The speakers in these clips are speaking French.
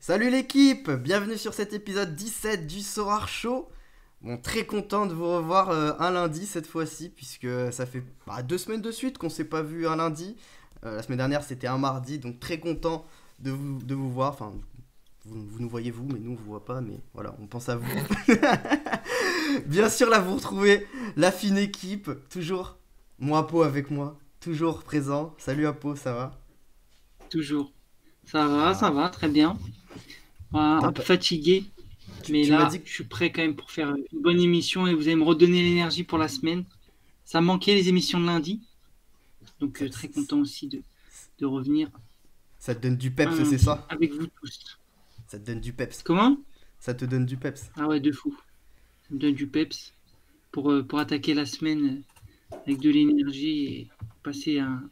Salut l'équipe, bienvenue sur cet épisode 17 du Sorar Show. Bon, très content de vous revoir un lundi cette fois-ci, puisque ça fait 2 semaines de suite qu'on s'est pas vu un lundi. La semaine dernière c'était un mardi, donc très content de vous voir. Enfin, vous nous voyez vous, mais nous on vous voit pas, mais voilà, on pense à vous. Bien sûr, là vous retrouvez la fine équipe, toujours mon Apo avec moi, toujours présent. Salut Apo, ça va? Toujours. Ah, Ça va, très bien. Voilà, un top. peu fatigué, mais Tu m'as là, dit que je suis prêt quand même pour faire une bonne émission et vous allez me redonner l'énergie pour la semaine. Ça manquait les émissions de lundi, donc ça, très content aussi de revenir ça te donne du peps, un c'est lundi ça? avec vous tous. Ça te donne du peps. Comment? Ça te donne du peps. Ah ouais, de fou. Ça me donne du peps pour attaquer la semaine avec de l'énergie et passer un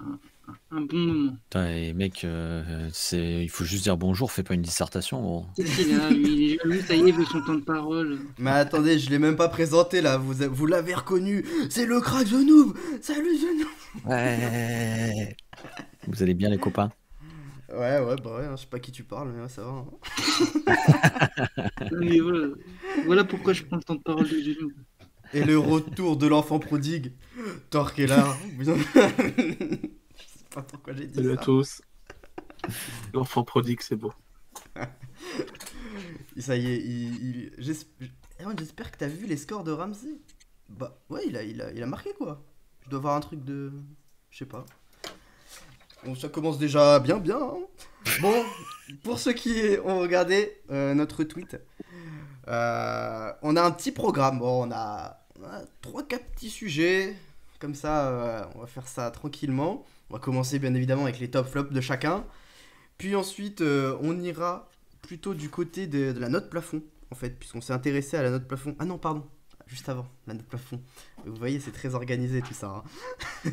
bon moment. Putain, et mec, il faut juste dire bonjour, fais pas une dissertation, gros. Qu'est-ce qu'il a, lui? Il est jaloux, ça y est, il veut son temps de parole. Mais attendez, je l'ai même pas présenté là, vous l'avez reconnu. C'est le crack The Noob. Salut The Noob. Ouais. Vous allez bien, les copains? Ouais, bah ouais, hein, je sais pas qui tu parles, mais ouais, ça va, hein. Non, mais voilà pourquoi je prends le temps de parole de genoux. Et le retour de l'enfant prodigue. Torque est là. Je sais pas pourquoi j'ai dit Salut à ça. tous. L'enfant prodigue, c'est beau. Ça y est, j'espère que t'as vu les scores de Ramsey. Bah ouais, il a marqué quoi. Je dois voir un truc de... Je sais pas. Bon, ça commence déjà bien, hein. Bon, pour ceux qui ont regardé notre tweet, on a un petit programme. Bon, on a 3-4 petits sujets. Comme ça, on va faire ça tranquillement. On va commencer bien évidemment avec les top flops de chacun. Puis ensuite, on ira plutôt du côté de la note plafond, en fait, puisqu'on s'est intéressé à la note plafond. Ah non, pardon, juste avant, la note plafond. Vous voyez, c'est très organisé tout ça, hein.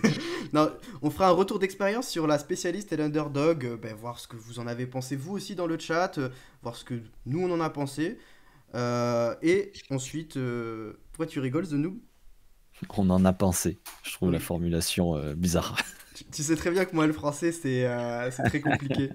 Non, on fera un retour d'expérience sur la spécialiste et l'underdog, voir ce que vous en avez pensé vous aussi dans le chat, voir ce que nous on en a pensé. Et ensuite, pourquoi tu rigoles, The Noob? On en a pensé. Je trouve la Oui. formulation bizarre. Tu sais très bien que moi le français c'est très compliqué.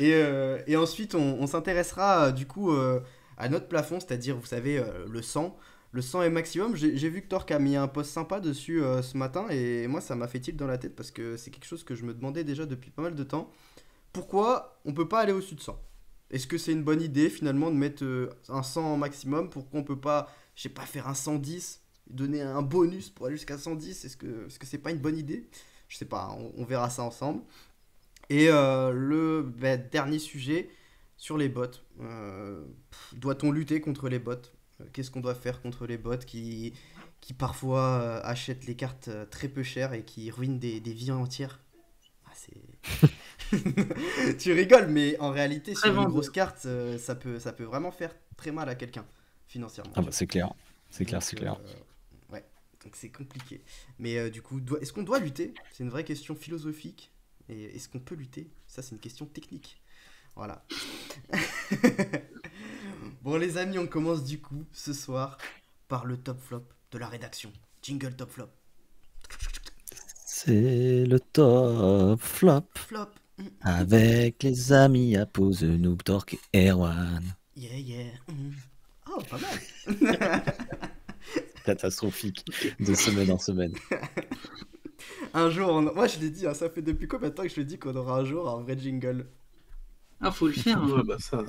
Et ensuite on s'intéressera du coup à notre plafond, c'est-à-dire vous savez le 100. Le 100 est maximum. J'ai vu que Torque a mis un post sympa dessus ce matin et moi ça m'a fait tilt dans la tête parce que c'est quelque chose que je me demandais déjà depuis pas mal de temps. Pourquoi on peut pas aller au-dessus de 100? Est-ce que c'est une bonne idée finalement de mettre un 100 en maximum? Pourquoi on peut pas, je sais pas, faire un 110, donner un bonus pour aller jusqu'à 110? Est-ce que c'est pas une bonne idée? Je sais pas, on verra ça ensemble. Et dernier sujet sur les bots. Doit-on lutter contre les bots? Qu'est-ce qu'on doit faire contre les bots qui parfois achètent les cartes très peu chères et qui ruinent des vies entières? Ah, c'est... Tu rigoles, mais en réalité, Très sur une vendeur. grosse carte, ça peut vraiment faire très mal à quelqu'un, financièrement. Ah bah c'est clair. C'est clair, Donc, c'est clair. ouais, donc c'est compliqué. Mais du coup, est-ce qu'on doit lutter? C'est une vraie question philosophique. Et est-ce qu'on peut lutter? Ça, c'est une question technique. Voilà. Bon, les amis, on commence du coup ce soir par le top flop de la rédaction. Jingle top flop. C'est le top flop. Flop. Avec les amis à pause, Noob, Torque et Erwan. Yeah, yeah. Oh, pas mal. Catastrophique de semaine en semaine. Un jour, moi je l'ai dit, hein, ça fait depuis combien de temps que je te dis qu'on aura un jour un vrai jingle? Ah, faut le faire, hein. Ouais, bah ça.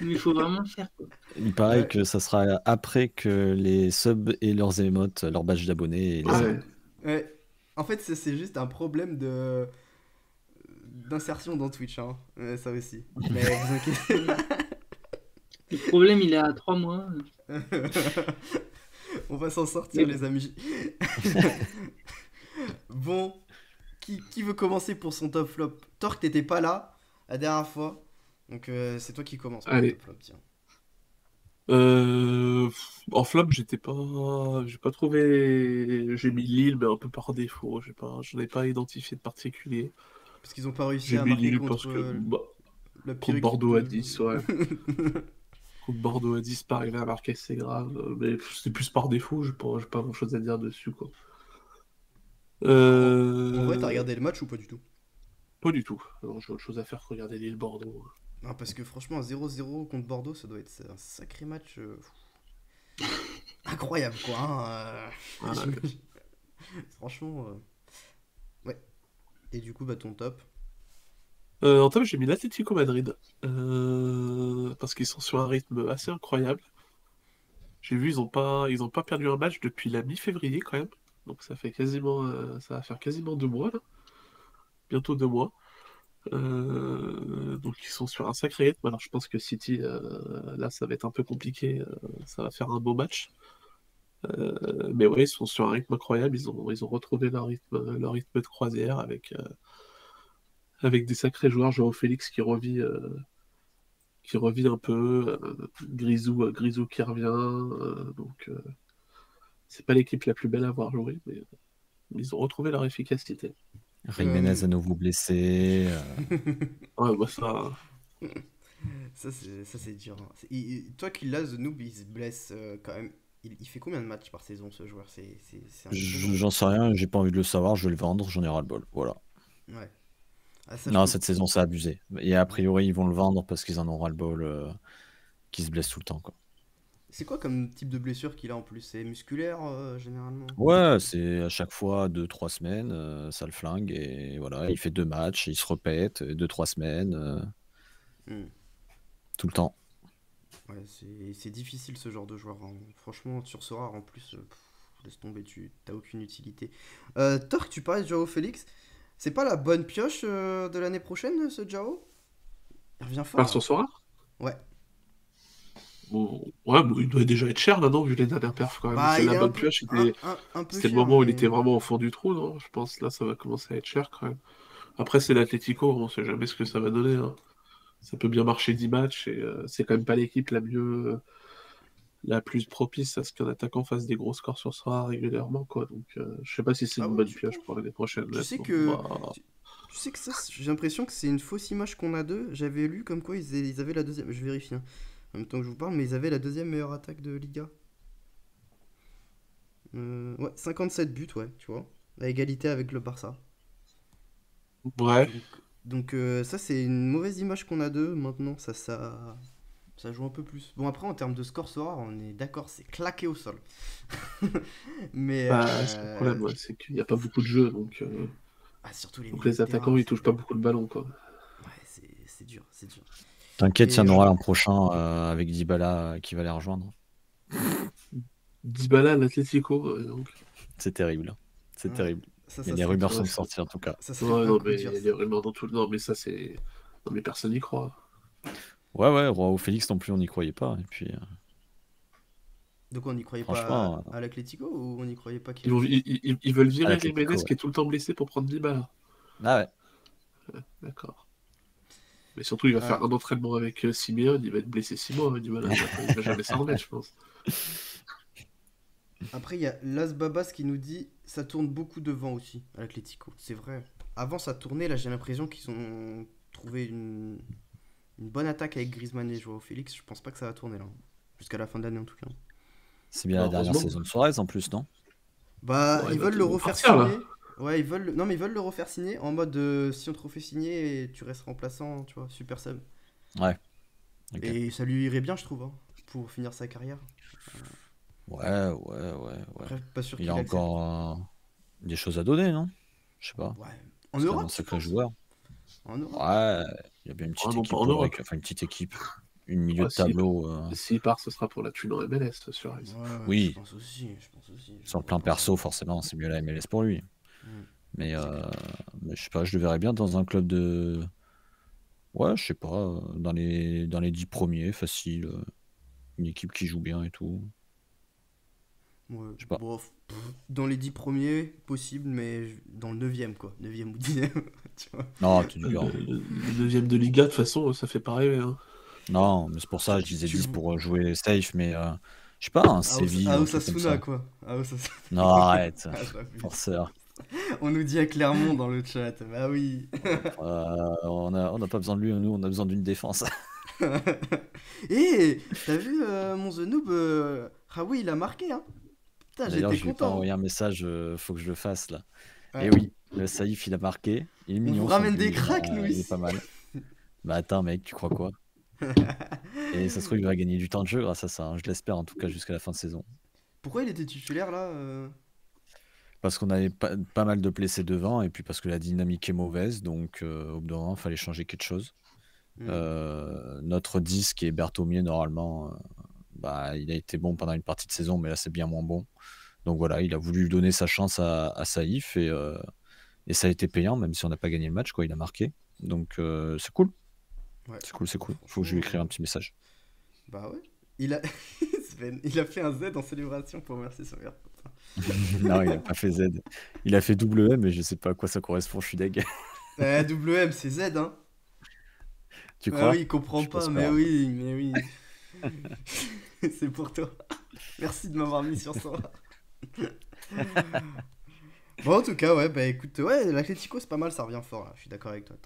Mais il faut vraiment le faire, quoi. Il paraît Ouais. que ça sera après que les subs et leurs émotes, leur badge d'abonnés et les Ouais. Ouais. En fait, c'est juste un problème de d'insertion dans Twitch, hein. Ça aussi. Mais vous inquiétez. Le problème, il est à 3 mois. On va s'en sortir, Mais les amis. Bon, qui veut commencer pour son top flop? Torque, t'étais pas là la dernière fois. Donc c'est toi qui commence pour le Allez. top flop, tiens. En flop, j'ai pas trouvé. J'ai mis Lille, mais un peu par défaut. J'en ai pas identifié de particulier. Parce qu'ils ont pas réussi J'ai à mis marquer Lille parce contre que la pire contre équipe Bordeaux à de... 10, ouais. Contre Bordeaux à 10, pas arriver à marquer, c'est grave. Mais c'est plus par défaut, j'ai pas grand chose à dire dessus, quoi. En vrai, t'as Euh, regardé le match ou pas du tout? Pas du tout. Non, j'ai autre chose à faire que regarder Lille-Bordeaux. Non, parce que franchement, un 0-0 contre Bordeaux, ça doit être un sacré match. Incroyable, quoi. Ah, Franchement, ouais. Et du coup, bah, ton top. en top, j'ai mis l'Atlético Madrid. Parce qu'ils sont sur un rythme assez incroyable. J'ai vu, ils ont pas perdu un match depuis la mi-février quand même. Donc ça fait quasiment, ça va faire quasiment 2 mois là. Bientôt 2 mois. Donc ils sont sur un sacré rythme. Alors je pense que City, là, ça va être un peu compliqué. Ça va faire un beau match. Mais ouais, ils sont sur un rythme incroyable. Ils ont retrouvé leur rythme de croisière avec des sacrés joueurs. Joao Félix qui revit un peu. Grisou qui revient. Donc c'est pas l'équipe la plus belle à avoir joué, mais ils ont retrouvé leur efficacité. Jiménez à nouveau blessé. Ouais, bah ça. Ça, c'est dur, hein. Toi qui l'as, The Noob, il se blesse quand même. Il fait combien de matchs par saison, ce joueur? C'est impressionnant. J'en sais rien, j'ai pas envie de le savoir, je vais le vendre, j'en ai ras le bol. Voilà. Ouais. Ah, ça, je Non, peux. cette saison, c'est abusé. Et a priori, ils vont le vendre parce qu'ils en ont ras le bol, qu'ils se blessent tout le temps, quoi. C'est quoi comme type de blessure qu'il a en plus? C'est musculaire, généralement? Ouais, c'est à chaque fois 2-3 semaines, ça le flingue et voilà, il fait 2 matchs, il se répète, 2-3 semaines, Hmm. tout le temps. Ouais, c'est difficile ce genre de joueur, hein. Franchement, sur ce rare en plus, laisse tomber, t'as aucune utilité. Torque, tu parlais de Joao Félix. C'est pas la bonne pioche de l'année prochaine, ce Joao? Il revient Par fort, son hein. soir? Ouais. Bon, ouais, bon, il doit déjà être cher là, non, vu les dernières perfs quand même. Bah, C'est il la est un bonne peu, pioche, c'était un peu c'était le cher, moment où il était mais. vraiment au fond du trou, non? Je pense là, ça va commencer à être cher quand même. Après, c'est l'Atlético, on sait jamais ce que ça va donner, hein. Ça peut bien marcher 10 matchs et c'est quand même pas l'équipe la plus propice à ce qu'un attaquant fasse des gros scores sur soi régulièrement, quoi. Donc, je sais pas si c'est Ah une ouais, bonne tu pioche penses? pour l'année prochaine, Tu sais honnêtement. que. Bah, Tu sais que ça, j'ai l'impression que c'est une fausse image qu'on a d'eux. J'avais lu comme quoi ils avaient la deuxième. Je vérifie, hein, en même temps que je vous parle, mais ils avaient la deuxième meilleure attaque de Liga. Ouais, 57 buts, ouais, tu vois. À égalité avec le Barça. ouais. Donc, donc, ça, c'est une mauvaise image qu'on a d'eux. Maintenant, ça joue un peu plus. Bon, après, en termes de score Sora, on est d'accord, c'est claqué au sol. Mais Bah, c'est le problème, ouais, c'est qu'il n'y a pas beaucoup de jeux, surtout les donc milieux de les terrain, attaquants, ils touchent pas beaucoup de ballons, quoi. ouais, c'est dur, c'est dur. T'inquiète, il y Et en je... aura l'an prochain avec Dybala qui va les rejoindre. Dybala à l'Atlético, donc. C'est terrible. C'est Ouais, terrible. ça, Mais ça les serait, rumeurs Ouais, sont sorties en tout cas. ça serait ouais, un non, coup mais dur, il y ça. a vraiment dans tout. Non, mais ça, c'est. Non, mais personne n'y croit. Ouais, Roi Félix non plus, on n'y croyait pas. Et puis, Donc on n'y croyait pas franchement, à l'Atlético ou on n'y croyait pas qu'il Ils, vont- revienne? ils veulent à virer Jiménez, l'Atlético, ouais. qui est tout le temps blessé pour prendre Dybala. Ah ouais. D'accord. Mais surtout, il va Euh, faire un entraînement avec Simeone, il va être blessé 6 mois, Dybala. Il va jamais s'en remettre, je pense. Après, il y a Las Babas qui nous dit ça tourne beaucoup devant aussi à l'Atlético. C'est vrai. Avant ça tournait, là j'ai l'impression qu'ils ont trouvé une bonne attaque avec Griezmann et Joao Félix. Je pense pas que ça va tourner là. Jusqu'à la fin de l'année en tout cas. C'est bien Bah, la dernière heureusement. saison de Suarez en plus, non? Bah, Bon, ils veulent ils le vont refaire partir, là. signer. Ouais, non mais ils veulent le refaire signer en mode si on te refait signer, tu restes remplaçant, tu vois, super sub. Ouais. Ok. Et ça lui irait bien, je trouve, hein, pour finir sa carrière. Ouais. Après, pas sûr Il qu'il a accepte. encore des choses à donner, non? Je sais pas. Ouais. En C'est quand même un Europe, tu sacré penses? joueur. En Europe? Ouais, il y a bien une Ah petite non, pas équipe en pour Europe. enfin une petite équipe, une milieu Ah, de si, tableau. s'il part, ce sera pour la thune en MLS, Suarez. Ouais, je Oui, pense aussi, je pense aussi. Je sur le le vois plan pas. perso, forcément, c'est mieux la MLS pour lui. Hmm, Mais, c'est clair. mais je sais pas, je le verrais bien dans un club de. Ouais, je sais pas, dans les 10 premiers, facile. Une équipe qui joue bien et tout. Ouais, Je sais pas. bon, dans les 10 premiers, possible, mais dans le 9ème, quoi. 9ème ou 10ème, tu vois. Non, tu dis Le, bien. le 9e de Liga, de toute façon, ça fait pas rêver, hein. Non, mais c'est pour ça, je disais Tu 10 le... pour jouer safe, mais je sais pas, un Séville À ou un truc comme Osasuna, ça. quoi. À Osasuna. Non, arrête, Ah, bah, putain. forceur. On nous dit à Clermont dans le chat. Bah oui. On a pas besoin de lui, nous, on a besoin d'une défense. Et t'as vu mon The Noob Raoui, il a marqué, hein. Putain, D'ailleurs, j'étais je lui ai pas content, envoyé un message, faut que je le fasse là. hein. Et Ouais. oui, Le Saïf, il a marqué. Il est On mignon. vous son ramène but, des cracks, nous, il est ici. pas mal. Bah attends, mec, tu crois quoi? Et ça se trouve, il va gagner du temps de jeu grâce à ça, hein. Je l'espère en tout cas jusqu'à la fin de saison. Pourquoi il était titulaire là Parce qu'on avait pas mal de blessés devant et puis parce que la dynamique est mauvaise. Donc au bout d'un moment, il fallait changer quelque chose. Notre 10 qui est Berthommier, normalement, bah, il a été bon pendant une partie de saison, mais là, c'est bien moins bon. Donc voilà, il a voulu donner sa chance à Saïf et ça a été payant, même si on n'a pas gagné le match, quoi. Il a marqué. Donc c'est cool. Ouais. C'est cool, c'est cool. Faut que je lui écrive un petit message. Bah ouais. Il a... Sven, il a fait un Z en célébration pour remercier son père. Non, il a pas fait Z. Il a fait double M, mais je sais pas à quoi ça correspond, je suis deg. Double M, c'est Z, hein. Tu Ah crois? oui, il comprend Je pas, pense mais pas. oui. C'est pour toi. Merci de m'avoir mis sur ça. Bon, en tout cas, ouais, bah écoute, ouais, l'Atlético, c'est pas mal, ça revient fort, là. Je suis d'accord avec toi.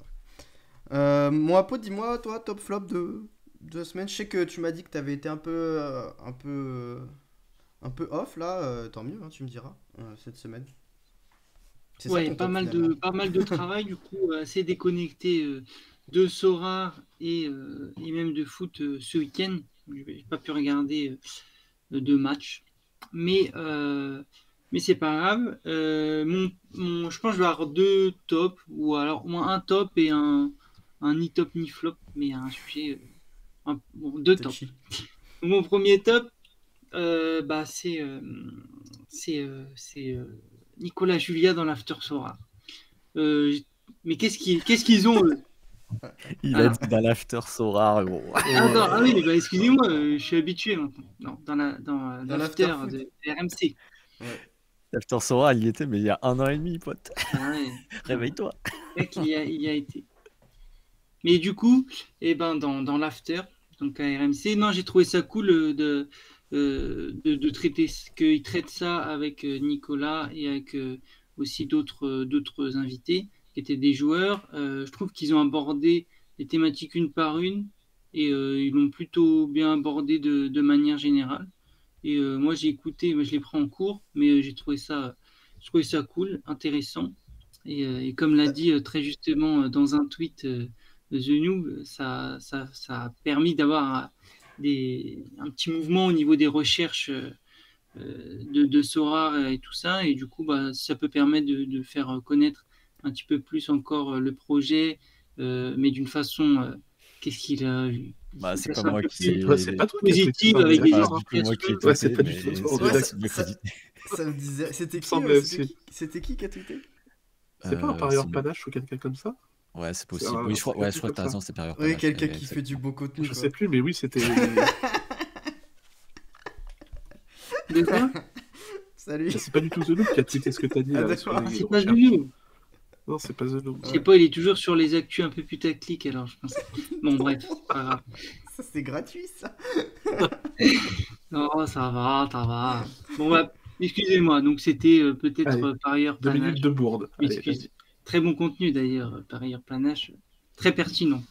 Mon Apo, dis-moi, toi, top flop de la semaine. Je sais que tu m'as dit que t'avais été un peu off, là. Tant mieux, hein, tu me diras, cette semaine. C'est ça, Ouais, ton pas top, mal finalement. de travail, du coup, assez déconnecté de Sora et même de foot ce week-end. Je n'ai pas pu regarder de match. Mais c'est pas grave. Je pense que je vais avoir deux tops, ou alors au moins un top et un ni top ni flop, mais un sujet. Bon, deux tops. Touchy. Mon premier top, bah, c'est Nicolas Julia dans l'After Sora. Mais qu'est-ce qu'ils ont, eux? Il a Alors. dit dans l'after Sora, gros. Ah oui, bah, excusez-moi, je suis habitué maintenant. Non, dans l'after l'after-foot. de RMC. Ouais. L'after Sora, il y était, mais il y a 1 an et demi, pote. Ah ouais. Réveille-toi. Le mec, il y a été. Mais du coup, dans l'after, donc à RMC, non, j'ai trouvé ça cool de traiter qu'ils traitent ça avec Nicolas et avec aussi d'autres invités qui étaient des joueurs. Je trouve qu'ils ont abordé les thématiques une par une et ils l'ont plutôt bien abordé de manière générale. Et moi, j'ai écouté, je l'ai pris en cours, mais j'ai trouvé ça cool, intéressant. Et comme l'a dit très justement dans un tweet The Noob, ça a permis d'avoir un petit mouvement au niveau des recherches de Sora et tout ça. Et du coup, bah, ça peut permettre de faire connaître un petit peu plus encore le projet, mais d'une façon, qu'est-ce qu'il a Bah, c'est pas un moi peu qui plus Ouais, c'est pas toi qui as tweeté positive, ça, avec mais des pas du tout moi qui ai explications. Ouais, c'est tweeté, pas du mais tout toi. c'est Ouais, possible de créditer. Ça me disait. C'était qui semblait c'était aussi. qui qui a tweeté C'est pas un c'est parieur bon. panache ou quelqu'un comme ça? Ouais, c'est C'est possible. un- Oui, je crois, c'est ouais, quelqu'un je crois que comme t'as ça. raison, c'est Parieur Oui, Panache. quelqu'un Ouais, qui c'est- fait du beau contenu, Je quoi. sais plus, mais oui, c'était. De quoi? Salut. C'est pas du tout The Loop qui a tweeté ce que t'as dit Ah, là, d'accord. sur Ah, les c'est pas recherches. Zulu. Non, c'est pas The Loop. Je sais pas, il est toujours sur les actus un peu putaclic, alors je pense. Bon, bref, c'est pas grave. Ça, c'est gratuit, ça. Non, ça va. Bon, bah, excusez-moi, donc c'était peut-être Allez, parieur 2 panache. minutes de bourde. Je Allez, m'excuse. vas-y. Très bon contenu d'ailleurs, parieur panache. Très pertinent.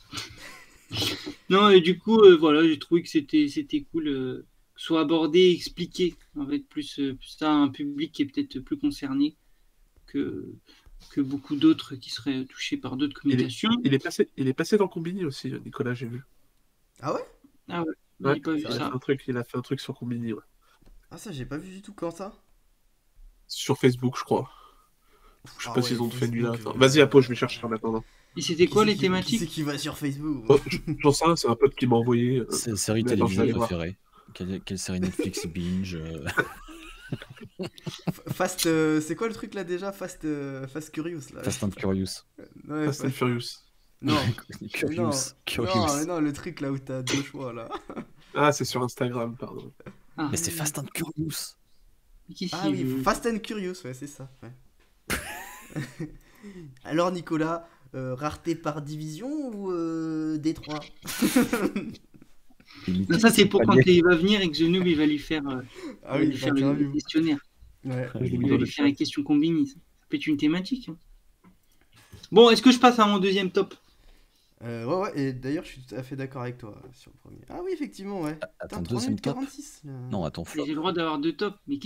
Non, et du coup, voilà, j'ai trouvé que c'était cool que ce soit abordé et expliqué, en fait, plus à un public qui est peut-être plus concerné que beaucoup d'autres qui seraient touchés par d'autres communications. Il est passé dans Combini aussi, Nicolas, j'ai vu. Ah ouais Ah ouais, Ouais, j'ai pas vu il a fait ça. un truc sur Combini, ouais. Ah, ça, j'ai pas vu du tout. Quand ça Sur Facebook, je crois. Je sais Ah pas ouais, s'ils ont fait nuit là. Facebook, Vas-y, Apo, je vais chercher en attendant. Et c'était quoi les Qui thématiques? c'est qui va sur Facebook Oh, j'en sais rien, c'est un pote qui m'a envoyé. C'est série mais attends, je vais télévisée aller voir. préférée. Quelle série Netflix binge Fast, c'est quoi le truc là déjà Fast Curious là. Fast and Curious. Ouais, Fast and Furious. Non. Curious. Non, non, le truc là où t'as deux choix là. Ah, c'est sur Instagram, pardon. Ah, Mais c'est Fast and Curious. mais qu'est-ce Ah qu'il oui, veut? Fast and Curious, ouais, c'est ça. Ouais. Alors Nicolas, rareté par division ou Détroit Non, ça c'est pour quand il va venir et que The Noob il va lui faire, Ah lui oui, faire le l'interview. questionnaire. Ouais. Je l'ai Il mis va dans lui le faire chat. les questions combini. Ça peut être une thématique. Hein. Bon, est-ce que je passe à mon deuxième top? Ouais, et d'ailleurs, je suis tout à fait d'accord avec toi sur le premier. Ah oui, effectivement, ouais. Attends, Putain, 3 deuxième minutes top 46 là. Non, attends, J'ai flop. le droit d'avoir deux tops. Mais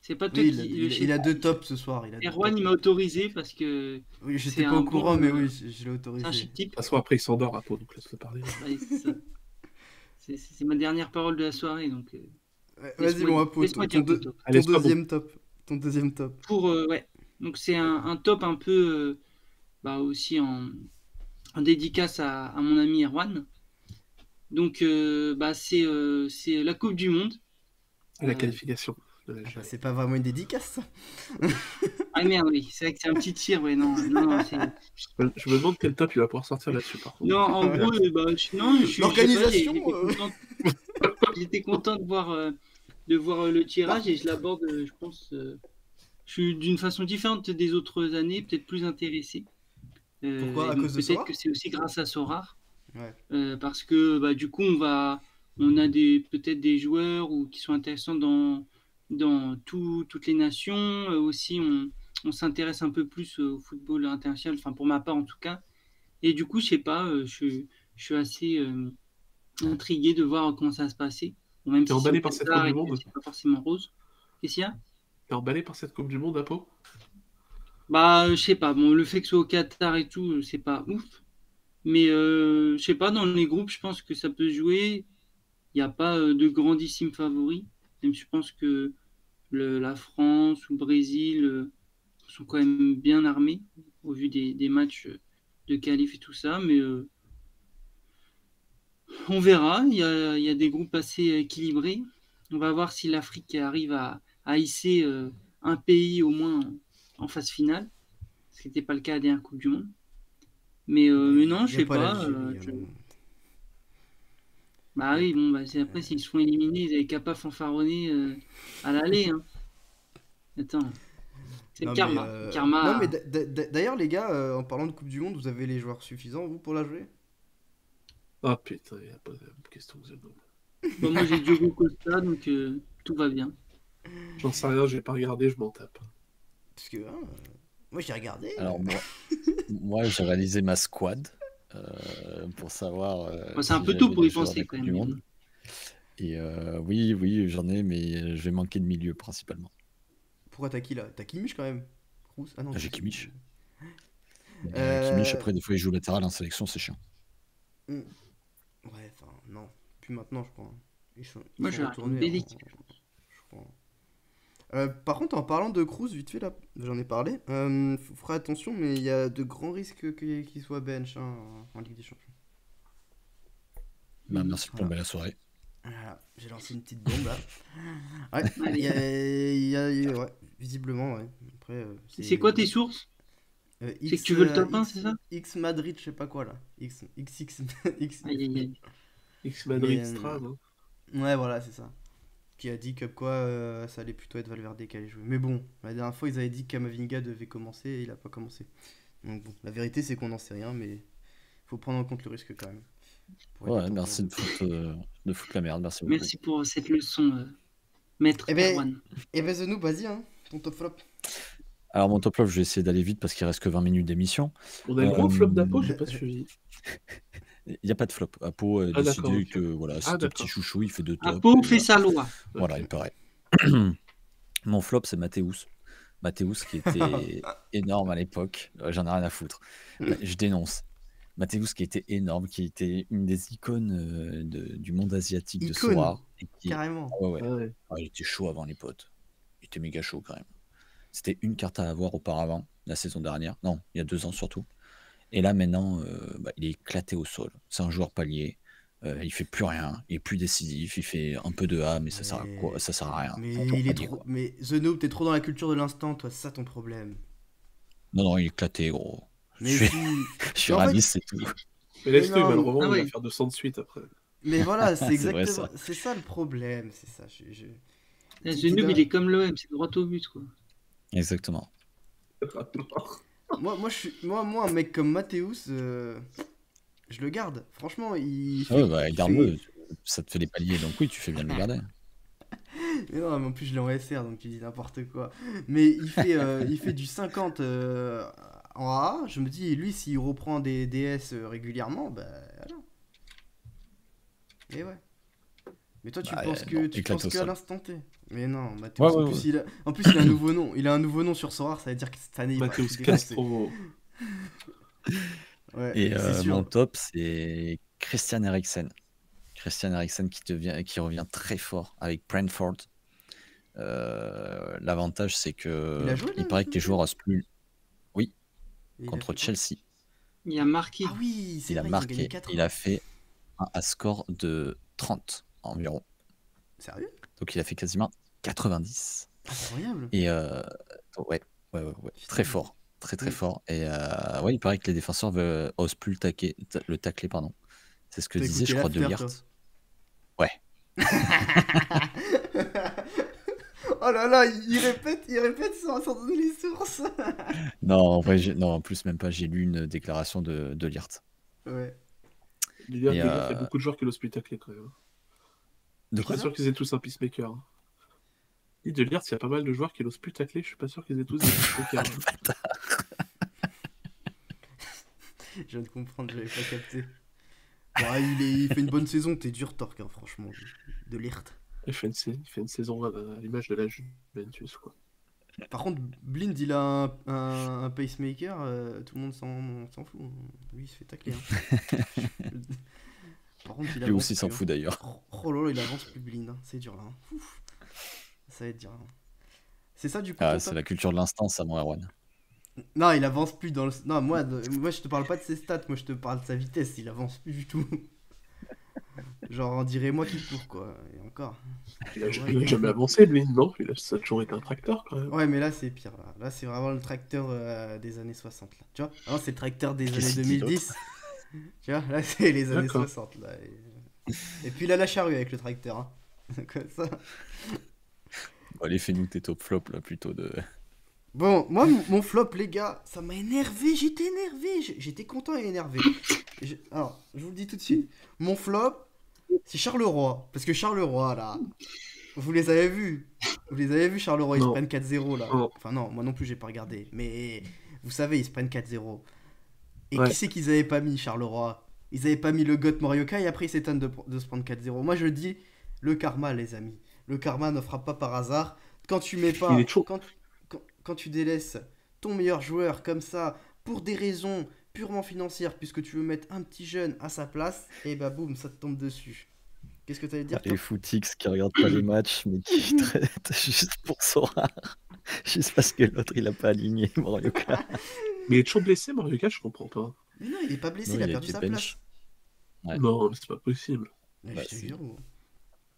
C'est pas toi Oui, qui. il a 2 tops ce soir. Il a 2 Erwan, tops. il m'a autorisé parce que Oui, c'est j'étais pas un au courant, bon, mais oui, je l'ai c'est un autorisé. chic type. De toute façon, après, il s'endort à peau, donc laisse-le parler. Ouais, c'est ça. C'est ma dernière parole de la soirée, donc Ouais, vas-y, laisse-moi mon Apo, laisse-moi dire mon top. Allez, ton c'est pas bon. deuxième top. Ton deuxième top. Ouais. Donc c'est un top un peu aussi en dédicace à mon ami Erwan. Donc c'est la Coupe du Monde. La Euh, qualification de Ah bah, l'Algérie. c'est pas vraiment une dédicace, ça. Ah merde, oui, c'est vrai que c'est un petit tir, ouais, non, c'est... Je me demande quel top il va pouvoir sortir là-dessus, par contre. Non, en gros, je sais pas, L'organisation, j'étais content de voir le tirage et je l'aborde, je pense, je suis d'une façon différente des autres années, peut-être plus intéressé. Pourquoi? Et À donc cause de peut-être Sora? que c'est aussi grâce à Sorar, Ouais. parce que du coup, on a peut-être des joueurs qui sont intéressants dans toutes les nations. Aussi, on s'intéresse un peu plus au football international, enfin pour ma part en tout cas. Et du coup, je sais pas, je suis assez intrigué de voir comment ça va se passer. Bon, même T'es si c'est au emballé par cette Coupe Qatar du et que Monde? c'est pas forcément rose. Qu'est-ce qu'il y a? T'es emballé par cette Coupe du Monde, Apo? Je sais pas. Bon, le fait que ce soit au Qatar et tout, c'est pas ouf. Mais je sais pas, dans les groupes, je pense que ça peut se jouer. Il n'y a pas de grandissimes favoris. Même si je pense que la France ou le Brésil sont quand même bien armés au vu des matchs de qualif et tout ça. Mais on verra. Il y a des groupes assez équilibrés. On va voir si l'Afrique arrive à hisser un pays au moins en phase finale, ce qui n'était pas le cas à la dernière Coupe du Monde. Mais non, je Il n'y a sais pas pas. l'Algérie. Bah oui, bon, après, s'ils se font éliminer, ils avaient qu'à pas fanfaronner à l'aller. Hein. Attends, c'est le Non, karma. mais, Le karma. non, mais d'ailleurs, les gars, en parlant de Coupe du Monde, vous avez les joueurs suffisants, vous, pour la jouer? Ah putain, il a posé la même question que Zeno. Moi, j'ai Diogo Costa, donc tout va bien. J'en sais rien, j'ai pas regardé, je m'en tape. Parce que, moi, j'ai regardé. Alors moi j'ai réalisé ma squad pour savoir C'est un si peu tôt j'avais pour les y joueurs de penser la quand Coupe même. du Monde. Et oui, j'en ai, mais je vais manquer de milieu principalement. Pourquoi t'as qui là? T'as Kimmich quand même? Kroos? Ah non, J'ai Kroos, Kimmich. Euh, Kimmich, après, des fois, il joue latéral en sélection, c'est chiant. Ouais, enfin, non. Plus maintenant, je crois. Ils sont Moi, je retournés, Bellic. je crois. Par contre, en parlant de Kroos, vite fait, là, j'en ai parlé. Fera attention, mais il y a de grands risques qu'il soit bench en Ligue des Champions. Merci pour Voilà. la soirée. Voilà, j'ai lancé une petite bombe là. Ouais, Allez. ouais, visiblement, ouais. Après, C'est quoi tes sources? C'est que tu veux le top 1, c'est ça? X Madrid, je sais pas quoi là. XX. X. Aïe, aïe, aïe. X Madrid Mais, Strad. Hein. Ouais, voilà, c'est ça. Qui a dit que quoi, ça allait plutôt être Valverde qui allait jouer. Mais bon, la dernière fois, ils avaient dit que Kamavinga devait commencer et il a pas commencé. Donc bon, la vérité, c'est qu'on n'en sait rien, mais faut prendre en compte le risque quand même. Ouais, merci de foutre la merde, merci beaucoup. Merci pour cette leçon, maître Eh ben, Erwan. Zenou, vas-y, hein, ton top flop. Alors mon top flop, je vais essayer d'aller vite parce qu'il reste que 20 minutes d'émission. On a le gros flop d'Apo, j'ai pas suivi. Il n'y a pas de flop. Apo a d'accord, décidé ok. que voilà, c'est un d'accord. petit chouchou, il fait deux tops. Apo et fait voilà. sa loi. Voilà, il paraît. Mon flop, c'est Mathéus. Mathéus qui était énorme à l'époque. J'en ai rien à foutre. Je dénonce. Mathéus qui était énorme, qui était une des icônes du monde asiatique de Icône, Sora. carrément. Ah ouais. Ah ouais. Ah, il était chaud avant les potes. Il était méga chaud quand même. C'était une carte à avoir auparavant, la saison dernière. Non, il y a 2 ans surtout. Et là maintenant, il est éclaté au sol. C'est un joueur palier. Il fait plus rien. Il est plus décisif. Il fait un peu de A, mais ça sert à quoi? Ça sert à rien. Mais C'est un joueur il est palier, trop. quoi. Mais The Noob, t'es trop dans la culture de l'instant, toi, c'est ça ton problème. Non, il est éclaté, gros. Mais Je suis, si. je suis Mais en fait- réaliste, c'est tout. Mais laisse-le, il va le non, revendre, ah il va ouais. faire 200 de suite après. Mais voilà, c'est C'est vrai, exactement. ça. C'est ça le problème, c'est ça. Ce noob, il est comme l'OM, c'est droit au but, quoi. Exactement. Moi, un mec comme Mathéus, je le garde. Franchement, il Ah ouais, il garde-le. Ça te fait les paliers, donc oui, tu fais bien de le garder. Mais non, mais en plus je l'ai en SR, donc tu dis n'importe quoi. Mais il fait du 50 en AA. Je me dis, lui, s'il reprend des DS régulièrement, bah voilà. Et ouais. Mais toi, tu Bah, penses non, que tu éclate penses au qu'à sol. l'instant T. Mais non, Mathéos, Ouais, en ouais, plus, ouais. il a un nouveau nom. Il a un nouveau nom sur Sorare, ça veut dire que cette année, il va Mathéus tout défoncer. Castro. Ouais, Et c'est mon sûr. top, c'est Christian Eriksen. Christian Eriksen qui revient très fort avec Brentford. L'avantage, c'est Il a que joué là il paraît ce que les week-end? joueurs osent plus. Oui, Et il a contre fait quoi? Chelsea. Il a marqué. Ah oui, c'est Il a vrai, ils ont gagné marqué. Il a 4-1. fait un score de 30 environ. Sérieux? Donc il a fait quasiment 90. Incroyable. Et ouais, très Putain, mais... fort. Très très Mm. fort. Et ouais, il paraît que les défenseurs osent plus le tacler, pardon. C'est ce que T'as disait, écouté je crois, De l'after, toi. Ligt. Ouais. Oh là là, il répète sans donner les sources. Non, en vrai, non, en plus, même pas. J'ai lu une déclaration de Ligt. Ouais. Lillard, Et il y a beaucoup de joueurs qui l'ont spectaclé quand même. de Je suis quoi? pas sûr qu'ils aient tous un peacemaker. Et de Lillard, il y a pas mal de joueurs qui l'ont plus tacler, je suis pas sûr qu'ils aient tous des peacemakers. Je viens de comprendre, j'avais pas capté. Bon, il fait une bonne saison, t'es dur, Torque, hein, franchement. De Ligt. Il fait une saison à l'image de la Juventus, quoi. Par contre, Blind, il a un pacemaker, tout le monde s'en fout. Lui, il se fait tacler. Hein. Par contre, il Lui avance aussi s'en plus. fout d'ailleurs. Oh là là, il avance plus, Blind. Hein. C'est dur là. Hein. Ouf. Ça va être dur. Hein. C'est ça du coup Ah, ton c'est top? la culture de l'instant, ça, mon Erwan. Non, il avance plus dans le. Non, moi je te parle pas de ses stats, moi je te parle de sa vitesse. Il avance plus du tout. Genre, on dirait moi qui cours quoi. Et encore. Il a Ouais, jamais avancé, lui, non? Ça a toujours été un tracteur, quand même. ouais, mais là c'est pire. Là c'est vraiment le tracteur des années 60. Là. Tu vois? Avant c'est le tracteur des années Qu'est-ce qu'il dit, 2010. Tu vois? Là c'est les années D'accord. 60. Là. Et puis il a la charrue avec le tracteur. Hein. Comme ça. Bon, allez, fais-nous tes top flops, là, plutôt de... Bon, moi, mon flop, les gars, ça m'a énervé. J'étais énervé. J'étais content et énervé. Alors, je vous le dis tout de suite. Mon flop, c'est Charleroi. Parce que Charleroi, là, vous les avez vus. Vous les avez vus, Charleroi, ils se Non. prennent 4-0, là. Non. Enfin, non, moi non plus, j'ai pas regardé. Mais vous savez, ils se prennent 4-0. Et Ouais. qui c'est qu'ils avaient pas mis, Charleroi? Ils avaient pas mis le GOAT Morioka et après ils s'étonnent de se prendre 4-0. Moi, je dis, le karma, les amis. Le karma ne frappe pas par hasard. Quand tu mets Il pas. est chaud. Quand tu délaisses ton meilleur joueur comme ça, pour des raisons purement financières, puisque tu veux mettre un petit jeune à sa place, et bah boum, ça te tombe dessus. Qu'est-ce que t'allais dire, toi? Les footix qui regardent pas les matchs, mais qui traitent juste pour Sora. Juste parce que l'autre, il a pas aligné Morioka. Mais il est toujours blessé, Morioka, je comprends pas. Mais non, il est pas blessé, Non, il a il a perdu été sa bench. place. Ouais. Non, mais c'est pas possible. Mais Bah, je te si. jure. Gros.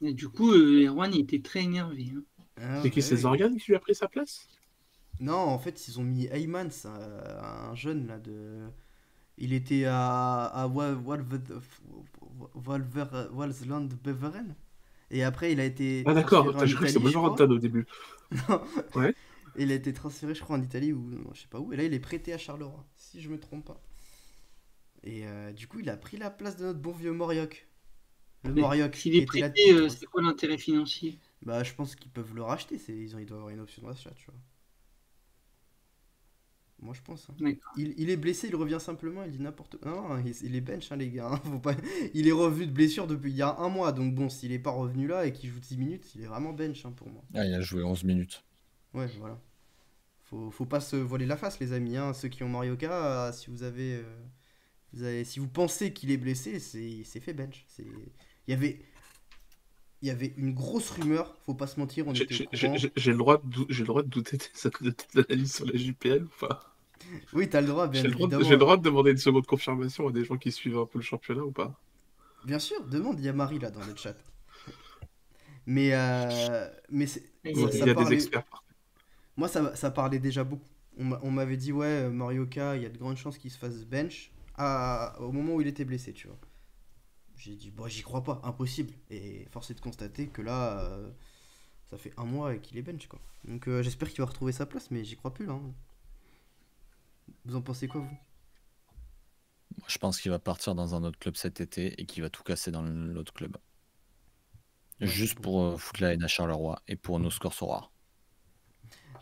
Et du coup, Erwan il était très énervé. Hein. Ah, C'est qui, bah ses oui. organes qui lui a pris sa place? Non, en fait, ils ont mis Heymans, un jeune là de. Il était à Walsland Beveren. Et après, il a été Ah d'accord, transféré en j'ai cru que c'était Italie, je crois. Wolverhampton au début. Non. Ouais. Il a été transféré, je crois, en Italie ou non, je sais pas où. Et là, il est prêté à Charleroi, si je me trompe pas. Et du coup, il a pris la place de notre bon vieux Morioc. Le Mais Morioc s'il qui est était là prêté, depuis 3 c'est quoi l'intérêt financier? Bah, je pense qu'ils peuvent le racheter. Ils doivent avoir une option de rachat, tu vois. Moi, je pense. Hein. D'accord. Il est blessé, il revient simplement, il dit n'importe quoi. Non, il est bench, hein, les gars. Hein, faut pas... Il est revenu de blessure depuis il y a un mois. Donc, bon, s'il est pas revenu là et qu'il joue 10 minutes, il est vraiment bench hein, pour moi. Ah, il a joué 11 minutes. Ouais, voilà. Faut pas se voiler la face, les amis. Hein. Ceux qui ont Marioka, si si vous pensez qu'il est blessé, c'est fait bench. Il y avait une grosse rumeur, faut pas se mentir, on était au courant. J'ai le droit de douter de tes analyses sur la JPL ou pas? Oui, t'as le droit, bien J'ai évidemment. le droit de demander une seconde confirmation à des gens qui suivent un peu le championnat ou pas? Bien sûr, demande, il y a Marie là dans le chat. Mais Il Il ça y a des parlait. experts. Moi, ça parlait déjà beaucoup. On m'avait dit, ouais, Marioka, il y a de grandes chances qu'il se fasse bench au moment où il était blessé, tu vois. J'ai dit, bon, j'y crois pas, impossible. Et force est de constater que là, ça fait un mois et qu'il est bench, quoi. Donc j'espère qu'il va retrouver sa place, mais j'y crois plus, là. Hein. Vous en pensez quoi, vous? Moi, je pense qu'il va partir dans un autre club cet été et qu'il va tout casser dans l'autre club. Ouais, Juste bon. pour foutre la haine à Charleroi et pour nos scores Sora.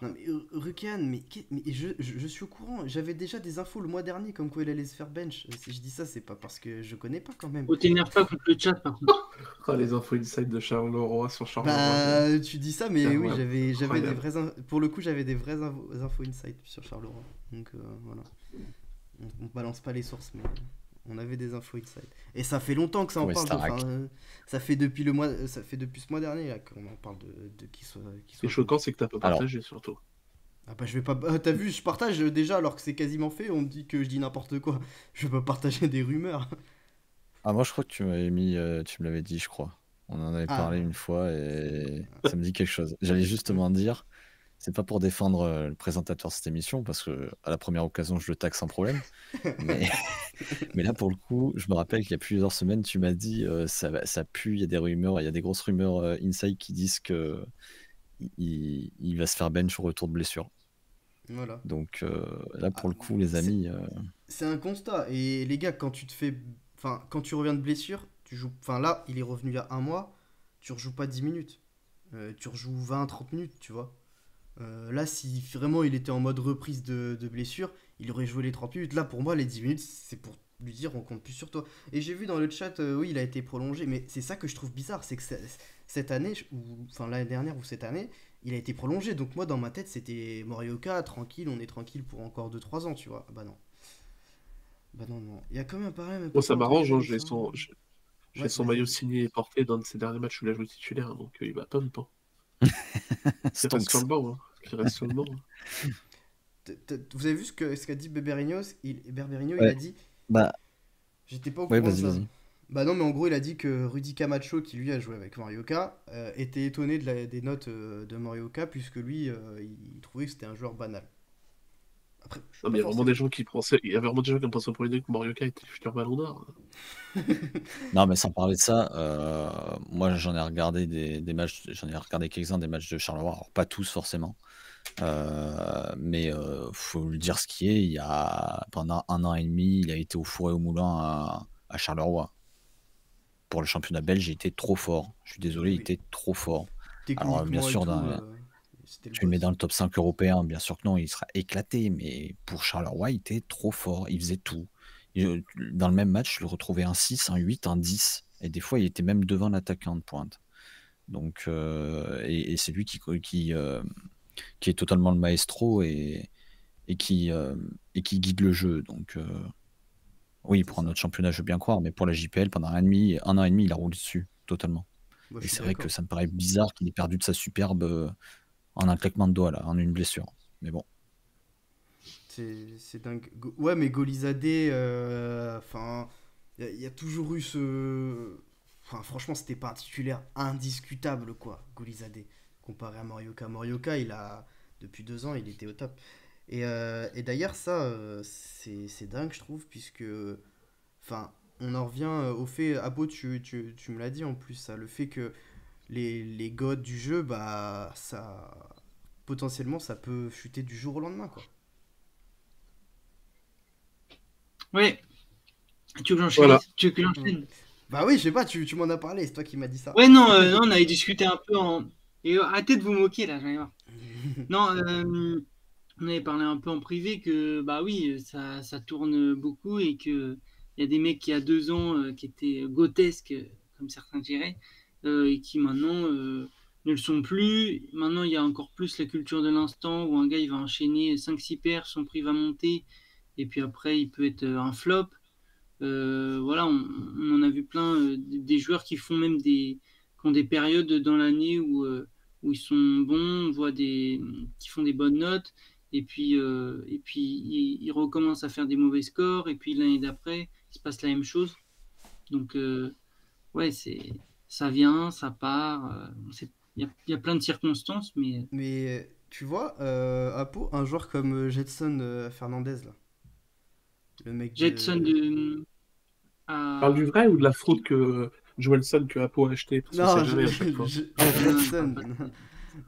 Non mais Rukian, mais je suis au courant. J'avais déjà des infos le mois dernier comme quoi il allait se faire bench. Si je dis ça, c'est pas parce que je connais pas quand même. Oh, t'énerve pas contre le chat, par contre. Ah, les infos inside de Charleroi sur Charleroi. Bah, tu dis ça, mais oui, Ouais, j'avais des incroyable. pour le coup, j'avais des vraies infos insight sur Charleroi. Donc voilà. On balance pas les sources, mais on avait des infos inside. Et ça fait longtemps que ça en Ouais, parle. Starac. Ça fait depuis ce mois dernier là, qu'on en parle de qu'il soit. Ce qui est choquant, c'est que t'as pas Alors. partagé surtout. Ah bah je vais pas. T'as vu, je partage déjà alors que c'est quasiment fait. On me dit que je dis n'importe quoi. Je vais pas partager des rumeurs. Ah, moi, je crois que tu m'avais mis, tu me l'avais dit, je crois. On en avait Ah. parlé une fois et ça me dit quelque chose. J'allais justement dire, c'est pas pour défendre le présentateur de cette émission, parce que à la première occasion, je le taxe sans problème. Mais, mais là, pour le coup, je me rappelle qu'il y a plusieurs semaines, tu m'as dit, ça pue, il y a des rumeurs, il y a des grosses rumeurs inside qui disent que il va se faire bench au retour de blessure. Voilà. Donc là, pour Ah, le coup, les amis, C'est un constat. Et les gars, quand tu reviens de blessure, tu joues. Enfin là, il est revenu il y a un mois. Tu rejoues pas 10 minutes. Tu rejoues 20-30 minutes, tu vois. Là, si vraiment il était en mode reprise de blessure, il aurait joué les 30 minutes. Là, pour moi, les 10 minutes, c'est pour lui dire on compte plus sur toi. Et j'ai vu dans le chat, oui, il a été prolongé. Mais c'est ça que je trouve bizarre. C'est que cette année, enfin l'année dernière ou cette année, il a été prolongé. Donc moi, dans ma tête, c'était Morioka, tranquille, on est tranquille pour encore 2-3 ans, tu vois. Ah bah non. Bah non, non. Il y a quand même un parallèle Moi, ça m'arrange, hein, j'ai ça. j'ai Ouais, son vas-y, maillot vas-y. signé et porté dans un de ses derniers matchs où il a joué titulaire, donc il va pas me temps. Qui reste Stonks. sur le banc, hein. Qui reste sur le banc. Vous avez vu ce qu'a dit Beberino Berberino, il Ouais. a dit. Bah, J'étais pas au ouais, courant de vas-y, ça. vas-y. Bah non, mais en gros, il a dit que Rudy Camacho, qui lui a joué avec Morioka, était étonné des notes de Morioka, puisque lui, il trouvait que c'était un joueur banal. Après, je suis Non, pas mais il y a vraiment forcément. des gens qui pensaient, il y avait vraiment des gens qui pensaient au premier degré que Morioka était le futur Ballon d'Or. Non, mais sans parler de ça, moi j'en ai regardé des matchs, j'en ai regardé quelques-uns des matchs de Charleroi, alors pas tous forcément, mais faut le dire ce qui est, il y a pendant 1 an et demi, il a été au four et au moulin à Charleroi. Pour le championnat belge, il était trop fort. Je suis désolé, il Oui. était trop fort. Alors bien Techniquement et sûr, tout, c'était le tu le mets boss. dans le top 5 européen, bien sûr que non, il sera éclaté, mais pour Charleroi, il était trop fort, il faisait tout. Dans le même match, je le retrouvais un 6, un 8, un 10, et des fois, il était même devant l'attaquant de pointe. Donc, et c'est lui qui est totalement le maestro et qui guide le jeu. Donc, oui, C'est pour un ça. autre championnat, je veux bien croire, mais pour la JPL, pendant 1 an et demi, il a roulé dessus, totalement. Moi, je Et suis c'est vrai que d'accord. ça me paraît bizarre qu'il ait perdu de sa superbe en un claquement de doigts, là, en une blessure. Mais bon. C'est dingue. Ouais, mais Golizadeh, enfin, il y a toujours eu ce. Enfin, franchement, c'était pas un titulaire indiscutable, quoi, Golizadeh, comparé à Morioka. Morioka, depuis 2 ans, il était au top. Et d'ailleurs, ça, c'est dingue, je trouve, puisque. Enfin, on en revient au fait. Abo, tu me l'as dit en plus, ça, le fait que les gods du jeu, bah, ça. Potentiellement, ça peut chuter du jour au lendemain, quoi. Ouais, tu veux que j'enchaîne? Voilà. Tu veux que j'enchaîne? Bah oui, je sais pas, tu m'en as parlé, c'est toi qui m'as dit ça. Ouais, non, non, on avait discuté un peu en. Et arrêtez de vous moquer là, j'en ai marre. Non, on avait parlé un peu en privé que bah oui, ça tourne beaucoup et que il y a des mecs qui a 2 ans qui étaient grotesques, comme certains diraient, et qui maintenant ne le sont plus. Maintenant, il y a encore plus la culture de l'instant où un gars il va enchaîner 5-6 paires, son prix va monter, et puis après il peut être un flop. Voilà, on en a vu plein des joueurs qui font même qui ont des périodes dans l'année où ils sont bons, on voit qui font des bonnes notes, et puis ils recommencent à faire des mauvais scores, et puis l'année d'après, il se passe la même chose. Donc, ouais, ça vient, ça part. Il y a plein de circonstances, mais Mais tu vois, à Pau, un joueur comme Jetson Fernandez, là, le mec Jetson de. Parle du à. vrai ou de la fraude que Joelson que Apo a acheté, parce qu'on sait Non, jamais à chaque fois. Non, Jetson.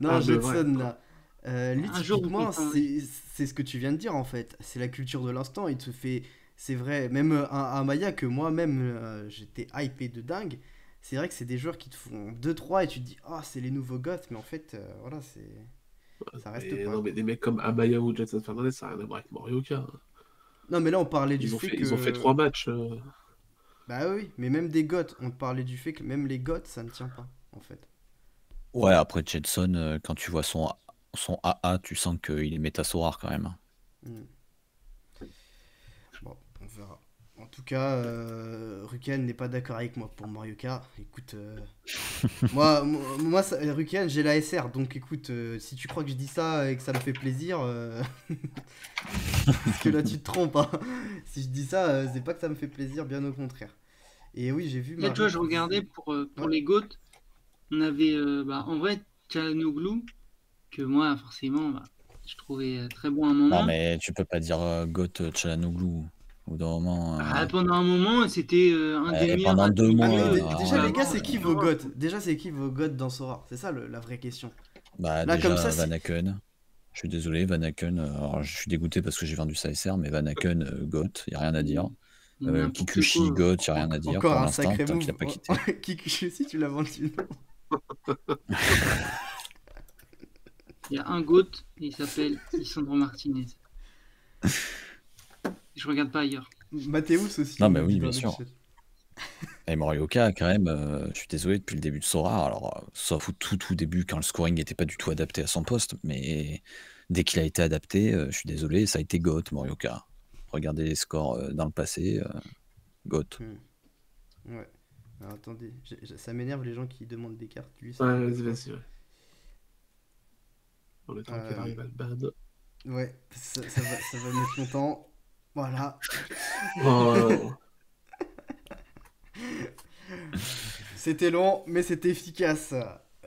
Non, Ah, de vrai. Jetson, là. Lui, un jour, vous typiquement, comprendrez. c'est ce que tu viens de dire, en fait. C'est la culture de l'instant. Il te fait. C'est vrai, même un Maya que moi-même, j'étais hypé de dingue. C'est vrai que c'est des joueurs qui te font 2-3 et tu te dis, ah, c'est les nouveaux goths, mais en fait, voilà, c'est. Ça reste Et pas. non, mais des mecs comme Amaya ou Jetson Fernandez, ça n'a rien à voir avec Morioka, hein. Non, mais là, on parlait du Ils ont fait fait, que. ils ont fait 3 matchs. Bah oui, mais même des GOAT, on parlait du fait que même les GOAT, ça ne tient pas, en fait. Ouais, après Jetson, quand tu vois son AA, tu sens qu'il est métasaurare quand même. Hmm. Bon, on verra. En tout cas, Ruken n'est pas d'accord avec moi pour Mario Kart. Écoute, moi Ruken, j'ai la SR, donc écoute, si tu crois que je dis ça et que ça me fait plaisir, parce que là tu te trompes, hein. Si je dis ça, c'est pas que ça me fait plaisir, bien au contraire. Et oui, j'ai vu Là, tu vois, Marie je qui regardais disait... pour Ouais. les GOAT. On avait en vrai Çalhanoğlu, que moi, forcément, je trouvais très bon à un Non, moment. mais tu peux pas dire Goat Çalhanoğlu. Au bout d'un moment. Pendant un moment, c'était un des Et meilleurs pendant 2 Ah, mais mois, déjà, les gars, arrête. c'est qui vos GOAT? Déjà, c'est qui vos GOAT dans Sora? C'est ça la vraie question. Bah, Là, comme ça, déjà, si... Vanaken. Je suis désolé, Vanaken. Alors, je suis dégoûté parce que j'ai vendu sa SR, mais Vanaken, Goat, y a rien à dire. N'importe Kikuchi, quoi. Goat, y a rien à dire Encore pour un l'instant, sacré tant qu'il move. a pas quitté. Kikuchi aussi, tu l'as vendu. Il y a un GOAT, il s'appelle Lisandro Martinez. Je regarde pas ailleurs. Mathéus aussi. Non, on mais nous oui, dit dans bien le sûr. chat. Et Morioka, quand même, je suis désolé, depuis le début de Sora, alors, sauf au tout début, quand le scoring n'était pas du tout adapté à son poste, mais dès qu'il a été adapté, je suis désolé, ça a été GOAT, Morioka. Regardez les scores dans le passé, GOAT. Ouais. Alors, attendez, ça m'énerve les gens qui demandent des cartes. Lui, ça Ouais, fait vas-y, pas. vas-y. Ouais. On est temps qu'elle arrive à le ban. Ouais, ça va mettre longtemps. Voilà. Oh, C'était long, mais c'était efficace.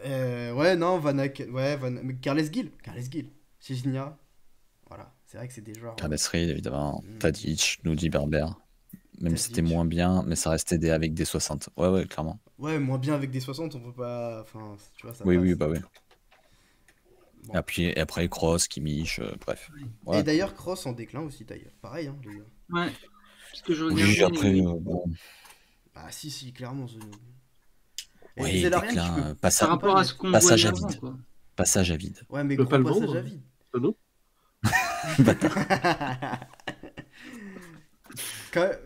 Ouais, non, Vanaken. Ouais, mais Carles Gil. Cigna. Voilà, c'est vrai que c'est des joueurs. Carles Reed, évidemment, Mm. Tadic, Nudi Berber, même si c'était Tadic. moins bien, mais ça restait avec des 60. Ouais, clairement. Ouais, moins bien avec des 60, on peut pas. Enfin, tu vois, ça Oui, passe. bah oui. Bon. Et après, Cross, Kimmich, bref. Et Voilà. d'ailleurs, Cross en déclin aussi, d'ailleurs. Pareil, hein, les gars. Ouais, parce que je Oui, regardais. après, bon. Ah, si, clairement. Et Oui, Zelarian, tu déclin, peux. Par tu peux rapport pas à le ce mettre. qu'on passage voyait à avant, vide. quoi. Passage à vide. Ouais, mais tu peux gros pas le passage vendre, à vide. Renaud.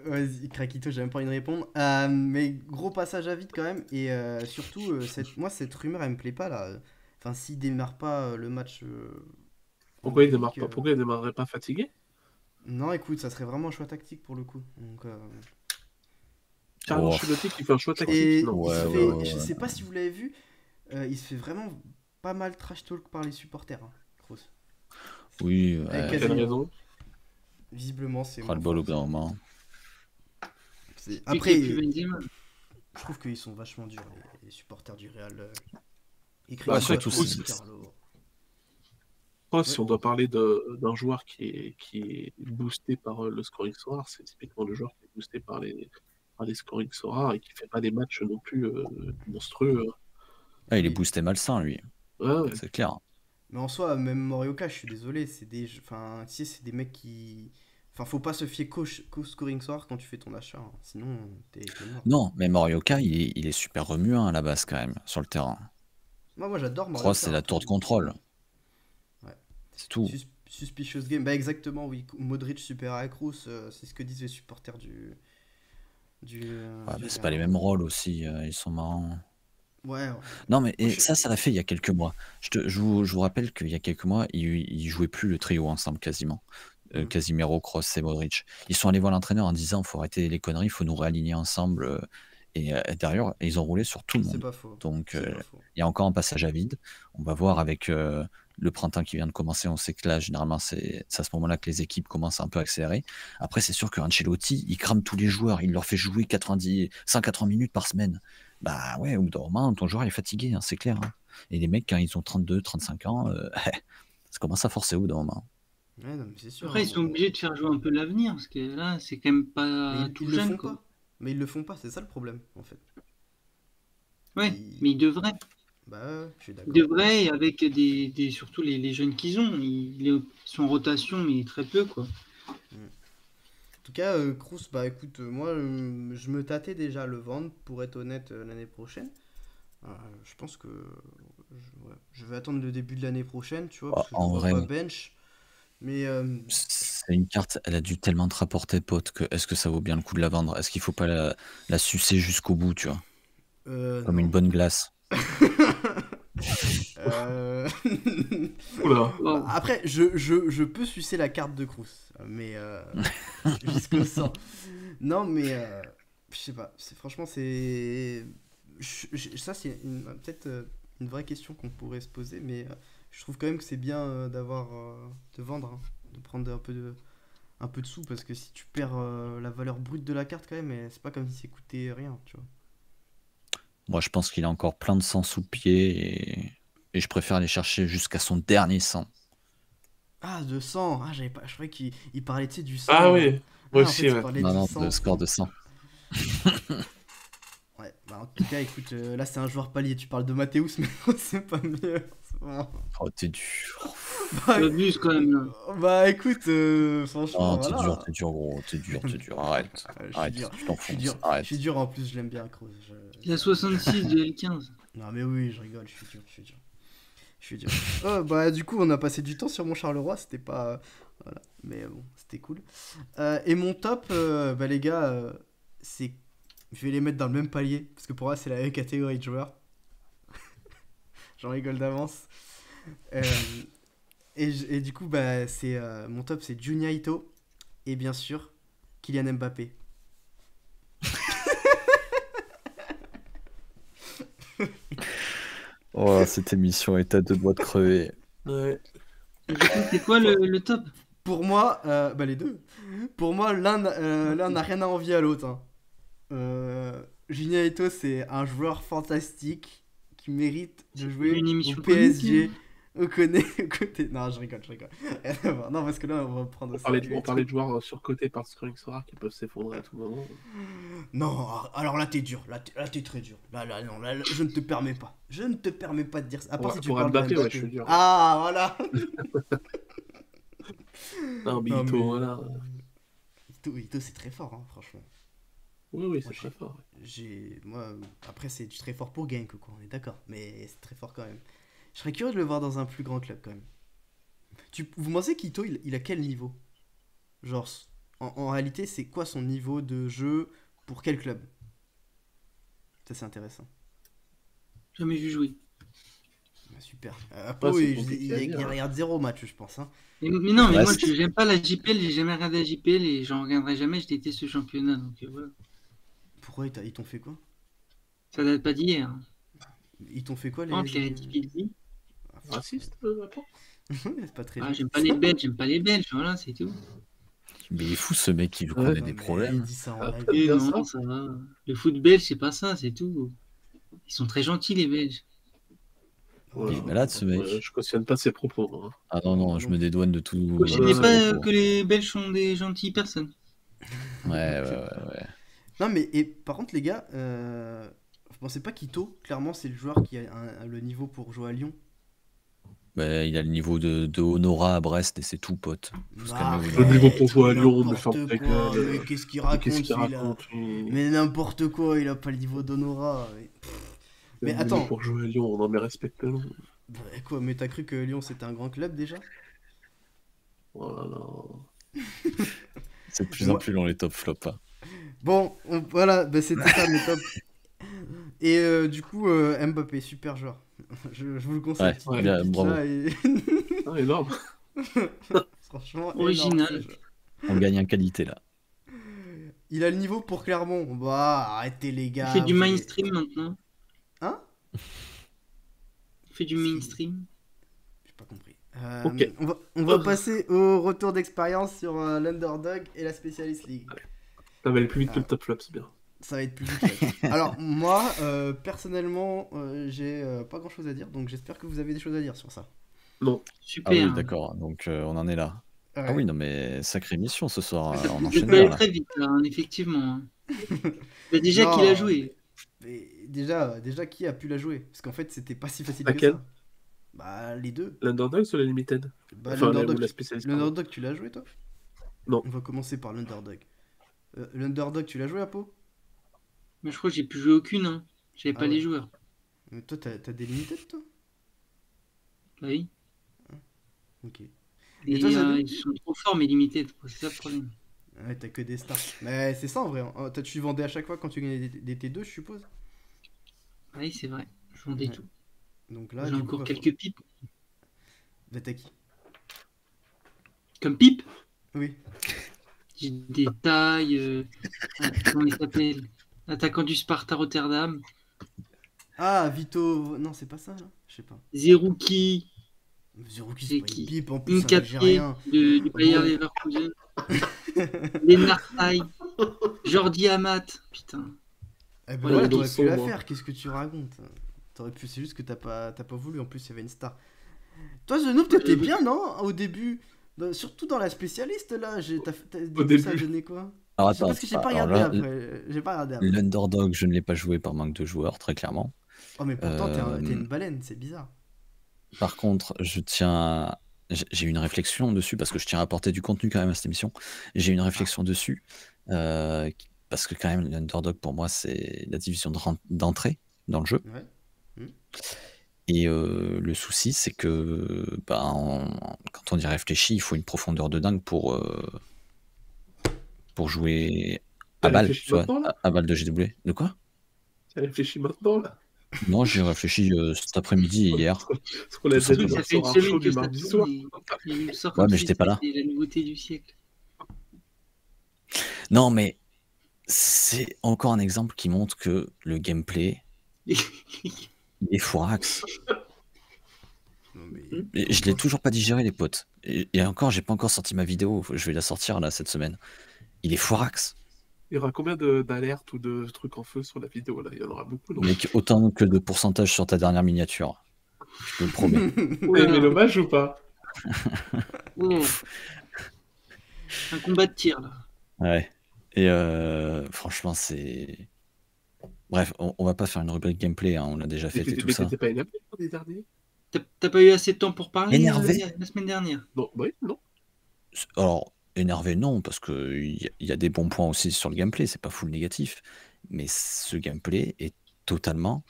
Vas-y, Krakito, j'ai même pas envie de répondre. Mais gros passage à vide quand même. Et surtout, moi, cette rumeur, elle me plaît pas là. Enfin, s'il démarre pas le match. En Pourquoi il démarre Belgique, pas? Pourquoi il démarrerait pas fatigué? Non, écoute, ça serait vraiment un choix tactique pour le coup. Donc, Carlo Oh, Ancelotti qui fait un choix tactique? et Non. il se Ouais, fait, ouais, je ouais. sais pas si vous l'avez vu, il se fait vraiment pas mal trash talk par les supporters, hein, Kroos. Oui, Avec Quelle Casemiro. raison? Visiblement, c'est fera le moins bol au fort. bout d'un moment. Depuis Après, qu'il y a plus Benzema. je trouve qu'ils sont vachement durs, les supporters du Real. Ils crient Bah, pas surtout trop, si- Carlo. Moi, si on doit parler d'un joueur qui est boosté par le scoring Sora, c'est typiquement le joueur qui est boosté par les scoring Sora et qui fait pas des matchs non plus monstrueux. Ah, il est Oui. boosté malsain, lui. Ouais. C'est clair. Mais en soi, même Morioka, je suis désolé, c'est des, enfin, tu sais, c'est des mecs qui, enfin, faut pas se fier qu'au scoring soir quand tu fais ton achat, hein. Sinon t'es mort. Non, mais Morioka, il est super remuant à la base, quand même, sur le terrain. Moi j'adore Cross, Morioka. c'est la tour de contrôle. Ouais. C'est tout. Suspicious game, bah exactement, oui. Modric super à Kroos, c'est ce que disent les supporters du. Ouais, du mais c'est pas les Real. mêmes rôles aussi, ils sont marrants. Ouais. Non, mais Moi, je- ça l'a fait il y a quelques mois. Je vous rappelle qu'il y a quelques mois, ils jouaient plus le trio ensemble quasiment. Mhm. Casimiro, Cross et Modric. Ils sont allés voir l'entraîneur en disant faut arrêter les conneries, faut nous réaligner ensemble. Et derrière, ils ont roulé sur tout le C'est monde. pas faux. Donc, C'est pas faux. il y a encore un passage à vide. On va voir avec le printemps qui vient de commencer. On sait que là, généralement, c'est à ce moment-là que les équipes commencent un peu à accélérer. Après, c'est sûr que Ancelotti, il crame tous les joueurs. Il leur fait jouer 180 minutes par semaine. Bah ouais, au bout d'un moment, ton joueur est fatigué, hein, c'est clair. Hein. Et les mecs, quand ils ont 32, 35 ans, ça commence à forcer au bout d'un moment. Ouais, non, mais c'est sûr. Après, Hein. ils sont obligés de faire jouer un peu l'avenir, parce que là, c'est quand même Mais pas tout ils le jeune, font quoi. pas. Mais ils le font pas, c'est ça le problème, en fait. Ouais, Ils- mais ils devraient. Bah, ouais, je suis Ils d'accord. devraient, et avec surtout les jeunes qu'ils ont. Ils sont en rotation, mais très peu, quoi. En tout cas, Kroos, bah écoute, moi je me tâtais déjà à le vendre pour être honnête l'année prochaine. Je pense que ouais, je vais attendre le début de l'année prochaine, tu vois, Ah, parce que je le en vois vrai, pas bench. Mais c'est une carte, elle a dû tellement te rapporter, pote, que est-ce que ça vaut bien le coup de la vendre? Est-ce qu'il faut pas la sucer jusqu'au bout, tu vois? Comme une non. bonne glace. Euh, Oula. Bah, Wow. après, je peux sucer la carte de Cruz, mais jusqu'au sang. Non, mais je sais pas. Franchement, c'est. Ça, c'est peut-être une vraie question qu'on pourrait se poser, mais je trouve quand même que c'est bien de vendre, hein, de prendre un peu de sous, parce que si tu perds la valeur brute de la carte, quand même, c'est pas comme si ça coûtait rien, tu vois. Moi, je pense qu'il a encore plein de sang sous le pied et je préfère aller chercher jusqu'à son dernier sang. Ah, de sang! Ah, j'avais pas. Je croyais qu'il parlait, tu sais, du Ah sang. oui, moi Ah, en aussi, fait, il ouais. parlait Non, du non, de sang. score de sang. Ouais, bah en tout cas, écoute, là c'est un joueur palier. Tu parles de Mathéus, mais c'est pas mieux en ce moment. Oh, t'es dur. Bah, Tu abuses quand même là. bah, écoute, franchement, Non, voilà. t'es dur, gros. T'es dur. Arrête. Je suis dur, Arrête, tu je suis t'enfonces. dur, je suis Arrête. dur en plus, je l'aime bien, Kroos. Il a 66 de L15. Non, mais oui, je rigole, je suis dur, je suis dur. Je suis dur. Oh, bah, du coup, on a passé du temps sur mon Charleroi, c'était pas. Voilà, mais bon, c'était cool. Et mon top, bah, les gars, c'est. Je vais les mettre dans le même palier, parce que pour moi, c'est la même catégorie de joueurs. J'en rigole d'avance. Euh, et du coup, bah, mon top, c'est Junya Ito. Et bien sûr, Kylian Mbappé. Oh, cette émission est à deux doigts de crever. Ouais. Et du coup, c'est quoi le top? Pour moi, bah les deux. Pour moi, l'un n'a rien à envier à l'autre, hein. Junya Ito, c'est un joueur fantastique qui mérite de C'est jouer une au émission PSG. comique. Au côté. Non, je rigole, je rigole. Rien à voir. Non, parce que là, on va prendre au sérieux. On parlait de joueurs surcotés par Scoring Sorar qui peuvent s'effondrer à tout moment. Non, alors là, t'es dur. Là, t'es très dur. Non, là, je ne te permets pas. Je ne te permets pas de dire ça. À part si tu Pour parles de Mbappé, Mbappé. ouais, je suis dur. Ah, voilà. Non, mais Non, Ito, mais voilà. Ito, c'est très fort, hein, franchement. Oui, oui, c'est Moi, très fort. moi, après, c'est très fort pour Genk, quoi, on est d'accord. Mais c'est très fort quand même. Je serais curieux de le voir dans un plus grand club, quand même. Vous pensez qu'Ito, il a quel niveau? Genre, en réalité, c'est quoi son niveau de jeu pour quel club? Ça, c'est intéressant. Jamais vu jouer. Ah, super. Ouais, Apo, c'est compliqué à il dire. regarde zéro match, je pense, hein. Mais non, mais Ouais, moi, j'aime pas la JPL, j'ai jamais regardé la JPL et j'en regarderai jamais, je déteste ce championnat. Donc voilà. Pourquoi ils t'ont fait quoi? Ça date pas d'hier. Ils t'ont fait quoi, Entre les difficultés. Raciste, attends. C'est pas très Ah, gentil. j'aime pas les Belges, voilà, c'est tout. Mais il est fou ce mec, il veut qu'on Ouais. ait Non, des mais problèmes. il dit ça en Ah, live. Et bien non, ça va. Le foot belge, c'est pas ça, c'est tout. Ils sont très gentils, les Belges. Il est malade ce mec. Ouais, je cautionne pas ses propos, moi. Ah non, non, je me dédouane de tout. Cautionnez ce pas propos. que les Belges sont des gentilles personnes. Ouais. Non, mais par contre, les gars, vous pensez pas qu'Ito, clairement, c'est le joueur qui a le niveau pour jouer à Lyon? Bah, il a le niveau de Honora à Brest et c'est tout, pote. Faut se calmer, Arrête, Le Honora. niveau pour jouer à Lyon, mais n'importe ferme ta quoi, gueule. mais qu'est-ce qu'il Mais raconte, qu'est-ce qu'il celui-là? raconte, lui Mais n'importe quoi, il a pas le niveau d'Honora. Mais Le niveau attends, pour jouer à Lyon, non, mais respecte-le. bah, quoi, mais t'as cru que Lyon c'était un grand club déjà? Voilà. C'est de plus Mais en moi- plus long les top flops. Hein. Bon, voilà, bah, c'était ça mes top. Et du coup, Mbappé, super joueur. Je vous le conseille, Ouais, petite bien, pépite, bravo. là, et... Ah, énorme. Franchement, Original. énorme, ce jeu. On gagne en qualité là. Il a le niveau pour Clermont. Bah, arrêtez les Il gars. fait du vous allez- mainstream maintenant. Hein? Il fait du mainstream. J'ai pas compris. Ok. On va passer au retour d'expérience sur l'Underdog et la Specialist League. Ça va aller plus vite que le top flop, c'est bien. Ça va être plus vite. Alors, moi, personnellement, j'ai pas grand chose à dire. Donc, j'espère que vous avez des choses à dire sur ça. Non. Super. Ah oui, d'accord. Donc on en est là. Ouais. Ah oui, non mais sacrée mission ce soir. Ça On peut enchaîne aller bien là. très vite, là, hein, effectivement. Hein. Bah, déjà Non, qu'il a joué. mais déjà, qui a pu la jouer? Parce qu'en fait, c'était pas si facile que Laquelle? ça. Bah, les deux. L'Underdog ou la Limited? Bah, Enfin, l'Underdog, ou la spécialiste. l'Underdog, tu l'as joué, toi? Non. On va commencer par l'Underdog. L'Underdog, tu l'as joué, Apo? Mais je crois que j'ai pu jouer aucune. Hein. J'avais Ah pas ouais. les joueurs. Mais toi, t'as des limited, toi? Oui. Ok. Et toi, Zanou? ils sont trop forts, mais limités, c'est ça le problème. Ouais, t'as que des stars. Mais c'est ça en vrai, hein. Tu vendais à chaque fois quand tu gagnais des T2, je suppose. Oui, c'est vrai. Je vendais Ouais. tout. Donc là, J'ai du coup, encore quelques pipes. t'as qui? Comme pipe, Oui. j'ai des tailles. Comment il s'appelle? Attaquant du Sparta Rotterdam. Ah, Vito. Non, c'est pas ça, là. Je sais pas. Zerouki. Zerouki, c'est C'est pas une qui? pipe, en plus, c'est un Nkapé Algérien. du Bayer Bon. Leverkusen. Lennart Taille. Jordi Amat. Putain. Eh ben Oh, il y voilà, a des t'aurais pu la sombre. faire, qu'est-ce que tu racontes? T'aurais pu, c'est juste que t'as pas voulu, en plus il y avait une star. Toi, The Noob, t'étais oui. bien, non? Au début, surtout dans la spécialiste, là, Au du coup, ça a début. donné quoi? Alors Je sais pas attends, parce que j'ai pas alors regardé là, après, j'ai pas regardé après. l'Underdog, je ne l'ai pas joué par manque de joueurs, très clairement. Oh, mais pourtant, t'es Euh, une baleine, c'est bizarre. Par contre, j'ai une réflexion dessus parce que je tiens à apporter du contenu quand même à cette émission. J'ai une Ah, réflexion dessus parce que quand même l'Underdog pour moi c'est la division d'entrée dans le jeu. ouais. Hmm. Et le souci c'est que quand on y réfléchit, il faut une profondeur de dingue pour jouer à T'as balle, réfléchi tu vois, maintenant, là? à balle de GW. De quoi? T'as réfléchi maintenant, là? Non, j'ai réfléchi cet après-midi et hier, Parce qu'on tout a déjà Oui, dit simplement. dans ça ce fait une rare show semaine que du ça mardi tourne soir. et il me sort Ouais, comme mais si j'étais pas là. c'était la nouveauté du siècle. Non, mais c'est encore un exemple qui montre que le gameplay est foirax. Non, mais. Et je l'ai toujours pas digéré, les potes. Et encore, j'ai pas encore sorti ma vidéo. Je vais la sortir là cette semaine. Il est foirax. Il y aura combien d'alertes ou de trucs en feu sur la vidéo, là? Il y en aura beaucoup, non? Mec, autant que de pourcentage sur ta dernière miniature. Je te le promets. Vous avez aimé l'hommage ou pas? Oh, un combat de tir là. Ouais. Et franchement, c'est. Bref, on va pas faire une rubrique gameplay, hein, on l'a déjà fait et tout Mais ça. t'étais pas énervé pour les derniers? T'as pas eu assez de temps pour parler Énervé? la semaine dernière? Non, oui, non. Alors, énervé, non, parce qu'il y a des bons points aussi sur le gameplay, c'est pas full négatif. Mais ce gameplay est totalement.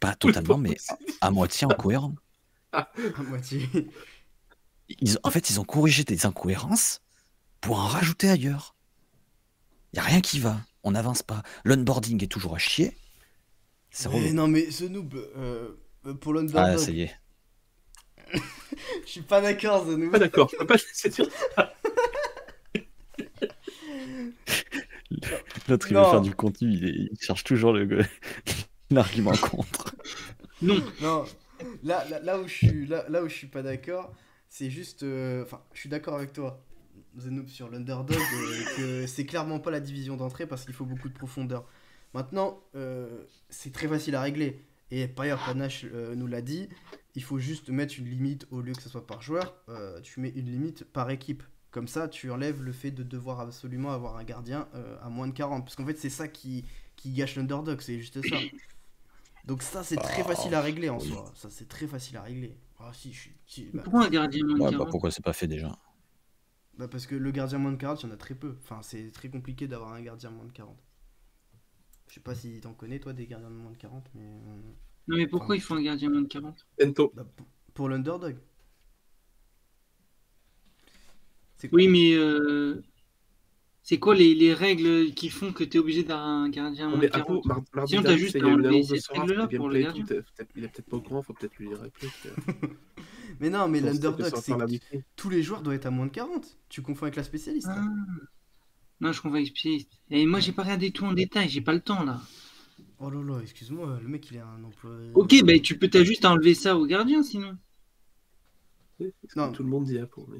Pas totalement, mais à moitié incohérent. À moitié. En fait, ils ont corrigé des incohérences pour en rajouter ailleurs. Il n'y a rien qui va. On n'avance pas. L'onboarding est toujours à chier. C'est Mais relou. non, mais The Noob, pour Ah, l'Underdog, ça y est. je suis pas d'accord, The Noob. Pas d'accord, je peux pas te laisser dire. L'autre, il Non. veut faire du contenu, il cherche toujours l'argument contre. Non. Non, là où je suis pas d'accord, c'est juste. Enfin, je suis d'accord avec toi, Zenoub, sur l'Underdog, que c'est clairement pas la division d'entrée parce qu'il faut beaucoup de profondeur. Maintenant, c'est très facile à régler. Et par ailleurs, Panache nous l'a dit, il faut juste mettre une limite au lieu que ce soit par joueur, tu mets une limite par équipe. Comme ça, tu enlèves le fait de devoir absolument avoir un gardien à moins de 40. Parce qu'en fait, c'est ça qui gâche l'Underdog, c'est juste ça. Donc ça, c'est très facile à régler en oui. soi. Ça, c'est très facile à régler. Ah si, Pourquoi un gardien moins de Ouais, 40? pourquoi c'est pas fait déjà? bah, parce que le gardien moins de 40, il y en a très peu. Enfin, c'est très compliqué d'avoir un gardien moins de 40. Je sais pas si t'en connais, toi, des gardiens de moins de 40, mais... Non, mais pourquoi il faut un gardien moins de 40? Ento. Bah, pour l'Underdog. Oui, mais c'est quoi les règles qui font que t'es obligé d'avoir un gardien Non, moins de mais Apo, 40? mardi Sinon, t'as dernier, juste il à y a eu une enlever annonce de cette Soras pour règle-là le pour le gameplay et tout. gardien. Il est peut-être pas au courant, faut peut-être lui répliquer. Mais non, mais Je pense que l'Underdog, ça va c'est faire la que wiki. tous les joueurs doivent être à moins de 40. Tu confonds avec la spécialiste, là. Ah. Non, je confonds avec spécialiste. Et moi, j'ai pas regardé tout en détail, j'ai pas le temps là. Oh là là, excuse-moi, le mec, il a un emploi... Ok, bah t'as juste à enlever ça au gardien sinon. C'est ce Non. que tout le monde dit, Apo. Mais...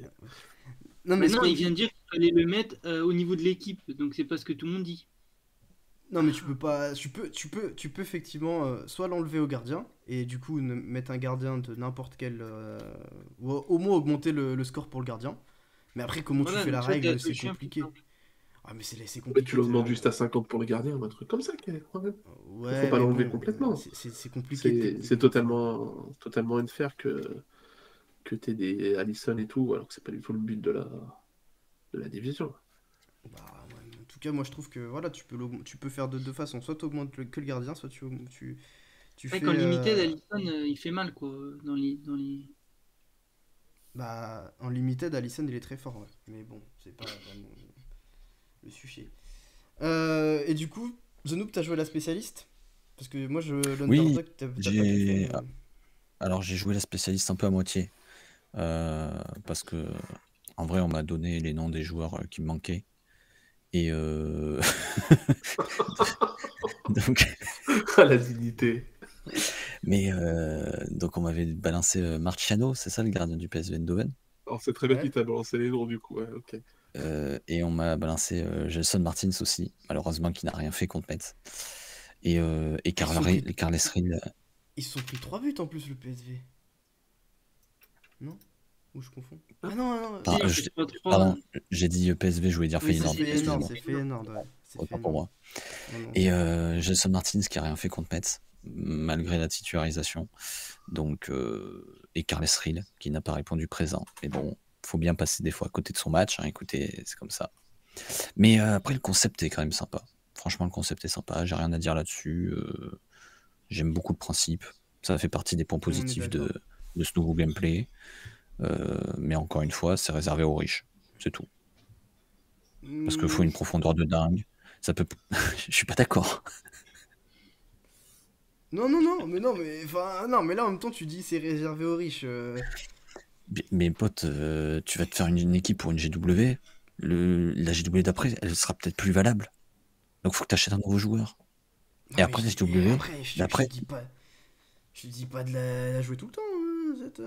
Non, mais Mais non, c'est il vient de dire qu'il fallait le mettre au niveau de l'équipe, donc c'est pas ce que tout le monde dit. Non, mais tu peux pas. Tu peux effectivement soit l'enlever au gardien et du coup mettre un gardien de n'importe quel. Ou au moins augmenter le score pour le gardien. Mais après, comment Voilà, tu fais la donc ça, règle, t'as c'est touché un peu compliqué. ça. Ah, mais c'est Ouais, compliqué. tu l'augmentes juste à 50 pour le gardien, ou un truc comme ça, quand même. Ouais, Faut pas mais l'enlever bon, complètement. c'est compliqué. C'est totalement une faire que t'aies des Allison et tout, alors que c'est pas du tout le but de la division. Bah, ouais, en tout cas, moi je trouve que voilà, tu peux faire de deux façons. Soit tu augmentes que le gardien, soit Tu Ouais, fais. quand Limited, Alisson, il fait mal, quoi, dans les... Bah, en limited, Alisson il est très fort, ouais. Mais bon, c'est pas vraiment le sujet. Et du coup, The Noob, t'as joué la spécialiste? Parce que moi, Oui, l'Underdog, t'as pas j'ai. kiffé. Alors j'ai joué la spécialiste un peu à moitié. Parce que en vrai, on m'a donné les noms des joueurs qui me manquaient. Et donc, Ah, la dignité. mais donc on m'avait balancé Marciano, c'est ça le gardien du PSV Eindhoven. Alors, c'est très bien Ouais. qu'il t'a balancé les noms, du coup. Ouais, ok. Et on m'a balancé Gelson Martins aussi, malheureusement qui n'a rien fait contre Metz. Et sont pris- Carles Rill. Ils se sont pris 3 buts en plus, le PSV. Non? Ou je confonds? Ah non, non, Ah, Si, c'est pas trop, pardon, j'ai dit PSV, je voulais dire Oui, ça, Feyenoord, c'est Feyenoord, excusez-moi. c'est Feyenoord, ouais. C'est Autant Feyenoord. pour moi. Non, non, Et Gelson Martins qui a rien fait contre Metz, malgré la titularisation. Donc, et Carles Rill qui n'a pas répondu présent. Mais bon, faut bien passer des fois à côté de son match. Hein, écoutez, c'est comme ça. Mais après, le concept est quand même sympa. Franchement, le concept est sympa. J'ai rien à dire là-dessus. J'aime beaucoup le principe. Ça fait partie des points On est positifs d'accord. de ce nouveau gameplay. Mais encore une fois, c'est réservé aux riches. C'est tout. Parce qu'il faut une profondeur de dingue. Ça peut. Je suis pas d'accord. Non, non, non, mais enfin, non, mais là en même temps, tu dis c'est réservé aux riches. Mais pote, tu vas te faire une équipe pour une GW. La GW d'après, elle sera peut-être plus valable. Donc, faut que tu achètes un nouveau joueur. Non, Et mais après, la GW, après, je d'après. te dis pas de la jouer tout le temps, cette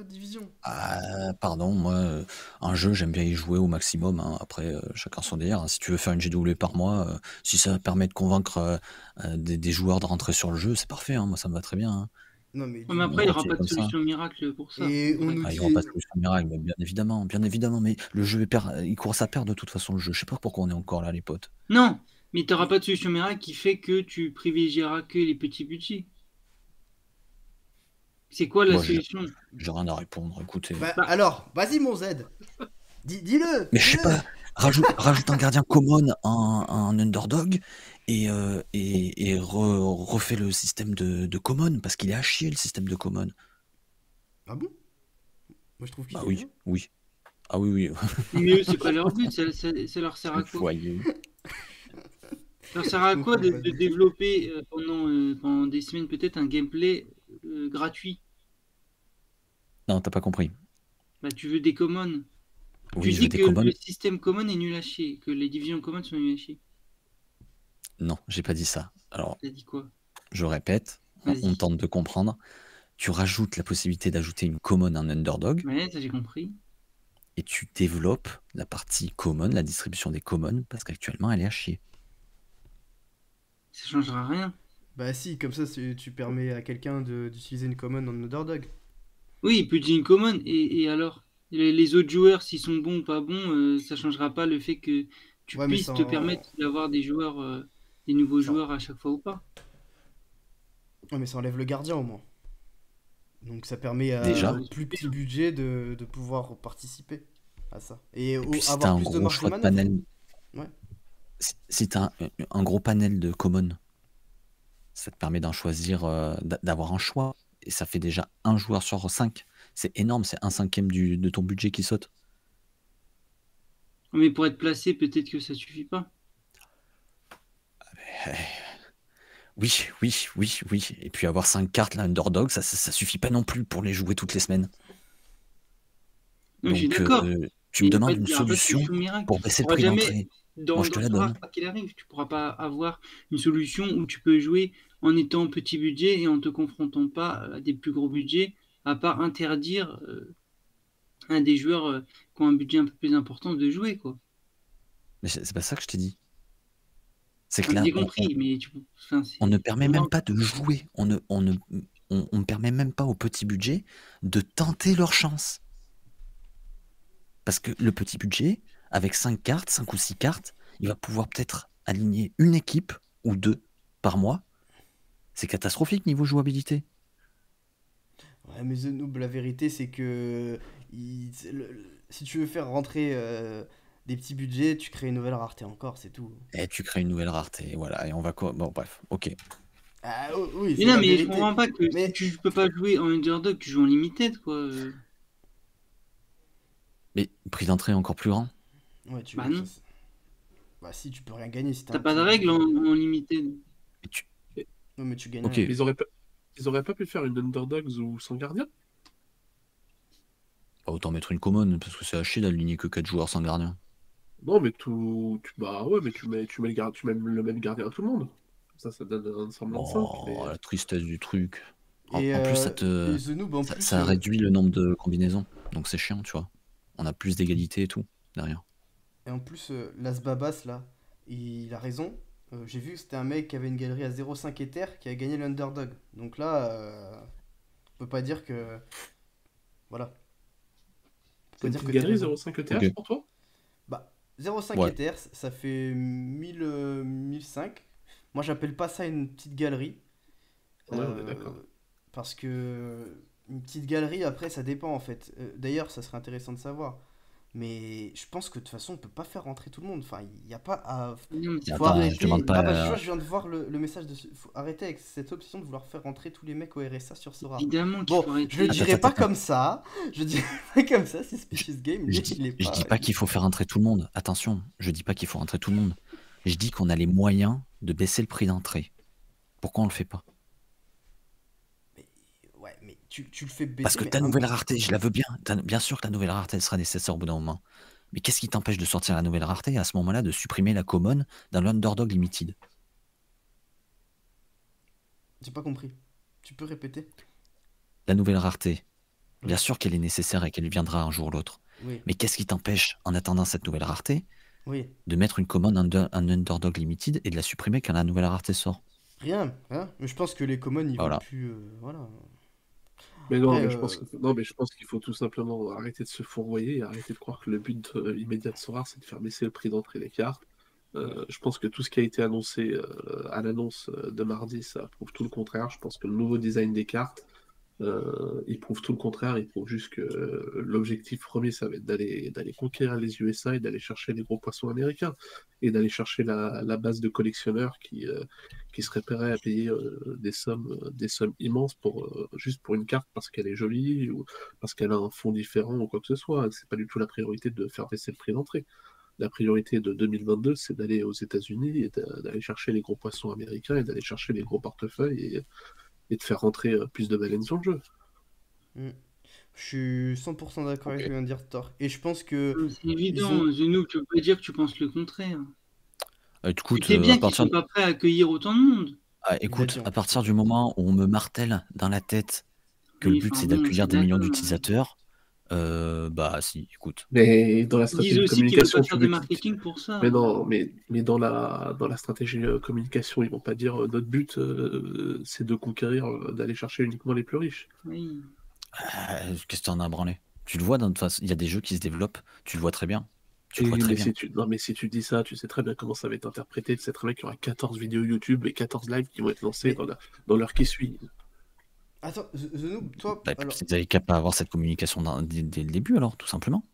division. Ah, pardon, moi, un jeu, j'aime bien y jouer au maximum. Hein. Après, chacun son délire. Hein. Si tu veux faire une GW par mois, si ça permet de convaincre des joueurs de rentrer sur le jeu, c'est parfait. Hein. Moi, ça me va très bien. Hein. Non, mais Ouais, mais dis-moi. après, il n'y aura Ok, pas de comme ça. solution miracle pour ça. Et en on vrai. nous Ah, il dit. n'y aura pas de solution miracle, mais bien évidemment. Mais le jeu il court sa perte de toute façon, le jeu. Je sais pas pourquoi on est encore là, les potes. Non, mais tu n'auras pas de solution miracle qui fait que tu privilégieras que les petits budgets. C'est quoi la Moi, solution? j'ai rien à répondre. Écoutez. Bah, Bah, alors, vas-y, mon Z. Dis-le! Mais je sais Dis-le! pas, rajoute un gardien common, un underdog, et refais le système de common, parce qu'il est à chier le système de common. Ah bon? Moi, je trouve qu'il Bah est oui, bien. oui. Ah oui. mais eux, c'est pas leur but, ça leur sert à quoi? Foyer. Ça leur sert à Je quoi comprends pas. de développer pendant des semaines peut-être un gameplay gratuit? Non, t'as pas compris. Bah, tu veux des commons. Oui, Tu je veux dis des que commons. le système common est nul à chier, que les divisions common sont nul à chier. Non, j'ai pas dit ça. Alors, T'as dit quoi? je répète, on Vas-y. tente de comprendre. Tu rajoutes la possibilité d'ajouter une common, un underdog, Ouais, ça j'ai compris. et tu développes la partie common, la distribution des commons, parce qu'actuellement, elle est à chier. Ça changera rien. Bah, si, comme ça, tu permets à quelqu'un d'utiliser une common en underdog. Oui, il peut dire une common, et alors? Les autres joueurs, s'ils sont bons ou pas bons, ça changera pas le fait que tu Ouais, mais puisses te permettre d'avoir des joueurs, des nouveaux Ça- joueurs à chaque fois ou pas. Ouais, mais ça enlève le gardien au moins. Donc ça permet à Déjà. un plus petit budget de pouvoir participer à ça. Et Et puis, si avoir t'as un plus de gros marge de choix de manœuvre. panel, Ouais. si t'as un gros panel de common, ça te permet d'en choisir, d'avoir un choix. Et ça fait déjà un joueur sur 5. C'est énorme, c'est 1/5 de ton budget qui saute. Mais pour être placé, peut-être que ça suffit pas. Oui. Et puis avoir 5 cartes, là, underdog, ça suffit pas non plus pour les jouer toutes les semaines. Non, je suis Donc, d'accord. tu me demandes une Il y aura pas de solution miracle. pour baisser Tu le pourras prix jamais, d'entrée. Moi, je te la l'histoire, donne. quoi qu'il arrive, tu pourras pas avoir une solution où tu peux jouer en étant petit budget et en te confrontant pas à des plus gros budgets, à part interdire à des joueurs qui ont un budget un peu plus important de jouer, quoi. Mais c'est pas ça que je t'ai dit. C'est que J'ai là, compris, mais on ne permet pour même moi, pas de jouer. On ne permet même pas au petit budget de tenter leur chance. Parce que le petit budget, avec 5 cartes, 5 ou 6 cartes, il va pouvoir peut-être aligner une équipe ou 2 par mois. C'est catastrophique niveau jouabilité. Ouais, mais The Noob, la vérité, c'est que si tu veux faire rentrer des petits budgets, tu crées une nouvelle rareté encore, c'est tout. Et tu crées une nouvelle rareté. Voilà. Et on va. Bon, bref. Ok. Ah, oui, Mais c'est non, la mais je vérité. comprends pas que Mais si tu peux pas jouer en underdog, tu joues en limited, quoi. Mais prix d'entrée encore plus grand. ouais, tu. Bah non. Bah si, tu peux rien gagner si t'as T'as un pas de petit règle budget. en limited. Et tu- Non, mais tu gagnes Ok, rien. Mais ils auraient pas pu faire une Underdogs ou sans gardien? bah, autant mettre une common, parce que c'est à chier d'aligner que 4 joueurs sans gardien. Non, mais bah ouais, mais tu mets le même gardien à tout le monde. Ça donne un semblant de simple. Oh, la tristesse du truc. Et, En plus, ça et The Noob, en plus, ça réduit le nombre de combinaisons. Donc c'est chiant, tu vois. On a plus d'égalité et tout, derrière. et en plus, Las Babas, là, il a raison. J'ai vu que c'était un mec qui avait une galerie à 0,5 Ether qui a gagné l'Underdog. Donc là, on peut pas dire que. Voilà. On peut C'est pas une dire petite que t'as galerie raison. 0,5 ETH Ok. pour toi? Bah, 0,5 Ouais. Ether, ça fait 1005. Moi, j'appelle pas ça une petite galerie. Ouais, on est d'accord. Parce que une petite galerie, après, ça dépend en fait. D'ailleurs, ça serait intéressant de savoir. Mais je pense que de toute façon, on peut pas faire rentrer tout le monde. Enfin, il n'y a pas à. Non, mais Faut Attends, je arrêter. demande pas. Ah bah, tu vois, je viens de voir le message de. Faut arrêter avec cette option de vouloir faire rentrer tous les mecs au RSA sur Sora. évidemment qu'il Bon, faut arrêter. je le dirai Attends, pas comme ça. Je dirai pas comme ça. C'est Species Game. Lui, il est Je pas. dis pas qu'il faut faire rentrer tout le monde. Attention, je dis pas qu'il faut rentrer tout le monde. Je dis qu'on a les moyens de baisser le prix d'entrée. Pourquoi on le fait pas? Ouais, mais tu le fais baisser. Parce que mais ta un- nouvelle rareté, je la veux bien. Bien sûr que la nouvelle rareté elle sera nécessaire au bout d'un moment. Mais qu'est-ce qui t'empêche de sortir la nouvelle rareté et à ce moment-là de supprimer la common dans l'Underdog Limited? J'ai pas compris. Tu peux répéter? La nouvelle rareté, Oui. bien sûr qu'elle est nécessaire et qu'elle viendra un jour ou l'autre. Oui, Mais qu'est-ce qui t'empêche, en attendant cette nouvelle rareté, oui. de mettre une common en Underdog Limited et de la supprimer quand la nouvelle rareté sort? Rien. Mais je pense que les commons, ils Voilà. veulent plus. Voilà. Mais non, Après, mais je pense qu'il faut tout simplement arrêter de se fourvoyer et arrêter de croire que le but immédiat de Sora, c'est de faire baisser le prix d'entrée des cartes. Je pense que tout ce qui a été annoncé à l'annonce de mardi, ça prouve tout le contraire. Je pense que le nouveau design des cartes, il prouve tout le contraire. Il prouve juste que l'objectif premier, ça va être d'aller conquérir les USA et d'aller chercher les gros poissons américains et d'aller chercher la base de collectionneurs qui seraient prêts à payer des sommes immenses juste pour une carte parce qu'elle est jolie ou parce qu'elle a un fond différent ou quoi que ce soit. C'est pas du tout la priorité de faire baisser le prix d'entrée. La priorité de 2022, c'est d'aller aux États-Unis et d'aller chercher les gros poissons américains et d'aller chercher les gros portefeuilles et de faire rentrer plus de baleines sur le jeu. hmm. Je suis 100% d'accord avec ce que vient de dire Thor. Et je pense que. C'est évident, ont- The Noob, tu peux pas dire que tu penses le contraire. Écoute, C'est bien à qu'ils partir soient pas prêts à accueillir autant de monde. dit en à plus, partir du moment où on me martèle dans la tête que le Oui, but enfin c'est bon, d'accueillir c'est des millions d'accord. d'utilisateurs, bah si, écoute. Mais dans la Ils disent stratégie de aussi qu'ils veulent communication, pas faire de marketing pour ça. Mais non, mais dans la stratégie communication, ils vont pas dire notre but c'est de conquérir, d'aller chercher uniquement les plus riches. Oui. Qu'est-ce que t'en as à branler? Tu le vois, de toute façon, il y a des jeux qui se développent, tu le vois très bien. Tu le Et, vois très mais bien. non, mais si tu dis ça, tu sais très bien comment ça va être interprété. Tu sais très bien qu'il y aura 14 vidéos YouTube et 14 lives qui vont être lancés Mais- dans l'heure qui suit. Attends, The Noob, toi. Bah, Alors, ils avaient qu'à pas avoir cette communication dès le début alors, tout simplement.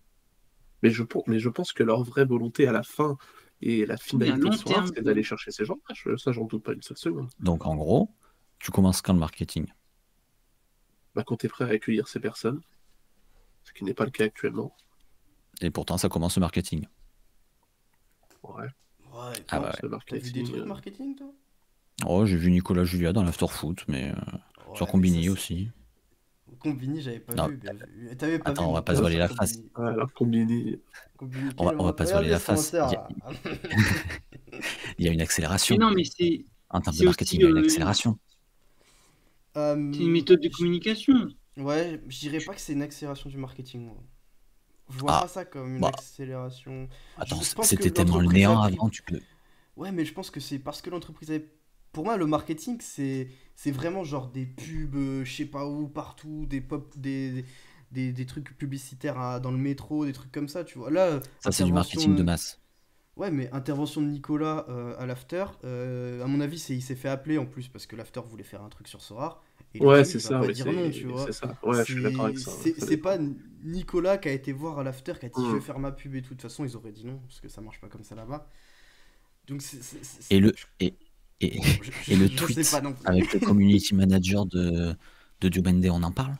Mais je pense que leur vraie volonté à la fin et la finalité long de Sora, terme, c'est d'aller chercher ces gens-là. Ça, j'en doute pas une seule seconde. Donc en gros, tu commences quand le marketing? Bah, quand tu es prêt à accueillir ces personnes, ce qui n'est pas le cas actuellement. Et pourtant ça commence le marketing. Ouais, ouais, Ah toi, bah le t'as vu des marketing. trucs marketing, toi? Oh, j'ai vu Nicolas Julia dans l'afterfoot, mais Ouais, sur mais Combini ça, aussi. Combini, j'avais pas Non, vu. T'avais pas attends, vu on va mon pas se post voiler sur la face. Combini. Ouais, alors Combini. Combini, On va quel pas se voiler la regardez ce face. menteur, Il y a une accélération. Mais non, mais c'est En termes c'est de marketing, il y a une accélération. une méthode de communication. Ouais, je dirais pas que c'est une accélération du marketing, moi. Je vois Ah, pas ça comme une bah, accélération. attends, Je pense c'était que tellement le l'entreprise a néant pris. avant, tu peux. Ouais, mais je pense que c'est parce que l'entreprise avait. Pour moi, le marketing, c'est vraiment genre des pubs, je sais pas où, partout, des pop, des trucs publicitaires dans le métro, des trucs comme ça, tu vois. Là, Ça, c'est du marketing de masse. Ouais, mais intervention de Nicolas à l'after, à mon avis, il s'est fait appeler en plus parce que l'after voulait faire un truc sur Sora. Et il a Ouais, dit, c'est il va ça, pas mais dire non, tu vois. c'est ça. Ouais, je suis d'accord avec ça. Ouais, ça C'est dépend. pas Nicolas qui a été voir à l'after qui a dit je vais Mm. faire ma pub et tout. De toute façon, ils auraient dit non parce que ça marche pas comme ça là-bas. Donc, Et le, et, Et, Je, et le je tweet sais pas non plus. avec le community manager de Diomende, on en parle?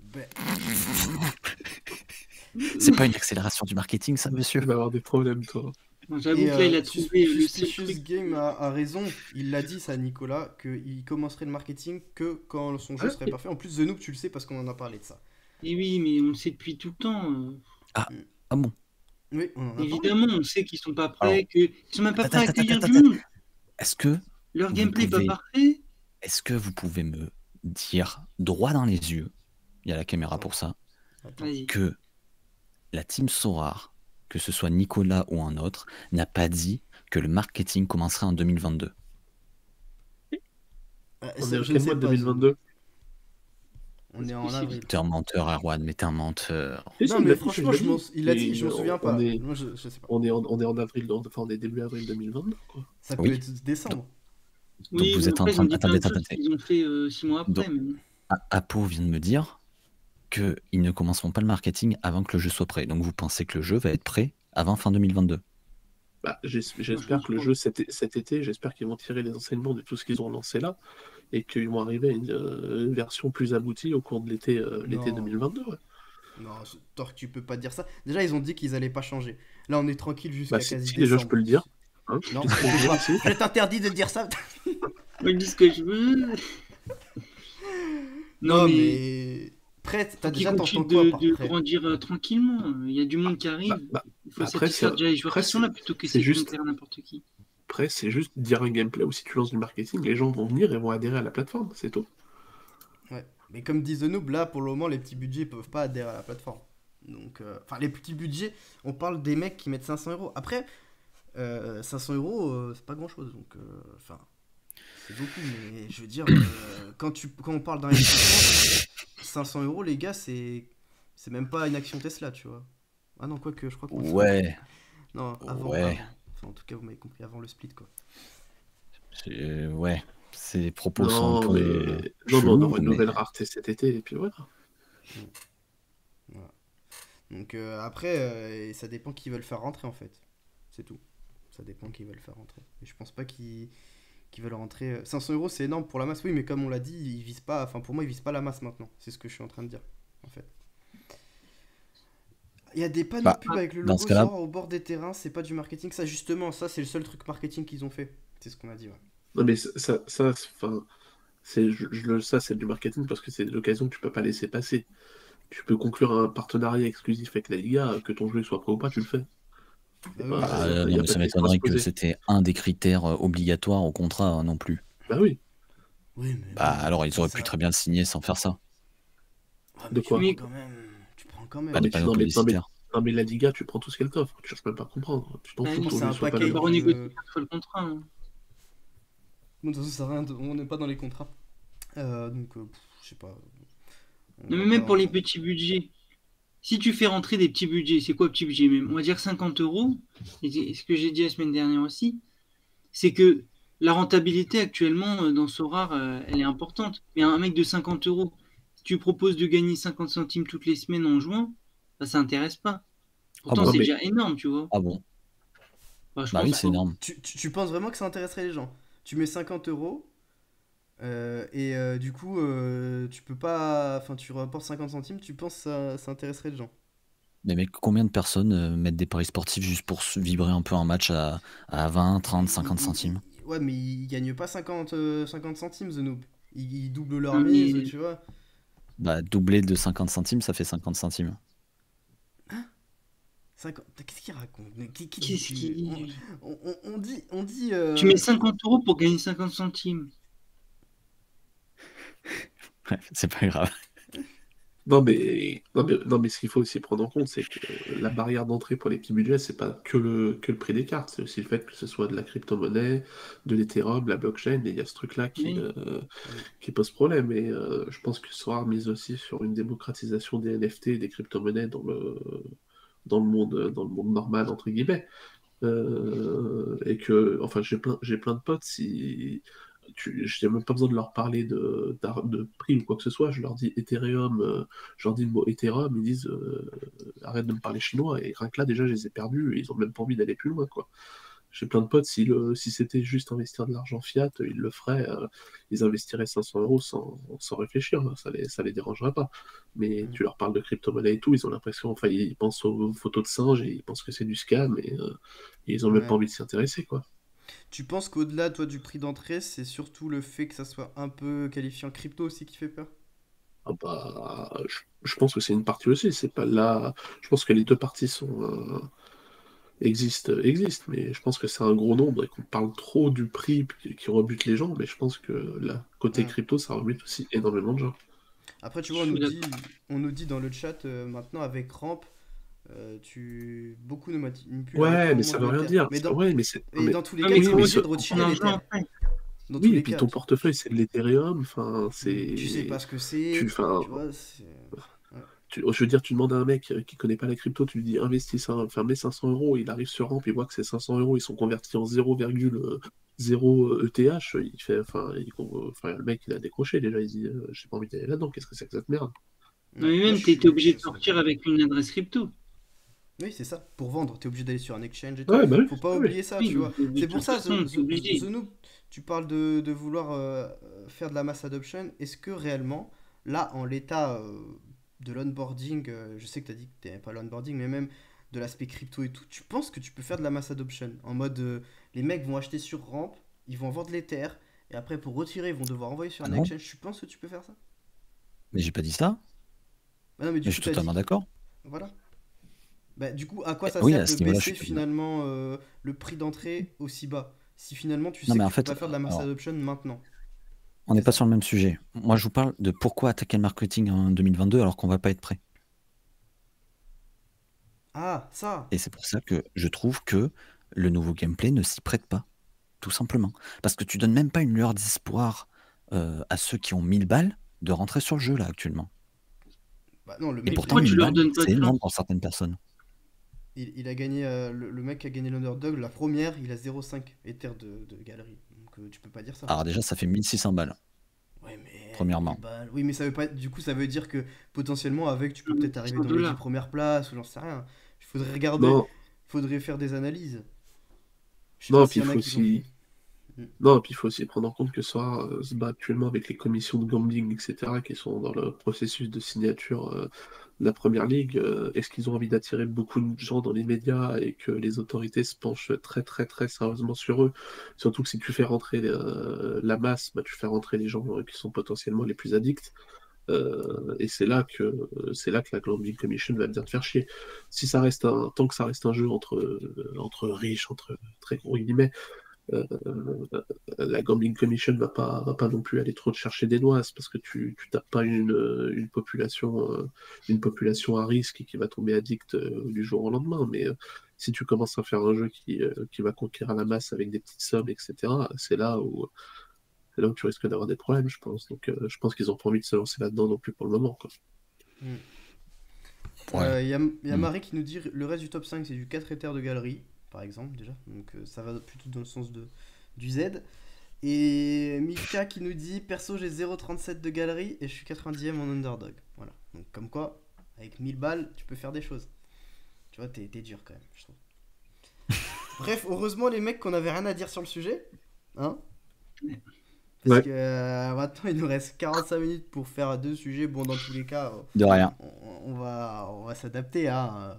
Ben, C'est pas une accélération du marketing, ça, monsieur? Tu vas avoir des problèmes, toi. Bon, j'avoue et que là, il a trouvé le seul Suspicious truc. Game a raison. Il l'a dit, ça, Nicolas, qu'il commencerait le marketing que quand son jeu Ouais. serait parfait. En plus, The Noob, tu le sais parce qu'on en a parlé de ça. Et oui, mais on le sait depuis tout le temps. Ah bon? Oui, on en a parlé. Évidemment, on sait qu'ils sont pas prêts, Alors, qu'ils sont même pas prêts à attends, accueillir attends, du monde. Est-ce que Leur vous gameplay est pas pouvez- parfait. est-ce que vous pouvez me dire droit dans les yeux, il y a la caméra pour ça, Attends. Vas-y. que la team Sorar, que ce soit Nicolas ou un autre, n'a pas dit que le marketing commencerait en 2022? On est au quel mois de 2022? On est en possible. avril. T'es un menteur, Erwan, mais t'es un menteur. Si, Non, il mais l'a dit, franchement, je l'ai dit. il l'a dit, Et je me souviens pas. on est- Moi, je sais pas. On est en avril, enfin on est début avril 2022, quoi. Ça peut Oui. être décembre. Oui, vous mais êtes en après, ils train ont de- dit plein de attendez. choses qu'ils ont fait 6 mois après. Donc- mais- Apo vient de me dire qu'ils ne commenceront pas le marketing avant que le jeu soit prêt. Donc vous pensez que le jeu va être prêt avant fin 2022? Bah, j'espère que le jeu cet été, j'espère qu'ils vont tirer les enseignements de tout ce qu'ils ont lancé là et qu'ils vont arriver à une version plus aboutie au cours de l'été Non. 2022. Ouais. Non, Torque, tu peux pas dire ça. Déjà, ils ont dit qu'ils allaient pas changer. Là, on est tranquille jusqu'à Bah, si, quasi si, décembre. déjà je peux le dire. Hein, Non, qu'est-ce que je veux dire ici je t'interdis de dire ça. Moi, je dis ce que je veux. Non, mais prêt, t'as Qu'ils déjà continuent t'entends quoi par de prêt? grandir tranquillement. Il y a du monde qui arrive. Il faut après, satisfaire c'est- déjà les joueurs après, qui sont là plutôt que c'est essayer de juste- conquérir n'importe qui. Après, c'est juste dire un gameplay ou si tu lances du marketing, les gens vont venir et vont adhérer à la plateforme, c'est tout. Ouais. Mais comme dit The Noob, là, pour le moment, les petits budgets peuvent pas adhérer à la plateforme. Donc, enfin, les petits budgets, on parle des mecs qui mettent 500 euros. Après, 500 euros, c'est pas grand chose. Donc, enfin, c'est beaucoup. Mais je veux dire, quand on parle d'un investissement, 500 euros, les gars, c'est même pas une action Tesla, tu vois. Ah non, quoique, je crois que. Ouais. Non, avant. Ouais. avant. Enfin, en tout cas, vous m'avez compris, avant le split, quoi. Ouais. Ces propos sont un Non, peu mais on chelous, aura une mais- nouvelle rareté cet été et puis voilà. Donc après, ça dépend qui veulent faire rentrer en fait. C'est tout. Ça dépend qui veulent faire rentrer. Et je pense pas qu'ils veulent rentrer. 500 euros c'est énorme pour la masse, oui, mais comme on l'a dit, ils visent pas. Enfin, pour moi, ils visent pas la masse maintenant. C'est ce que je suis en train de dire, en fait. Il y a des panneaux Bah, de pub avec le dans logo ce cas-là- Zora au bord des terrains, c'est pas du marketing. Ça, justement, ça, c'est le seul truc marketing qu'ils ont fait. C'est ce qu'on a dit, ouais. Non mais enfin, ça c'est du marketing parce que c'est l'occasion que tu peux pas laisser passer. Tu peux conclure un partenariat exclusif avec la Liga, que ton jeu soit prêt ou pas, tu le fais. Ah oui, Bah, Ah, y a non, pas mais de ça question à m'étonnerait se que poser. c'était un des critères obligatoires au contrat non plus. Bah oui. Oui, mais. Bah alors ils auraient ça- pu très bien le signer sans faire ça. Ah, De mais quoi tu Mais- prends quand même. Tu prends quand même. Pas mais des tu- panneaux non, mais- publicitaires. Non mais la Liga, tu prends tout ce qu'elle t'offre, tu cherches même pas à comprendre. Tu t'en Ouais, fous, mais ton c'est jeu un soit pas package. le On va renégocier 4 fois le contrat. Hein. Bon, de toute façon, ça sert à rien on n'est pas dans les contrats. Donc, je sais pas. On Non, va mais même pas- pour les petits budgets. Si tu fais rentrer des petits budgets, c'est quoi petit budget même? On va dire 50 euros. Et c'est ce que j'ai dit la semaine dernière aussi, c'est que la rentabilité actuellement dans Sorare, elle est importante. Mais un mec de 50 euros, si tu proposes de gagner 50 centimes toutes les semaines en juin, bah, ça intéresse pas. Pourtant, bon, c'est mais- déjà énorme, tu vois. Ah bon? Bah, je Bah pense oui, que- c'est énorme. Tu penses vraiment que ça intéresserait les gens? Tu mets 50 euros et du coup, tu peux pas. Enfin, tu rapportes 50 centimes, tu penses que ça intéresserait les gens? Mais mec, combien de personnes mettent des paris sportifs juste pour vibrer un peu un match à 20, 30, 50 centimes? Ouais, mais ils gagnent pas 50 centimes, The Noob. Ils doublent leur Non, mais- mise, tu vois. Bah doubler de 50 centimes, ça fait 50 centimes. 50... Qu'est-ce qu'il raconte? Qu'est-ce qu'il... On dit. Tu mets 50 euros pour gagner 50 centimes. Ouais, c'est pas grave. Non mais ce qu'il faut aussi prendre en compte, c'est que la barrière d'entrée pour les petits budgets, c'est pas que le prix des cartes, c'est aussi le fait que ce soit de la crypto-monnaie, de l'Ethereum, la blockchain, et il y a ce truc-là Oui. qui pose problème. Et je pense que Soar mise aussi sur une démocratisation des NFT et des crypto-monnaies dans le monde normal, entre guillemets. Et que, enfin, j'ai plein de potes, je n'ai même pas besoin de leur parler de prix ou quoi que ce soit, je leur dis Ethereum, je leur dis le mot Ethereum, ils disent arrête de me parler chinois, et rien que là, déjà, je les ai perdus, et ils ont même pas envie d'aller plus loin, quoi. J'ai plein de potes, si c'était juste investir de l'argent fiat, ils le feraient, ils investiraient 500 euros sans réfléchir, hein, ça les dérangerait pas. Mais tu leur parles de crypto-monnaie et tout, ils ont l'impression, enfin, ils pensent aux photos de singes et ils pensent que c'est du scam et ils ont même pas Ouais. envie de s'y intéresser, quoi. Tu penses qu'au-delà, toi, du prix d'entrée, c'est surtout le fait que ça soit un peu qualifié en crypto aussi qui fait peur? Ah bah, je pense que c'est une partie aussi, c'est pas là. Je pense que les deux parties existent, mais je pense que c'est un gros nombre et qu'on parle trop du prix qui rebute les gens, mais je pense que là, côté Hmm. crypto, ça rebute aussi énormément de gens. Après, tu Je vois, suis d'accord. on nous dit dans le chat maintenant avec Ramp, beaucoup ne manipulent avec Ouais, mais énormément ça veut de rien terre. dire. Ouais, mais c'est. Et dans tous les Ouais, cas, mais ils sont comment Oui, tu obligés de fais ton retirer les argent terres. après? Dans tous oui, et les puis cas, ton portefeuille, c'est de l'Ethereum. Enfin, tu sais pas c'est. ce que c'est, Enfin, tu vois. Ouais. je veux dire, tu demandes à un mec qui connaît pas la crypto, tu lui dis investis ça, enfin, mets 500 euros, il arrive sur Ramp, il voit que ces 500 euros, ils sont convertis en 0,0 ETH, il fait, enfin, le mec, il a décroché déjà, il dit, j'ai pas envie d'aller là-dedans, qu'est-ce que c'est que cette merde? Non, mais Moi, même, t'es obligé je de suis sortir d'accord. avec une adresse crypto. Oui, c'est ça. Pour vendre, t'es obligé d'aller sur un exchange et tout. Ouais, bah oui, Faut pas oui. oublier ça, Oui, tu vois. de C'est pour toute ça, façon, t'es The obligé. Noob, tu parles de vouloir faire de la mass adoption. Est-ce que réellement, là, en l'état de l'onboarding, je sais que t'as dit que t'aimais pas l'onboarding, mais même de l'aspect crypto et tout, tu penses que tu peux faire de la mass adoption? En mode, les mecs vont acheter sur Ramp, ils vont vendre l'Ether, et après, pour retirer, ils vont devoir envoyer sur Ah un non, exchange. Tu penses que tu peux faire ça? mais j'ai pas dit ça. Bah non, mais Mais du je coup, suis t'as dit totalement que... d'accord. Voilà. Bah, du coup, à quoi ça Oui, sert à de ce niveau-là, je baisser suis totalement. finalement le prix d'entrée aussi bas si finalement tu Non, sais mais que en tu peux fait, pas faire de la mass alors, adoption maintenant? on C'est n'est pas ça. sur le même sujet. Moi, je vous parle de pourquoi attaquer le marketing en 2022 alors qu'on va pas être prêt. Ah, ça! Et c'est pour ça que je trouve que le nouveau gameplay ne s'y prête pas, tout simplement. Parce que tu donnes même pas une lueur d'espoir à ceux qui ont 1000 balles de rentrer sur le jeu là actuellement. Bah non, le Et Mais mec, pourtant, pourquoi tu 1000 leur balles, donnes pas c'est de énorme chance? pour certaines personnes. il a gagné, le mec qui a gagné l'Underdog, la première, il a 0,5 Ether de galerie. Donc tu peux pas dire ça. Alors déjà, ça fait 1600 balles, Ouais, mais 1000 premièrement. balles. Oui, mais ça veut pas. Du coup, ça veut dire que potentiellement, avec, tu peux peut-être arriver 100 dans les 10 dollars. premières places ou j'en sais rien. Il faudrait regarder, Non, faudrait faire des analyses. Je sais pas non, s'il puis y il en a faut qui l'ont fait. aussi. Hmm. Non, puis il faut aussi prendre en compte que ça se bat actuellement avec les commissions de gambling, etc., qui sont dans le processus de signature de la première ligue. Est-ce qu'ils ont envie d'attirer beaucoup de gens dans les médias et que les autorités se penchent très très très sérieusement sur eux? Surtout que si tu fais rentrer la masse, bah, tu fais rentrer les gens qui sont potentiellement les plus addicts. Et c'est là que la Gambling Commission va bien te faire chier. Si ça reste tant que ça reste un jeu entre riches, entre très gros guillemets, euh, la Gambling Commission va pas non plus aller trop te chercher des noises parce que tu tapes pas une population à risque et qui va tomber addict du jour au lendemain. Mais si tu commences à faire un jeu qui va conquérir la masse avec des petites sommes, etc., c'est là où tu risques d'avoir des problèmes, je pense. Donc je pense qu'ils ont pas envie de se lancer là-dedans non plus pour le moment, quoi. Hmm. Ouais. Y a Mm. Marie qui nous dit le reste du top 5 c'est du 4 Ether de galerie, par exemple, déjà. Donc ça va plutôt dans le sens du Z. Et Mika qui nous dit perso j'ai 0,37 de galerie et je suis 90e en underdog. Voilà. Donc comme quoi, avec 1000 balles, tu peux faire des choses. Tu vois, t'es dur quand même, je trouve. Bref, heureusement les mecs qu'on avait rien à dire sur le sujet. Hein? Parce Ouais. que maintenant il nous reste 45 minutes pour faire deux sujets. Bon, dans tous les cas, De rien. on va s'adapter, hein.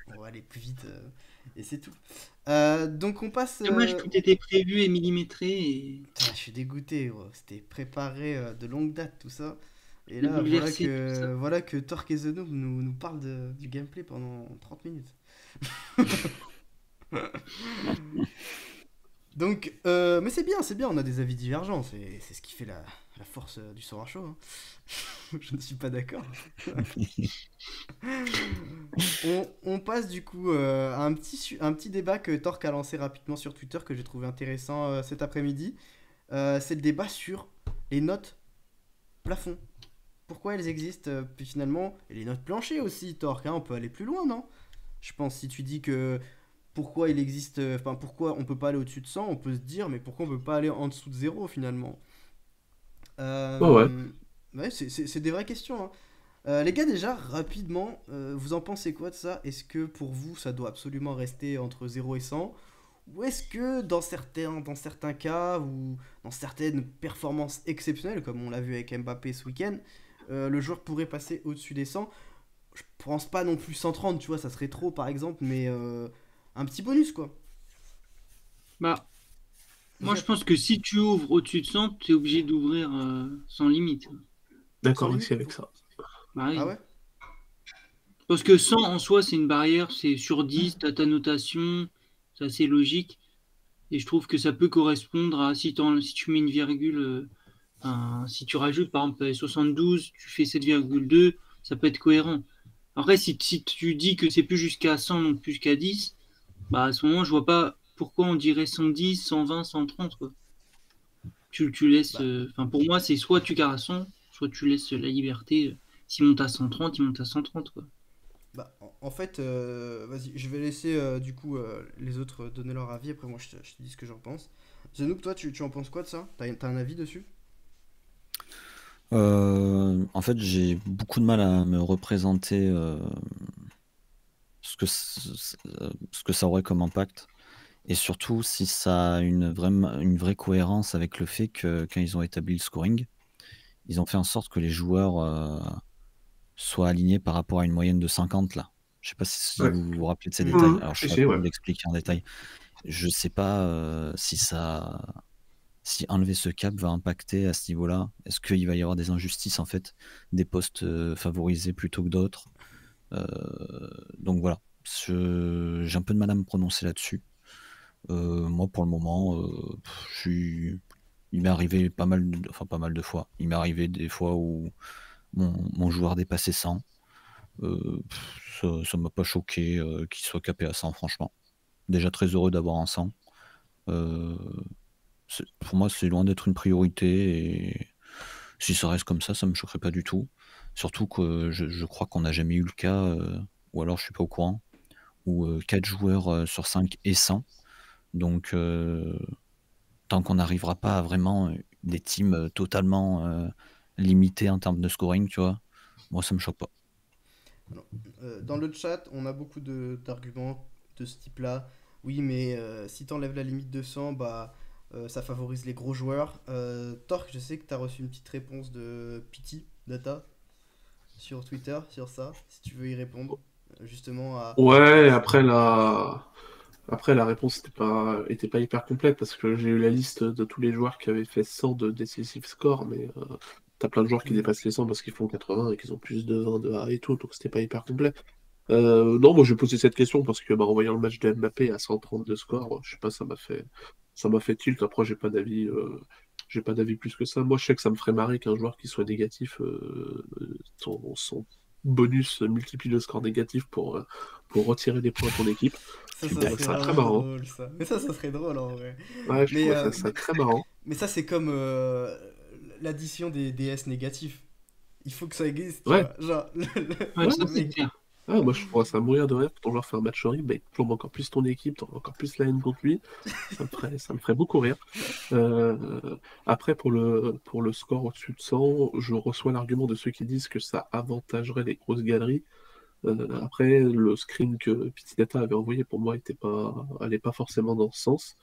On va aller plus vite et c'est tout. Donc on passe. Dommage, tout était prévu et millimétré. Et... Putain, je suis dégoûté, gros. C'était préparé de longue date tout ça. Et et là, bouleversé, tout ça. voilà que Torque et The Noob nous parlent du gameplay pendant 30 minutes. Donc, mais c'est bien, on a des avis divergents, c'est ce qui fait la force du Sora Show, hein. Je ne suis pas d'accord. On passe du coup à un petit débat que Torque a lancé rapidement sur Twitter que j'ai trouvé intéressant cet après-midi. C'est le débat sur les notes plafond. Pourquoi elles existent, puis finalement, et les notes plancher aussi, Torque, hein, on peut aller plus loin, non? Je pense si tu dis que pourquoi il existe, enfin pourquoi on peut pas aller au-dessus de 100, on peut se dire mais pourquoi on peut pas aller en dessous de 0 finalement. Ouais, ouais. Ouais, c'est des vraies questions, hein. Les gars, déjà, rapidement, vous en pensez quoi de ça? Est-ce que pour vous, ça doit absolument rester entre 0 et 100? Ou est-ce que dans certains cas ou dans certaines performances exceptionnelles, comme on l'a vu avec Mbappé ce week-end, le joueur pourrait passer au-dessus des 100? Je pense pas non plus 130, tu vois, ça serait trop par exemple, mais un petit bonus quoi. Bah, moi, Déjà, je pense que si tu ouvres au-dessus de 100, tu es obligé d'ouvrir sans limite. sans D'accord limite. aussi avec ça. Bah Ah oui. ouais? Parce que 100 en soi, c'est une barrière, c'est sur 10, t'as ta notation, c'est assez logique. Et je trouve que ça peut correspondre à si tu mets une virgule, si tu rajoutes par exemple 72, tu fais 7,2, ça peut être cohérent. Après, si tu dis que c'est plus jusqu'à 100, donc plus jusqu'à 10, bah à ce moment, je vois pas pourquoi on dirait 110, 120, 130, quoi. Tu laisses. Bah, Enfin, pour moi, c'est soit tu gardes à 100, soit tu laisses la liberté. S'il monte à 130, il monte à 130, quoi. en fait, vas-y, je vais laisser du coup les autres donner leur avis, après moi je te dis ce que j'en pense. Zenouk, toi tu en penses quoi de ça? T'as un avis dessus? En fait, j'ai beaucoup de mal à me représenter ce que ça aurait comme impact. Et surtout, si ça a une vraie cohérence avec le fait que quand ils ont établi le scoring, ils ont fait en sorte que les joueurs soient alignés par rapport à une moyenne de 50 là. Je sais pas si Ouais. vous vous rappelez de ces Mhm. détails. Alors, je Si, ne si, saurais pas ouais. vous l'expliquer en détail. Je sais pas si enlever ce cap va impacter à ce niveau-là. Est-ce qu'il va y avoir des injustices en fait, des postes favorisés plutôt que d'autres. Euh, donc voilà, j'ai un peu de mal à me prononcer là-dessus. Moi, pour le moment, il m'est arrivé pas mal de fois. Il m'est arrivé des fois où mon joueur dépassait 100. Ça m'a pas choqué qu'il soit capé à 100, franchement. Déjà très heureux d'avoir un 100. Euh, pour moi, c'est loin d'être une priorité. Et si ça reste comme ça me choquerait pas du tout. Surtout que je crois qu'on n'a jamais eu le cas, ou alors je suis pas au courant, où 4 joueurs sur 5 est 100. Donc, tant qu'on n'arrivera pas à vraiment des teams totalement limités en termes de scoring, tu vois, moi ça me choque pas. Alors, dans le chat, on a beaucoup d'arguments de ce type-là. Oui, mais si t'enlèves la limite de 100, bah, ça favorise les gros joueurs. Torque, je sais que t'as reçu une petite réponse de Pity Data sur Twitter, sur ça, si tu veux y répondre, justement à... Ouais, après la réponse était pas hyper complète parce que j'ai eu la liste de tous les joueurs qui avaient fait 100 de decisive score, mais t'as plein de joueurs qui Mhm. dépassent les 100 parce qu'ils font 80 et qu'ils ont plus de 20 de A et tout, donc c'était pas hyper complet. Non, moi j'ai posé cette question parce que en voyant le match de Mbappé à 130 de score, je sais pas, ça m'a fait tilt. Après, j'ai pas d'avis plus que ça. Moi, je sais que ça me ferait marrer qu'un joueur qui soit négatif, son bonus multiplie le score négatif pour retirer des points à ton équipe. Je Ça trouverais serait ça très vraiment marrant. drôle, ça. Mais ça serait drôle en vrai. Ouais, je Mais, trouverais ça très marrant. mais ça, c'est comme l'addition des DS négatifs. Il faut que ça existe, tu Ouais, vois. Genre, Ouais, ouais, ça, le c'est mec. clair. ah, moi je trouverais ça mourir de rire quand ton joueur fait un match horrible, bah, il plombe encore plus ton équipe, t'auras encore plus la haine contre lui. Ça me ferait beaucoup rire. Après, pour le score au-dessus de 100, je reçois l'argument de ceux qui disent que ça avantagerait les grosses galeries. Après, le screen que Pity Data avait envoyé pour moi allait pas forcément dans ce sens.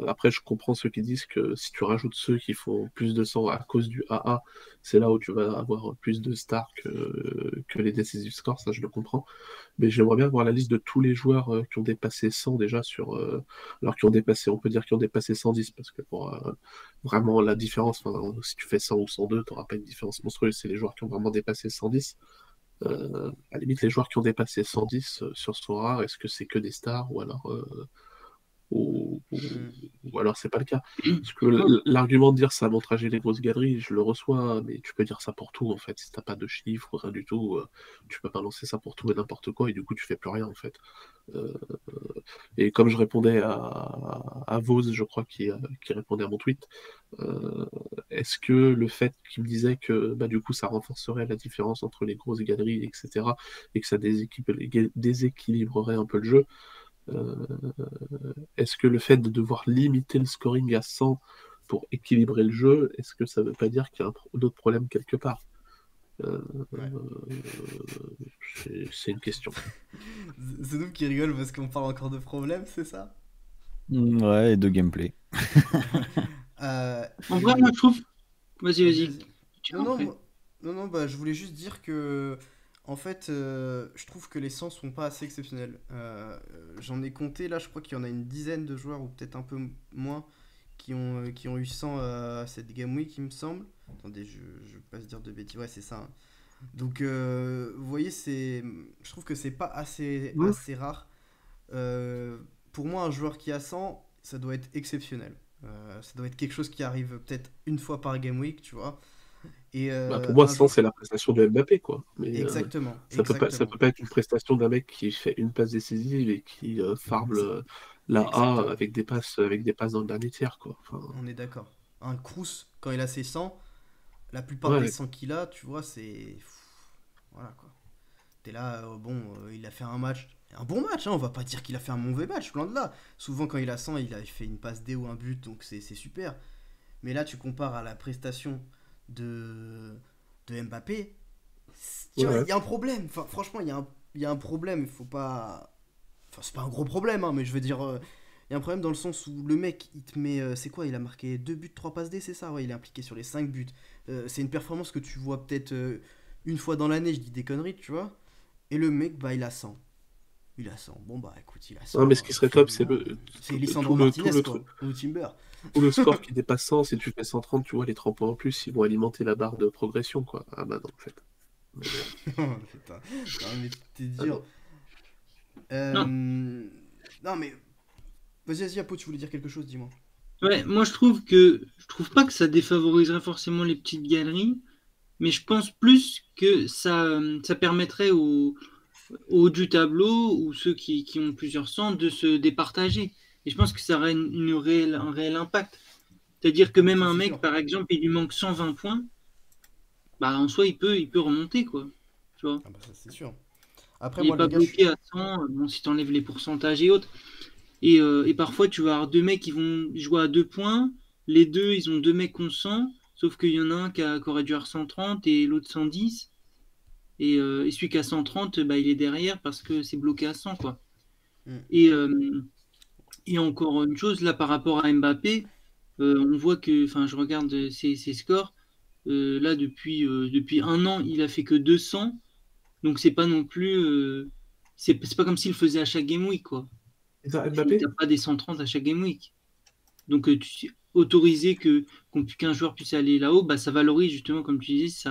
Après, je comprends ceux qui disent que si tu rajoutes ceux qui font plus de 100 à cause du AA, c'est là où tu vas avoir plus de stars que les decisive scores, ça je le comprends. Mais j'aimerais bien voir la liste de tous les joueurs qui ont dépassé 100 déjà alors qui ont dépassé, on peut dire qu'ils ont dépassé 110, parce que pour vraiment la différence, enfin, si tu fais 100 ou 102, tu n'auras pas une différence monstrueuse, c'est les joueurs qui ont vraiment dépassé 110. À la limite, les joueurs qui ont dépassé 110 sur ce rare, est-ce que c'est que des stars ou, ou, Hmm. ou alors c'est pas le cas. Parce que Ouais, l'argument de dire ça avantageait les grosses galeries, je le reçois, mais tu peux dire ça pour tout en fait. Si t'as pas de chiffres, rien du tout, tu peux pas lancer ça pour tout et n'importe quoi, et du coup tu fais plus rien en fait. Euh, et comme je répondais à Vose, je crois, qui répondait à mon tweet, euh, est-ce que le fait qu'il me disait que bah, du coup ça renforcerait la différence entre les grosses galeries, etc., et que ça déséquilibrerait un peu le jeu, euh, est-ce que le fait de devoir limiter le scoring à 100 pour équilibrer le jeu, est-ce que ça veut pas dire qu'il y a un autre problème quelque part? Euh, Ouais. c'est une question. C'est nous qui rigole parce qu'on parle encore de problème, c'est ça? Ouais, et de gameplay. En vrai, moi, je trouve. Vas-y, Vas-y, vas-y. vas-y. Tu Non, vois, non, après. non, bah, je voulais juste dire que, en fait, je trouve que les 100 sont pas assez exceptionnels. J'en ai compté, là, je crois qu'il y en a une dizaine de joueurs, ou peut-être un peu moins, qui ont eu 100 à cette Game Week, il me semble. Attendez, je vais pas se dire de bêtises, ouais, c'est ça, hein. Donc, vous voyez, je trouve que c'est pas Ouais. assez rare. Euh, pour moi, un joueur qui a 100, ça doit être exceptionnel. Ça doit être quelque chose qui arrive peut-être une fois par Game Week, tu vois. Et Bah, pour moi, un 100, joueur. c'est la prestation de Mbappé, quoi. Mais Exactement, ça exactement, peut pas être une prestation d'un mec qui fait une passe décisive et qui farme c'est- la A exactement. avec des passes dans le dernier tiers, quoi. Enfin, On est d'accord. Un Kroos, quand il a ses 100, la plupart des ouais. 100 qu'il a, tu vois, c'est. Voilà quoi. T'es là, bon, il a fait un match. Un bon match, hein, on va pas dire qu'il a fait un mauvais match, loin de là. Souvent, quand il a 100, il a fait une passe D ou un but, donc c'est super. Mais là, tu compares à la prestation de, de Mbappé, tu vois, Ouais. il y a un problème. Enfin, franchement, il y a un problème. Il faut pas. Enfin, c'est pas un gros problème, hein, mais je veux dire, il y a un problème dans le sens où le mec, il te met. C'est quoi? Il a marqué 2 buts, 3 passes D, c'est ça? Ouais, il est impliqué sur les 5 buts. C'est une performance que tu vois peut-être une fois dans l'année, je dis des conneries, tu vois. Et le mec, bah, il a 100. Il a 100. Bon, bah, écoute, il a Non, mais 100. ce qui serait top, c'est C'est Lisandro Martinez, quoi. Ou Timber. tout le score qui dépasse 100. Si tu fais 130, tu vois, les 30 points en plus, ils vont alimenter la barre de progression, quoi. Ah bah non, en fait. Mais, Putain. Non, mais t'es ah dur. non. Non. Non, mais. Vas-y, vas-y, Apo, tu voulais dire quelque chose, dis-moi. Ouais, moi, je trouve pas que ça défavoriserait forcément les petites galeries, mais je pense plus que ça permettrait au haut du tableau ou ceux qui ont plusieurs centres de se départager. Et je pense que ça aurait un réel impact. C'est-à-dire que Ah, bah, même ça, un c'est mec, sûr. par exemple, il lui manque 120 points, bah en soi, il peut remonter, quoi. Tu vois. Ah, bah, ça, c'est sûr. Après, Il n'est moi, les pas gars, je suis. bloqué à 100, bon, si tu enlèves les pourcentages et autres. Et parfois, tu vas avoir deux mecs qui vont jouer à 2 points. Les deux, ils ont deux mecs qu'on sent, sauf qu'il y en a un qui aurait dû avoir 130 et l'autre 110. Et celui qui a 130, bah, il est derrière parce que c'est bloqué à 100, quoi. Hmm. Et, euh, et encore une chose, là, par rapport à Mbappé, on voit que, enfin, je regarde ses scores. Là, depuis un an, il a fait que 200. Donc, c'est pas non plus. C'est pas comme s'il le faisait à chaque Game Week, quoi. Et ça, Il Mbappé? tape pas des 130 à chaque Game Week. Donc, autoriser qu'un joueur puisse aller là-haut, bah, ça valorise justement, comme tu disais,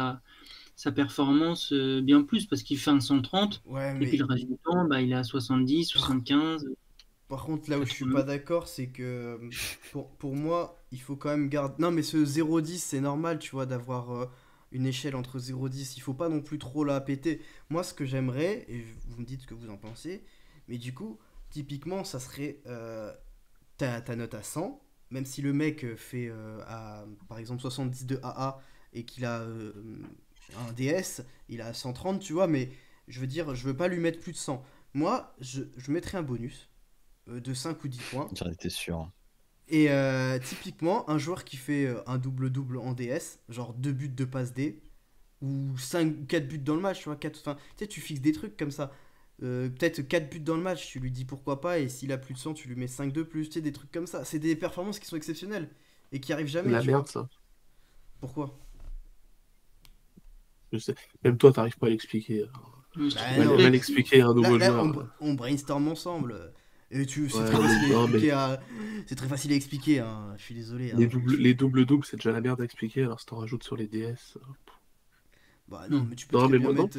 sa performance bien plus parce qu'il fait un 130 Ouais, et puis mais le reste du temps, bah, il est à 70, par, 75, par contre, là où je suis 80. pas d'accord, c'est que pour moi, il faut quand même garder. Non, mais ce 0,10, c'est normal, tu vois, d'avoir une échelle entre 0,10. Il faut pas non plus trop la péter. Moi, ce que j'aimerais, et vous me dites ce que vous en pensez, mais du coup, typiquement, ça serait ta note à 100, même si le mec fait, par exemple, 70 de AA et qu'il a un DS, il a 130, tu vois, mais je veux dire, je veux pas lui mettre plus de 100. Moi, je mettrais un bonus de 5 ou 10 points. J'en étais sûr. Et typiquement, un joueur qui fait un double-double en DS, genre 2 buts de passe D, ou 5 ou 4 buts dans le match, tu vois, 4, enfin, tu sais, tu fixes des trucs comme ça. Peut-être 4 buts dans le match, tu lui dis pourquoi pas, et s'il a plus de 100, tu lui mets 5 de plus, tu sais, des trucs comme ça. C'est des performances qui sont exceptionnelles et qui arrivent C'est de jamais, la tu merde, vois. ça. Pourquoi? Je sais. Même toi, t'arrives pas à l'expliquer. C'est Bah non, Mal complexe. expliquer à un nouveau là joueur. on brainstorm ensemble. Et c'est Ouais, très facile à non, mais expliquer c'est très facile à expliquer, hein. Je suis désolé, hein. les doubles-doubles, c'est déjà la merde à expliquer. Alors, si t'en rajoutes sur les DS. Bah non, Hmm. mais tu peux Non, très mais bien moi, non. mettre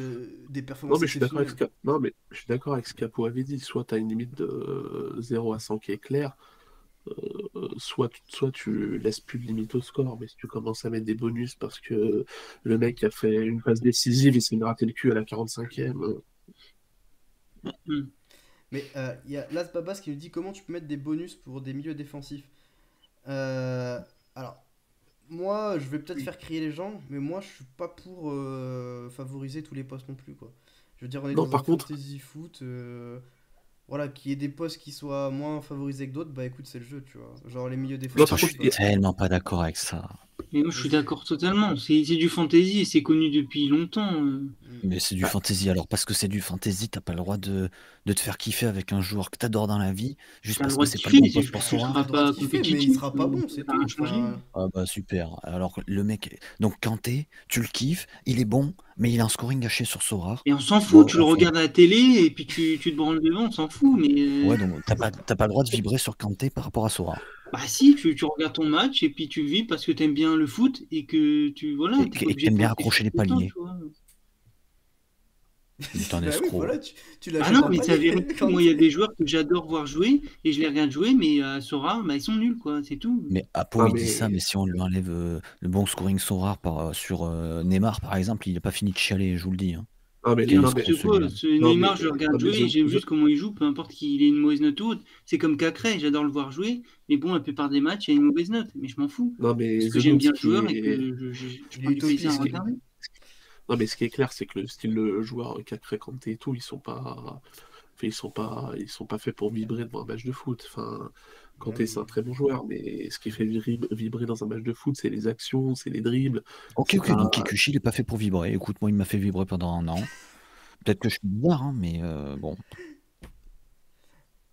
des Non, performances mais je suis d'accord avec exceptionnelles. non, mais je suis d'accord avec ce qu'Apo avait dit. Soit tu as une limite de 0 à 100 qui est claire, soit tu laisses plus de limite au score. Mais si tu commences à mettre des bonus parce que le mec a fait une passe décisive, il s'est gratté le cul à la 45e. Hmm. Mais il y a Las Babas qui nous dit comment tu peux mettre des bonus pour des milieux défensifs. Euh, alors, moi, je vais peut-être faire crier les gens, mais moi, je suis pas pour favoriser tous les postes non plus, quoi. Je veux dire, on est Non, dans un par contre, fantasy foot, voilà, qu'il y ait des postes qui soient moins favorisés que d'autres, bah écoute, c'est le jeu, tu vois. Genre les milieux non, Putain, par je défensifs, suis contre, tellement pas d'accord avec ça. Mais moi, je suis vas-y. d'accord totalement. C'est du fantasy et c'est connu depuis longtemps. Mais c'est du Bah, fantasy. Alors, parce que c'est du fantasy, t'as pas le droit de te faire kiffer avec un joueur que t'adores dans la vie, juste T'as le parce droit que de c'est pas le kiffer, bon mais c'est poste juste pour que tu Sora. T'as seras le droit de pas kiffer, mais il compétitif. sera pas bon, c'est Ça n'a rien tout. changé. Enfin, Ah bah super. Alors que le mec, donc Kanté, tu le kiffes, il est bon, mais il a un scoring gâché sur Sora. Et on s'en fout, Bon, tu le regardes à la télé et puis tu te branles devant, on s'en fout. Mais ouais, donc t'as pas le droit de vibrer sur Kanté par rapport à Sora. bah si, tu regardes ton match et puis tu le vis parce que t'aimes bien le foot et que voilà, Et t'es que pas et que obligé de t'aimes bien penser accrocher foot les tout le temps, paliers. tu vois. T'es un bah oui, escroc. voilà, tu Ah l'achètes non, en mais c'est la palier. vérité. Moi, il y a des joueurs que j'adore voir jouer et je les regarde jouer, mais Sora, bah, ils sont nuls, quoi, c'est tout. Mais Apo, non, il dit ça, mais mais... si on lui enlève le bon scoring Sora sur Neymar, par exemple, il a pas fini de chialer, je vous le dis. Hein. Non, mais, Mais Quel non, mais, escroc n'importe quoi, celui-là. ce non, mais, Neymar, je le regarde non, mais jouer et j'aime juste comment il joue, peu importe qu'il ait une mauvaise note ou autre. C'est comme Cacré, j'adore le voir jouer, mais bon, la plupart des matchs, il a une mauvaise note, mais je m'en fous. non, mais Parce que The j'aime Noob, bien le joueur et que je Il est prends du plaisir à utopiste, lui. regarder. non, mais ce qui est clair, c'est que le style de joueur qu'a créé Kanté et tout, ils sont pas... Enfin, ils sont pas faits pour vibrer devant un match de foot. Enfin, Kanté, c'est un très bon joueur, mais ce qui fait vibrer dans un match de foot, c'est les actions, c'est les dribbles. Ok, C'est ok, donc pas... Kikuchi, il est pas fait pour vibrer. Écoute, moi, il m'a fait vibrer pendant un an. Peut-être que je suis bizarre, hein, mais bon.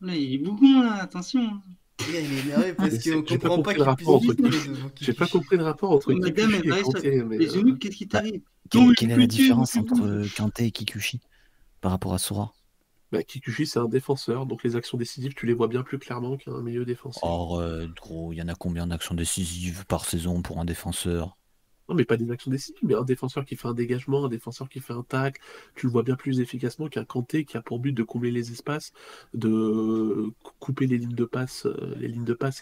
Là, il est bougon, là, attention. Là, il est énervé parce Mais qu'on j'ai pas comprend pas compris le qu'il puisse rapport entre vibrer Kikuchi. devant J'ai pas Kikuchi. compris le rapport entre Oh, madame, Kikuchi elle et va Kanté, mais... les Zoulous, qu'est-ce qui Bah, t'arrive? quelle est la différence entre Kanté et Kikuchi par rapport à Sora? Bah, Kikuchi, c'est un défenseur, donc les actions décisives, tu les vois bien plus clairement qu'un milieu défensif. Or, gros, il y en a combien d'actions décisives par saison pour un défenseur? Non, mais pas des actions décisives, mais un défenseur qui fait un dégagement, un défenseur qui fait un tacle, tu le vois bien plus efficacement qu'un Kanté qui a pour but de combler les espaces, de couper les lignes de passe,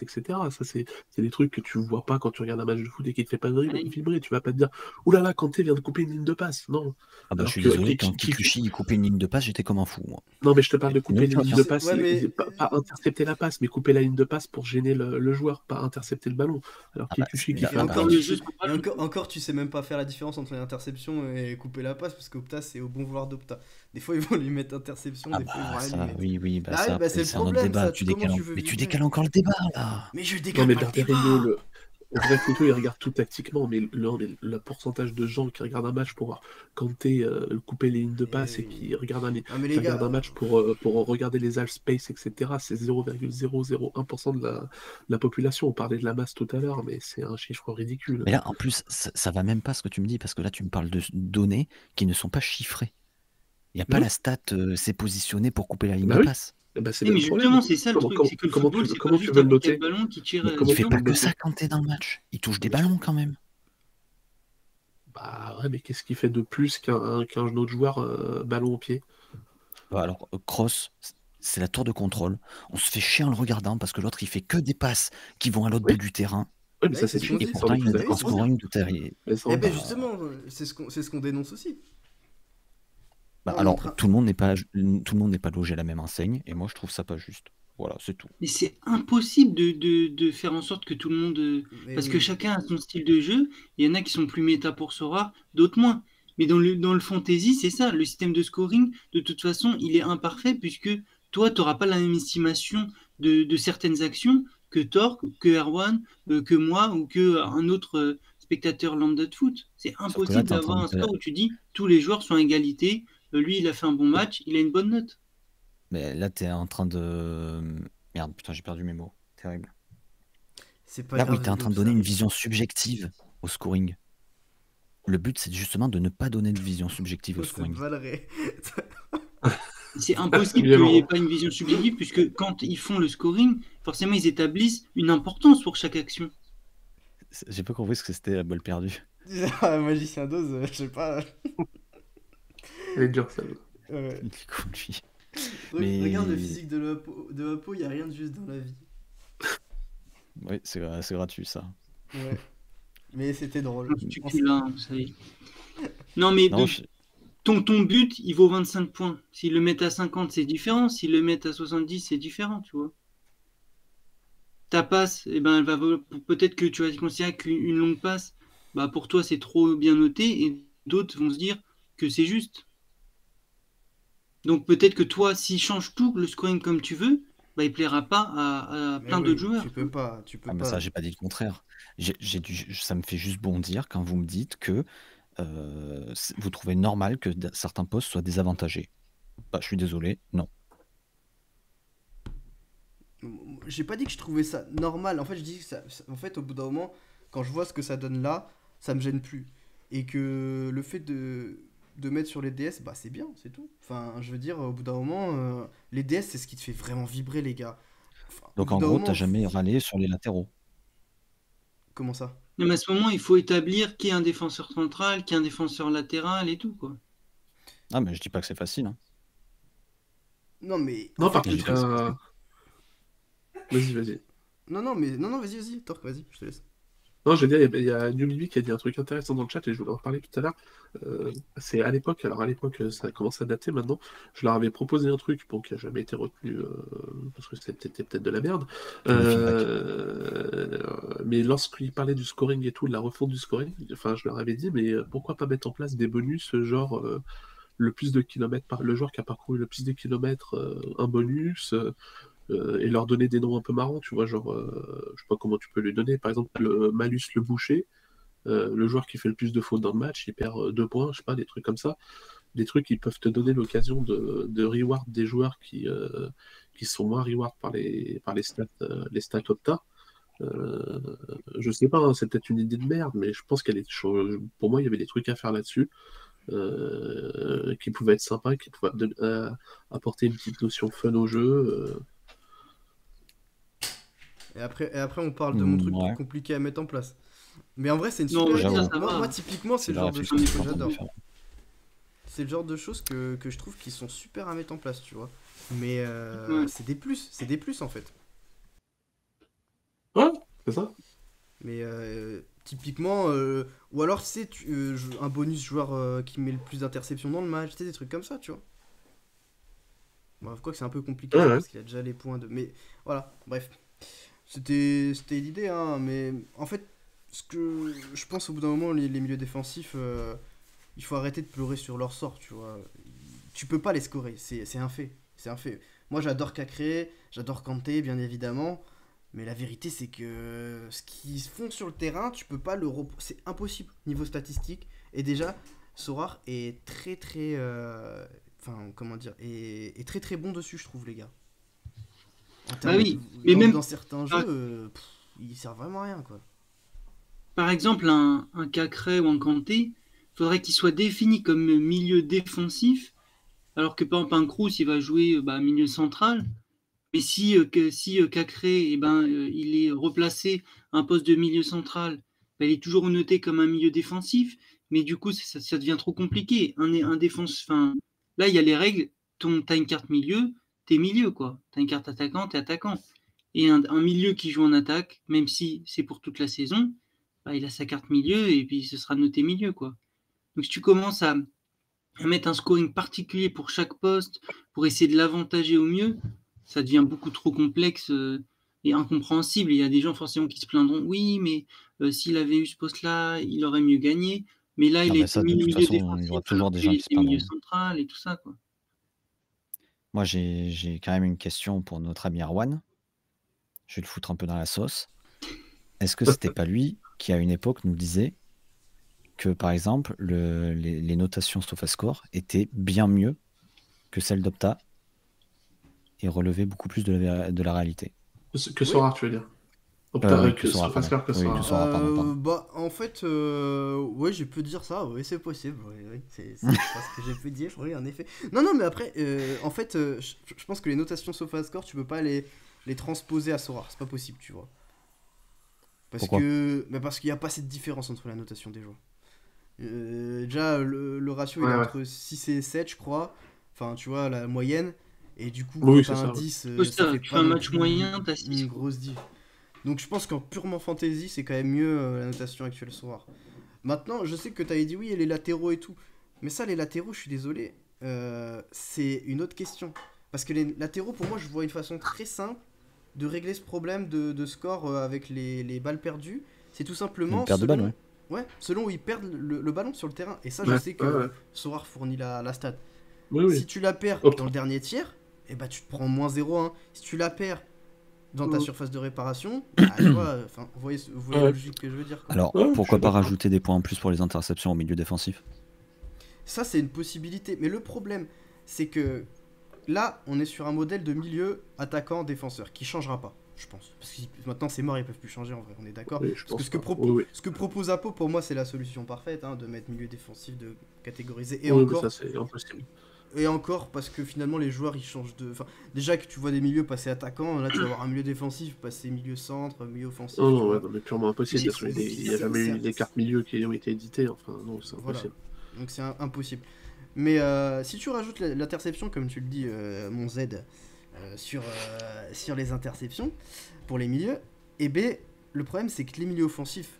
etc. Ça, c'est des trucs que tu vois pas quand tu regardes un match de foot et qui te fait pas vibrer. Tu vas pas te dire, ouh là là, Kanté vient de couper une ligne de passe. Non. Ah bah, je Alors suis que désolé, quand Kikuchi il coupait une ligne de passe, j'étais comme un fou, moi. Non, mais je te parle de couper Mais les tu vois, lignes tiens, de passe, Ouais, mais pas intercepter la passe, mais couper la ligne de passe pour gêner le joueur, pas intercepter le ballon. Alors ah bah, Kikuchi qui là, fait et un bah, encore, Le tu jeu sais, se comprend. encore, tu sais même pas faire la différence entre une interception et couper la passe parce qu'Opta, c'est au bon vouloir d'Opta. Des fois, ils vont lui mettre interception, ah des fois, ils vont bah rien lui ça, mettre. oui, bah Bah ça oui, bah c'est après, le c'est un autre problème, débat. ça. Comment tu veux Mais tu vibrer? décales encore le débat, là. Mais je Non, décale mais pas le Darderino, débat. le vrai photo, il regarde tout tactiquement, mais le pourcentage de gens qui regardent un match pour voir Kanté couper les lignes de passe et qui regardent Ah, mais qui les regardent gars, un match pour regarder les half space, etc., c'est 0,001% de la population. On parlait de la masse tout à l'heure, mais c'est un chiffre ridicule. Mais là, en plus, ça va même pas ce que tu me dis, parce que là, tu me parles de données qui ne sont pas chiffrées. Il n'y a pas Oui. la stat, c'est positionné pour couper la ligne Bah de oui. passe. Bah, c'est Oui, bien mais le problème. justement, c'est ça le truc, c'est que le football, c'est pas comment tu juste veux le appliquer le noter? ballon qui tire Mais Il comment fait tu pas veux le que noter? ça quand t'es dans le match. Il touche des Mais ballons quand même. Bah ouais, mais qu'est-ce qu'il fait de plus qu'un autre joueur ballon au pied? Bah alors, Cross, c'est la tour de contrôle. On se fait chier en le regardant parce que l'autre, il fait que des passes qui vont à l'autre Oui, bout du terrain. oui, mais bah ça oui, c'est c'est ce qu'on une Et dit. ça, on pourtant, est il tous a Bah un oui, d'accord. c'est ce qu'on dit. scoring de terrier. Mais ça, Eh on ben est- justement, c'est ce qu'on dénonce aussi. Bah, Là, on est en alors, train. tout le monde n'est pas logé à la même enseigne, et moi, je trouve ça pas juste. Voilà, c'est tout. Mais c'est impossible de faire en sorte que tout le monde. Mais Parce que oui. chacun a son style de jeu. Il y en a qui sont plus méta pour Sora, d'autres moins. Mais dans le fantasy, c'est ça. Le système de scoring, de toute façon, il est imparfait puisque toi, tu n'auras pas la même estimation de certaines actions que Thor, que Erwan, que moi ou que un autre spectateur lambda de foot. C'est Sauf que là, impossible t'es en train d'avoir un de... score où tu dis tous les joueurs sont à égalité. Lui, il a fait un bon match, il a une bonne note. Mais là, t'es en train de... Merde, putain, j'ai perdu mes mots. Terrible. C'est pas Là, oui, grave, t'es en The train de Noob, donner ça une arrive. vision subjective au scoring. Le but, c'est justement de ne pas donner de vision subjective au Oh, cette scoring. valerie. C'est impossible qu'il n'y ait pas une vision subjective, puisque quand ils font le scoring, forcément, ils établissent une importance pour chaque action. J'ai pas compris ce que c'était la balle perdue. Ah, Magicien d'Oz, je sais pas. Elle est dure, celle-là. Ouais. Il est con, lui. Donc, regarde le physique de Apo, il n'y a rien de juste dans la vie. Oui, c'est gratuit, ça. Ouais. Mais c'était drôle. Tu là, ça y est. Non, mais Non, ton but, il vaut 25 points. S'ils le mettent à 50, c'est différent. S'ils le mettent à 70, c'est différent, tu vois. Ta passe, eh ben, elle va peut-être que tu vas considérer qu'une longue passe, bah, pour toi, c'est trop bien noté, et d'autres vont se dire que c'est juste. Donc peut-être que toi, s'il change tout le scoring comme tu veux, bah, il plaira pas à Mais plein oui, d'autres joueurs. Tu peux pas, tu peux Ah, mais pas. ça, j'ai pas dit le contraire. Ça me fait juste bondir quand vous me dites que vous trouvez normal que certains postes soient désavantagés? Bah, je suis désolé, non. J'ai pas dit que je trouvais ça normal. En fait, je dis que en fait, au bout d'un moment, quand je vois ce que ça donne là, ça me gêne plus. Et que le fait de mettre sur les DS, bah c'est bien, c'est tout. Enfin, je veux dire, au bout d'un moment, les DS, c'est ce qui te fait vraiment vibrer, les gars. Enfin, au Donc bout en d'un gros, moment, t'as jamais râlé sur les latéraux. comment ça? Non, mais à ce moment, il faut établir qui est un défenseur central, qui est un défenseur latéral et tout, quoi. Ah, mais je dis pas que c'est facile, hein. Non, mais en Non, fait, par Mais le je contre, dis truc. pas que c'est facile. vas-y. Non, vas-y, Torque, vas-y, je te laisse. Non, je veux dire, il y a New Mimi qui a dit un truc intéressant dans le chat et je voulais en reparler tout à l'heure. C'est à l'époque, alors à l'époque, ça commence à dater maintenant. Je leur avais proposé un truc, bon, qui n'a jamais été retenu parce que c'était peut-être de la merde. Le feedback. Mais lorsqu'ils parlaient du scoring et tout, de la refonte du scoring, enfin, je leur avais dit, mais pourquoi pas mettre en place des bonus, genre le plus de kilomètres par le joueur qui a parcouru le plus de kilomètres, un bonus. Et leur donner des noms un peu marrants, tu vois, genre, je sais pas comment tu peux lui donner, par exemple, le Malus le boucher, le joueur qui fait le plus de fautes dans le match, il perd 2 points, je sais pas, des trucs comme ça, des trucs qui peuvent te donner l'occasion de reward des joueurs qui sont moins reward les stats Opta. Je sais pas, hein, c'est peut-être une idée de merde, mais je pense pour moi, il y avait des trucs à faire là-dessus. Qui pouvaient être sympas, qui pouvaient apporter une petite notion fun au jeu. Et après, on parle de mon truc Ouais, compliqué à mettre en place. Mais en vrai, c'est une Non, super mais idée. ça, j'avoue. ça Moi, va. typiquement, c'est C'est le la genre de réflexion choses que je que suis en train de j'adore. faire. C'est le genre de choses que je trouve qui sont super à mettre en place, tu vois. Mais Ouais. c'est des plus en fait. Ouais, c'est ça. Mais typiquement, ou alors c'est un bonus joueur qui met le plus d'interceptions dans le match, tu sais, des trucs comme ça, tu vois. Bref, quoi que c'est un peu compliqué Ouais, ça ouais. parce qu'il a déjà les points de. Mais voilà, bref. C'était l'idée, hein. Mais en fait, ce que je pense au bout d'un moment, les milieux défensifs, il faut arrêter de pleurer sur leur sort, tu vois. Tu peux pas les scorer, c'est un fait. C'est un fait. Moi j'adore Cacré, j'adore Kanté, bien évidemment. Mais la vérité, c'est que ce qu'ils font sur le terrain, tu peux pas c'est impossible niveau statistique. Et déjà, Sorare est très très. Enfin, comment dire, est très très bon dessus, je trouve, les gars. En Bah termes oui, mais dans même, certains par, jeux, ils servent vraiment à rien, quoi. par exemple, un Cacré ou un Kanté, faudrait qu'il soit défini comme milieu défensif, alors que par exemple, un Kroos, il va jouer milieu central. Mais si Cacré, il est replacé à un poste de milieu central, il est toujours noté comme un milieu défensif, mais du coup, ça devient trop compliqué. Là, il y a les règles. T'as une carte milieu, t'es milieu, quoi. T'as une carte attaquant, t'es attaquant. Et un milieu qui joue en attaque, même si c'est pour toute la saison, il a sa carte milieu et puis ce sera noté milieu, quoi. Donc si tu commences à mettre un scoring particulier pour chaque poste, pour essayer de l'avantager au mieux, ça devient beaucoup trop complexe et incompréhensible. Et il y a des gens forcément qui se plaindront, oui, mais s'il avait eu ce poste-là, il aurait mieux gagné. Mais là, Ah il a bah été ça, de mis toute milieu façon, il y défensif aura alors toujours des qu'il gens qui se était milieu plaindront. central et tout ça, quoi. Moi, j'ai quand même une question pour notre ami Erwan. Je vais le foutre un peu dans la sauce. Est-ce que c'était pas lui qui, à une époque, nous disait que, par exemple, les notations SofaScore étaient bien mieux que celles d'Opta et relevaient beaucoup plus de la réalité? Que Oui. Sora, tu veux dire. Oui, que Que Sora, pardon. Sofascore, que Oui, que Sora. Sora, pardon. Bah, en fait, ouais, j'ai pu dire ça, oui, c'est possible, oui, c'est pas ce que j'ai pu dire, oui, en effet. Non, mais après, en fait, je pense que les notations SofaScore, tu peux pas les transposer à Sora, c'est pas possible, tu vois. Pourquoi? Parce qu'il n'y a pas cette différence entre la notation des joueurs. Déjà, le ratio, il est Ouais, ouais. entre 6 et 7, je crois. Enfin, tu vois, la moyenne. Et du coup, Oui, quand c'est t'as un ça, ouais. 10, Ouais, ça fait tu fais pas un non match plus moyen, t'as 6, une quoi. grosse diff. Donc je pense qu'en purement fantasy, c'est quand même mieux la notation actuelle Sorare. Maintenant, je sais que t'avais dit oui, et les latéraux et tout. Mais ça, les latéraux, je suis désolé, c'est une autre question. Parce que les latéraux, pour moi, je vois une façon très simple de régler ce problème de score avec les balles perdues. C'est tout Une simplement paire de balles, ouais. selon où ils perdent le ballon sur le terrain. Et ça, je Ouais, sais ouais, ouais. que Sorare fournit la stat. Oui, Si oui. tu la perds Hop. dans le dernier tiers, eh ben, tu te prends moins 0,1. Si tu la perds dans ta surface de réparation, bah, tu vois, vous voyez la Ouais. logique que je veux dire, quoi. Alors, Ouais, je pourquoi suis pas d'accord. rajouter des points en plus pour les interceptions au milieu défensif? Ça, c'est une possibilité. Mais le problème, c'est que là, on est sur un modèle de milieu attaquant-défenseur qui changera pas, je pense. Parce que maintenant, c'est mort, ils peuvent plus changer en vrai, on est d'accord. Oui, je Parce que pense pas. Oui, oui. ce que propose Apo, pour moi, c'est la solution parfaite, hein, de mettre milieu défensif, de catégoriser. Et Oui, mais encore, ça, c'est impossible. parce que finalement, les joueurs, ils changent de... Enfin, déjà que tu vois des milieux passer attaquant, là, tu vas avoir un milieu défensif passer milieu centre, milieu offensif, Non, tu non, vois. ouais, non, mais purement impossible. Mais De toute façon, il n'y a jamais eu les cartes milieu qui ont été éditées. Enfin, non, c'est Voilà. impossible. Donc c'est impossible. Mais si tu rajoutes l'interception, comme tu le dis, mon Z, sur les interceptions, pour les milieux, eh ben, le problème c'est que les milieux offensifs,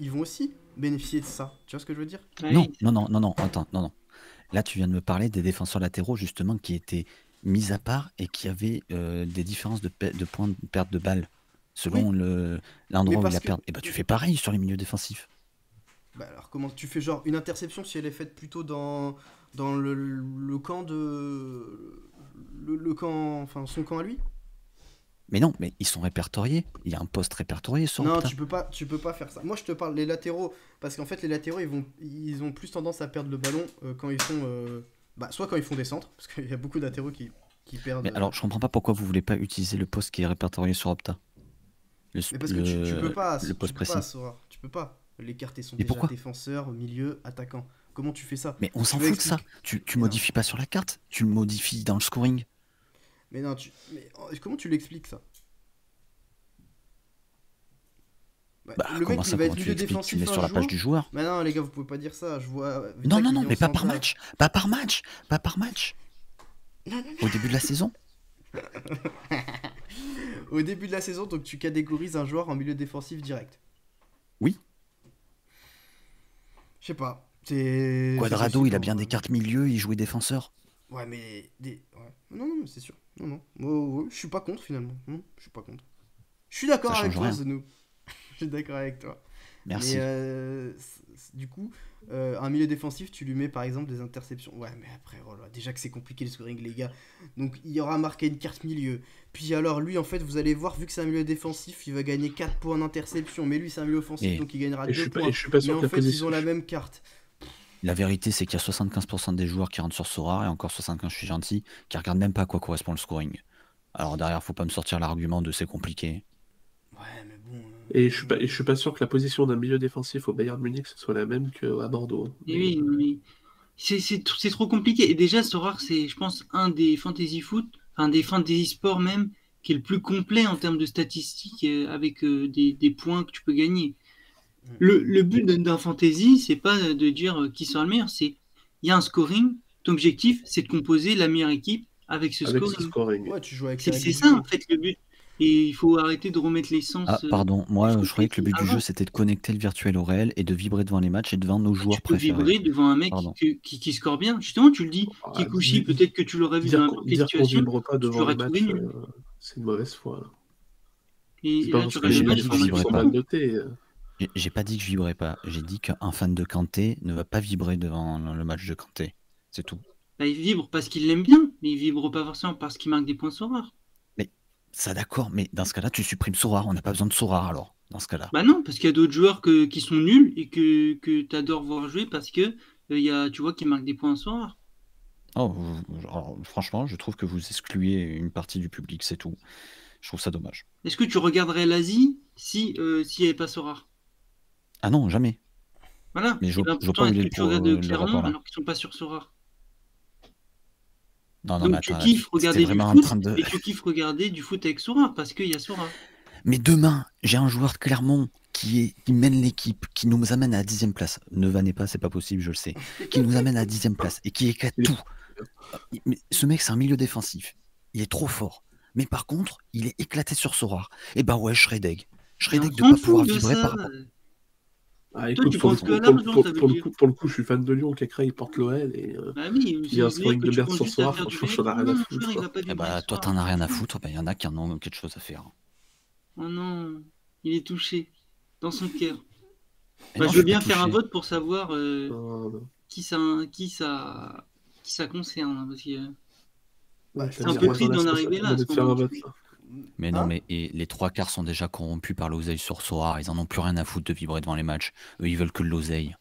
ils vont aussi bénéficier de ça. Tu vois ce que je veux dire? Ouais, Non, attends, non. Là, tu viens de me parler des défenseurs latéraux, justement, qui étaient mis à part et qui avaient des différences de points de perte de balle selon l'endroit où parce il a que- perdu. Et bah, tu fais pareil sur les milieux défensifs. Bah alors comment tu fais genre une interception si elle est faite plutôt dans le camp de... Le camp... Enfin, son camp à lui? Mais non, mais ils sont répertoriés. Il y a un poste répertorié sur Non, Opta. tu peux pas faire ça. Moi, je te parle des latéraux, parce qu'en fait, les latéraux, ils ont plus tendance à perdre le ballon quand ils font, soit quand ils font des centres, parce qu'il y a beaucoup de latéraux qui perdent. Mais alors, je comprends pas pourquoi vous voulez pas utiliser le poste qui est répertorié sur Opta. Mais parce que tu peux pas, le poste précis. Sora, tu peux pas. Les cartes sont Mais déjà pourquoi défenseurs, milieu, attaquant. Comment tu fais ça? Mais on s'en Je fout de ça. m'explique. Tu modifies pas sur la carte, tu le modifies dans le scoring. Mais non, comment tu l'expliques ça? Bah, le comment mec, ça, il va comment être tu milieu l'expliques? Tu défensif mets sur un la page jour. du joueur. Mais non, les gars, vous pouvez pas dire ça. Je vois. Non, Vita, non, milieu mais pas par central. match. Pas par match. Pas par match. Au début de la saison. Au début de la saison, donc tu catégorises un joueur en milieu défensif direct. Oui. Je sais pas. Quadrado, c'est il a possible, bien hein. des cartes milieu, il jouait défenseur. Ouais, mais. Ouais. Non, mais c'est sûr. Non. Ouais, je suis pas contre finalement. Non, je suis pas contre. Je suis d'accord Ça avec change toi, rien. Zenou. Je suis d'accord avec toi. Merci. Mais du coup, un milieu défensif, tu lui mets par exemple des interceptions. Ouais, mais après, voilà, déjà que c'est compliqué le scoring, les gars. Donc il y aura marqué une carte milieu. Puis alors, lui, en fait, vous allez voir, vu que c'est un milieu défensif, il va gagner 4 points d'interception. Mais lui, c'est un milieu offensif, Et- donc il gagnera Et je 2 suis pas, points. et je suis pas Mais sûr en que la fait, ils ont position. la même carte. La vérité, c'est qu'il y a 75% des joueurs qui rentrent sur Sora, et encore 75, je suis gentil, qui regardent même pas à quoi correspond le scoring. Alors derrière, faut pas me sortir l'argument de c'est compliqué. Ouais, mais bon. Et je suis pas sûr que la position d'un milieu défensif au Bayern Munich ce soit la même qu'à Bordeaux. hein. Et oui, mais c'est trop compliqué. Et déjà, Sorare, c'est, je pense, un des fantasy foot, un des fantasy sports même, qui est le plus complet en termes de statistiques, avec des points que tu peux gagner. Le but d'un fantasy, c'est pas de dire qui sera le meilleur, c'est il y a un scoring, ton objectif, c'est de composer la meilleure équipe avec ce Avec ce scoring. scoring. Ouais, tu joues avec C'est la règle ça, du en fait, le but. Et il faut arrêter de remettre l'essence. Ah, pardon, moi du je croyais que le but du avant. jeu c'était de connecter le virtuel au réel et de vibrer devant les matchs et devant nos joueurs Tu peux préférés. vibrer devant un mec Pardon. qui score bien. Justement, tu le dis, Ah, Kikuchi, dis- peut-être que tu l'aurais vu dans n'importe quelle Dire qu'on situation. vibre pas tu devant l'aurais les trouvé matchs, nul. c'est une mauvaise foi. Là. Et C'est pas là, parce tu que aurais j'ai le pas match dit sur que un je match vibrais sont sur pas. mal deux. notés. J'ai pas dit que je vibrais pas, j'ai dit qu'un fan de Kanté ne va pas vibrer devant le match de Kanté. C'est tout. Bah, il vibre parce qu'il l'aime bien, mais il vibre pas forcément parce qu'il marque des points sur rare. Ça d'accord, mais dans ce cas-là, tu supprimes Sora, on n'a pas besoin de Sora alors, dans ce cas-là. Bah non, parce qu'il y a d'autres joueurs qui sont nuls et que tu adores voir jouer parce que tu vois qu'ils marquent des points sur rare. Oh, alors, franchement, je trouve que vous excluez une partie du public, c'est tout. Je trouve ça dommage. Est-ce que tu regarderais l'Asie s'il n'y avait pas sur rare? Ah non, jamais. Voilà. Mais je Et ben, vois pourtant, pas où est-ce il est que tu regardes le Clermont rapport là. alors qu'ils sont pas sur rare? Non, Donc mais tu attends, kiffes c'était regarder du vraiment en foot train de... et tu kiffes regarder du foot avec Sora parce qu'il y a Sora. Mais demain, j'ai un joueur de Clermont qui mène l'équipe, qui nous amène à la 10e place. Ne vannez pas, c'est pas possible, je le sais. Qui nous amène à la 10e place et qui éclate tout. Mais ce mec, c'est un milieu défensif. Il est trop fort. Mais par contre, il est éclaté sur Sora. Et bah ouais, je serais deg. Je serais Mais on deg de s'en pas pouvoir fout de vibrer ça. par rapport. Ah, Toi, écoute, tu pour le penses coup, que à l'argent, ça veut dire. pour le coup, je suis fan de Lyon. Kekra, il porte l'OL et Bah oui, il y a un c'est-à-dire scoring que de tu merde penses sur juste à Sora. faire du Franchement, bien. j'en ai rien Non, à mon frère, foutre. il va pas Eh vibrer bah avec toi, Sora. t'en as rien à foutre. Bah, y en a qui en ont quelque chose à faire. Oh non, il est touché dans son cœur. Et Bah, non, je veux suis pas bien faire un touché. vote pour savoir Non, non. qui ça concerne. Parce que, Bah, c'est un peu triste d'en arriver là, à ce On va faire un moment. vote, là. Mais Hein? non, mais et les 3 quarts sont déjà corrompus par l'oseille sur Sora. Ils en ont plus rien à foutre de vibrer devant les matchs. Eux, ils veulent que de l'oseille.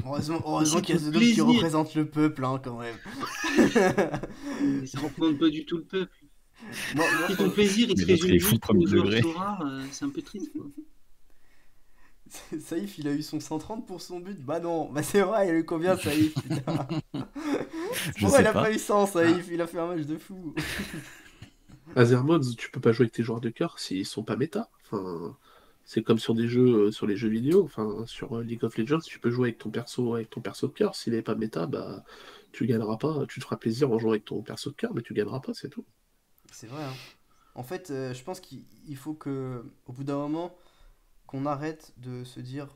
Heureusement c'est qu'il y a pour ce qui plaisir. représente le peuple, hein, quand même. Mais ça représente pas du tout le peuple. Moi, Si ton plaisir, il Mais se l'autre, il résume est fou de juste premier aux joueurs degré. Sora, c'est un peu triste, quoi. Saïf, il a eu son 130 pour son but. Bah non, bah c'est vrai, il a eu combien, Saïf, putain. Je Pourquoi sais il a pas. pas eu 100, Saïf? Il a fait un match de fou. Azermods, tu peux pas jouer avec tes joueurs de cœur s'ils sont pas méta. Enfin, c'est comme sur des jeux, sur les jeux vidéo. Enfin, sur League of Legends, tu peux jouer avec ton perso de cœur. S'il est pas méta, bah tu gagneras pas. Tu te feras plaisir en jouant avec ton perso de cœur, mais tu gagneras pas, c'est tout. C'est vrai, hein. En fait, je pense qu'il faut que, au bout d'un moment, qu'on arrête de se dire,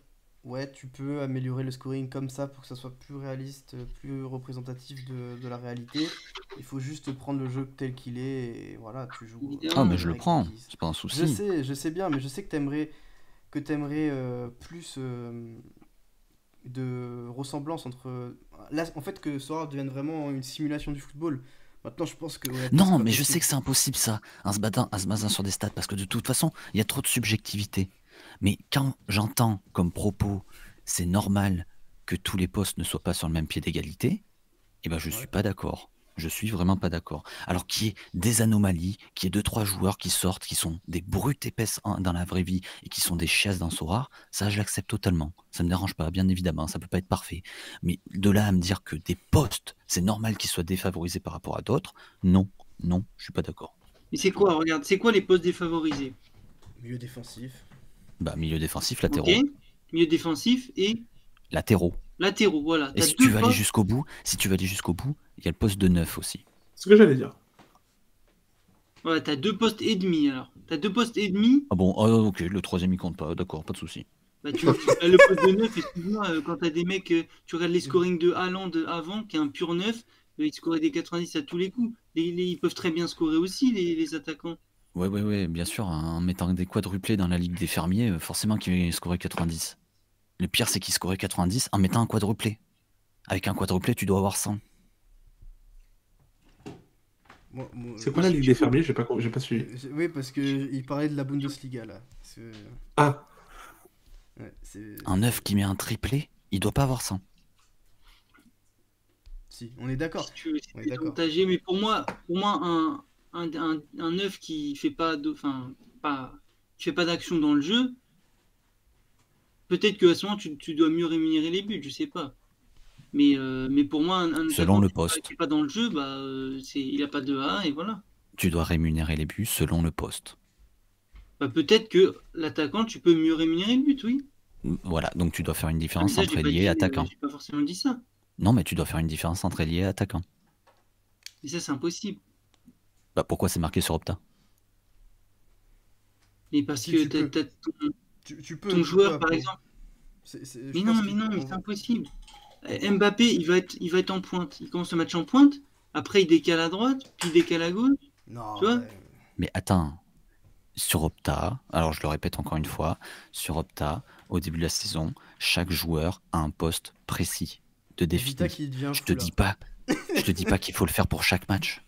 ouais, tu peux améliorer le scoring comme ça pour que ça soit plus réaliste, plus représentatif de la réalité. Il faut juste prendre le jeu tel qu'il est et voilà, tu joues Évidemment. Ah, mais je le avec prends. qui. C'est pas un souci. Je sais bien, mais je sais que t'aimerais plus de ressemblance entre. Là, en fait, que Sora devienne vraiment une simulation du football. Maintenant, je pense que honnêtement, c'est Non, pas mais je sais possible. que c'est impossible ça, à se baser sur des stats, parce que de toute façon, il y a trop de subjectivité. Mais quand j'entends comme propos, c'est normal que tous les postes ne soient pas sur le même pied d'égalité, eh ben je suis Ouais. pas d'accord. Je suis vraiment pas d'accord. Alors qu'il y ait des anomalies, qu'il y ait 2-3 joueurs qui sortent, qui sont des brutes épaisses dans la vraie vie et qui sont des chaises dans Sora, ça je l'accepte totalement. Ça me dérange pas, bien évidemment, ça peut pas être parfait. Mais de là à me dire que des postes, c'est normal qu'ils soient défavorisés par rapport à d'autres, non, non, je suis pas d'accord. Mais c'est quoi, regarde, c'est quoi les postes défavorisés? Milieu défensif. Bah milieu défensif, Ok, latéraux. milieu défensif et Latéraux. latéraux, voilà. Et T'as si tu deux veux aller postes. jusqu'au bout, il y a le poste de 9 aussi. C'est ce que j'allais dire. Ouais, t'as 2 postes et demi alors. T'as 2 postes et demi. Ah bon, ah, ok, le troisième il compte pas, d'accord, pas de souci. Bah, le poste de 9, excuse-moi, quand t'as des mecs, tu regardes les scorings de Haaland avant, qui est un pur 9, il scorait des 90 à tous les coups. Ils peuvent très bien scorer aussi, les attaquants. Ouais, bien sûr, en mettant des quadruplés dans la ligue des fermiers, forcément qu'il scorait 90. Le pire, c'est qu'il scorait 90 en mettant un quadruplé. Avec un quadruplé, tu dois avoir 100. C'est quoi la Ligue des fermiers? J'ai pas suivi. Oui, parce que il parlait de la Bundesliga là. Ah, Ouais, Un 9 qui met un triplé, il doit pas avoir 100. Si, on est d'accord. Si tu veux, On est c'est d'accord. avantagé, mais pour moi un 9 qui fait pas qui fait pas d'action dans le jeu, peut-être qu'à ce moment tu dois mieux rémunérer les buts, je sais pas. Mais pour moi, un Selon attaquant le qui poste. est pas dans le jeu, il a pas de A et voilà. Tu dois rémunérer les buts selon le poste. Bah, peut-être que l'attaquant, tu peux mieux rémunérer le but, oui. Voilà, donc tu dois faire une Mais différence ça, entre ailier et attaquant. j'ai pas forcément dit ça. Non, mais tu dois faire une différence entre ailier et attaquant. Mais ça, c'est impossible. Bah pourquoi c'est marqué sur Opta? Mais parce Si, que tu peux. t'as Tu peux. ton joueur, par après. exemple. Je Mais pense non, mais c'est impossible. Mbappé, il va être en pointe. Il commence le match en pointe. Après, il décale à droite, puis il décale à gauche. Non. Tu vois Mais attends, sur Opta, alors je le répète encore une fois, sur Opta, au début de la saison, chaque joueur a un poste précis de Vita défini. qui devient Je fou te là. dis pas qu'il faut le faire pour chaque match.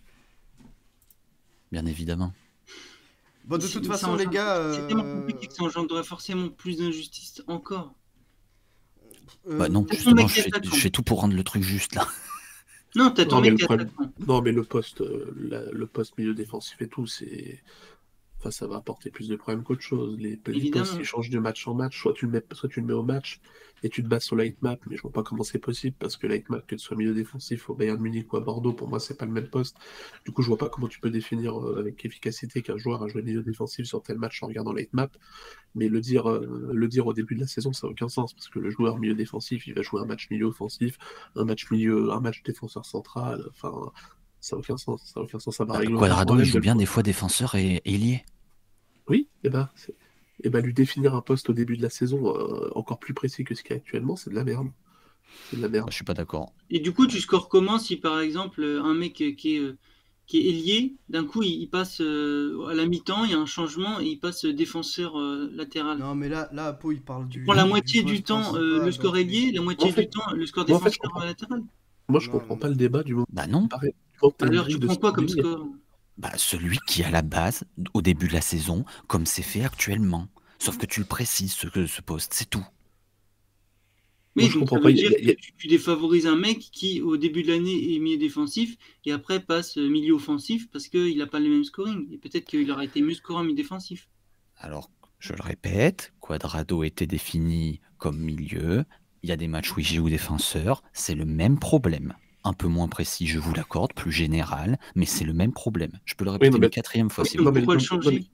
Bien évidemment. Bon, de C'est- toute ça façon, les engendre- gars. C'est tellement compliqué que ça engendrerait forcément plus d'injustice encore. Bah non, Ton justement, mec je attaquant. fais tout pour rendre le truc juste là. Non, t'as ton Non, mais mec le problème- attaquant. non, mais le poste, le poste milieu défensif et tout, c'est. Enfin, ça va apporter plus de problèmes qu'autre chose. Les Évidemment. postes, ils changent de match en match. Soit tu le mets au match et tu te bases sur l'hitmap, mais je vois pas comment c'est possible parce que l'hitmap, que ce soit milieu défensif au Bayern Munich ou à Bordeaux, pour moi, c'est pas le même poste. Du coup, je vois pas comment tu peux définir avec efficacité qu'un joueur a joué milieu défensif sur tel match en regardant l'hitmap. Mais le dire au début de la saison, ça n'a aucun sens parce que le joueur milieu défensif, il va jouer un match milieu offensif, un match défenseur central. Enfin, ça n'a aucun sens. Ça n'a aucun sens. Ça va régler aucun Quadrado, il problème joue bien des fois défenseur et ailier. Oui, et ben lui définir un poste au début de la saison encore plus précis que ce qu'il y a actuellement, c'est de la merde. C'est de la merde. Je suis pas d'accord. Et du coup, tu scores comment si par exemple un mec qui est ailier, d'un coup il passe à la mi-temps, il y a un changement et il passe défenseur latéral. Non, mais là, Apo, il parle Tu du. prends la moitié poste du temps principal, le donc score ailier, la moitié En fait- du temps le score moi, en fait, je défenseur comprends. latéral. Moi, je Non, comprends non. pas le débat du moment Bah non. pareil. Tu vois que t'as une Alors tu grille de prends quoi comme scoring, score? Bah, celui qui est à la base, au début de la saison, comme c'est fait actuellement. Sauf que tu le précises, ce poste, c'est tout. Oui, Moi, je donc ça comprends pas. veut dire que tu défavorises un mec qui, au début de l'année, est milieu défensif et après passe milieu offensif parce qu'il n'a pas le même scoring. Et peut-être qu'il aurait été mieux scorant milieu défensif. Alors, je le répète, Cuadrado était défini comme milieu. Il y a des matchs où il joue défenseur. C'est le même problème. Un peu moins précis, je vous l'accorde, plus général, mais c'est le même problème. Je peux le répéter une 4e fois si vous non, mais Pourquoi le non, changer?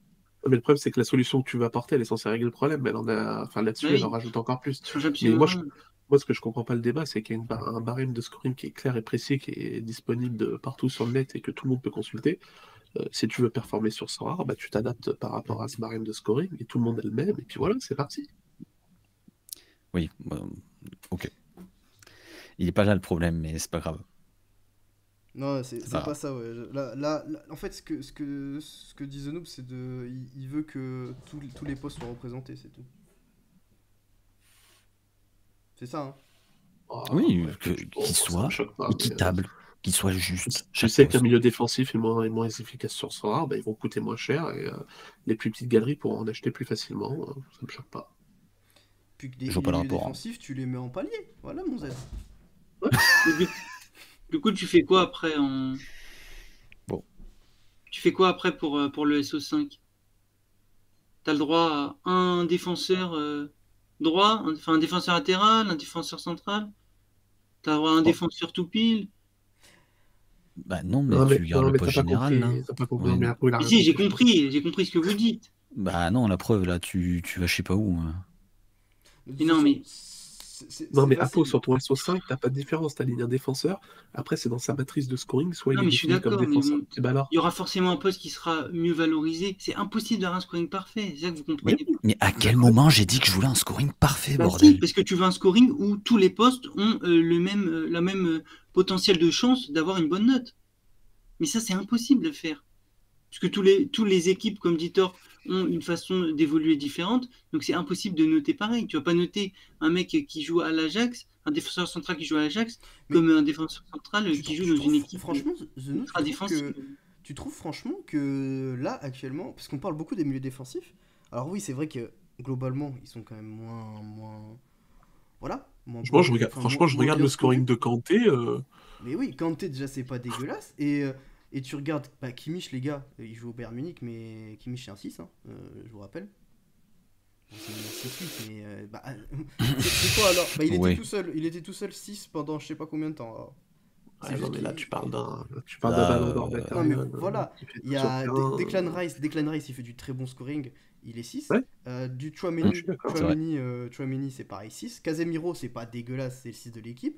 mais le problème, c'est que la solution que tu veux apporter, elle est censée régler le problème, mais enfin, là-dessus, Bah elle en oui, rajoute encore plus. ça change Mais absolument rien. moi, ce que je comprends pas le débat, c'est qu'il y a un barème de scoring qui est clair et précis, qui est disponible partout sur le net et que tout le monde peut consulter. Si tu veux performer sur 100 rares, bah, tu t'adaptes par rapport à ce barème de scoring et tout le monde est le même, et puis voilà, c'est parti. Oui, ok. Il n'est pas là le problème, mais c'est pas grave. Non, c'est pas pas ça, ouais. Là, en fait, ce que dit The Noob, c'est il veut que tous les postes soient représentés, c'est tout. C'est ça, hein. Oh, Oui, ouais, qu'il ça soit me choque pas, mais, équitable, qu'il soit juste. tu Chaque sais qu'un poste. milieu défensif est moins efficace sur 100 rares, bah, ils vont coûter moins cher et les plus petites galeries pourront en acheter plus facilement. Ça me choque pas. Puis que Je les vois pas le milieux rapport, hein. défensifs, tu les mets en palier. Voilà, mon Z. Et du coup, tu fais quoi après en... Bon. Tu fais quoi après pour le SO5? T'as le droit à un défenseur droit, enfin un défenseur latéral, un défenseur central. T'as le droit à un Oh. défenseur tout pile. Bah non, mais Non, tu gardes le mais poste général, là. t'as pas compris. Oui. Non, mais après, il a Mais rien si, compris. j'ai compris ce que vous dites. Bah non, la preuve, là, tu vas je sais pas où. De toute Mais non, façon, mais Non, c'est mais Apo, facile. sur ton SO5, t'as pas de différence. T'as ligne un défenseur. Après, c'est dans sa matrice de scoring. Soit il non, est mais je suis défini comme d'accord. Mais défenseur. bon, Et bah alors, il y aura forcément un poste qui sera mieux valorisé. C'est impossible d'avoir un scoring parfait. C'est ça que vous comprenez pas. Mais à quel moment j'ai dit que je voulais un scoring parfait, Bah si, bordel? parce que tu veux un scoring où tous les postes ont la même potentiel de chance d'avoir une bonne note. Mais ça, c'est impossible de faire. Parce que tous les équipes, comme dit Thor, ont une façon d'évoluer différente. Donc c'est impossible de noter pareil. Tu vas pas noter un mec qui joue à l'Ajax, un défenseur central qui joue à l'Ajax, Mais comme un défenseur central qui joue dans une équipe franchement, The Noob, ultra défensive. tu trouves franchement que là, actuellement, parce qu'on parle beaucoup des milieux défensifs, alors oui, c'est vrai que globalement, ils sont quand même voilà, moins franchement, bien, enfin, franchement, je moins regarde bien le scoring scorés. de Kanté. Mais oui, Kanté, déjà, c'est pas dégueulasse. Et tu regardes, bah, Kimmich, les gars, il joue au Bayern Munich, mais Kimmich, c'est un 6, hein, je vous rappelle. Bon, c'est une 6-8, mais bah, c'est quoi alors? Bah, Ouais. il était tout seul 6 pendant je sais pas combien de temps. Alors. C'est Ouais, non, juste mais là, qu'il- tu parles d'un Là, ballon d'or Non, mais matériel, voilà, qui fait il tout y sur le a terrain. Declan Rice, il fait du très bon scoring, il est 6. Ouais, Du je suis d'accord. C'est vrai. Chouameni, c'est pareil 6. Casemiro, c'est pas dégueulasse, c'est le 6 de l'équipe.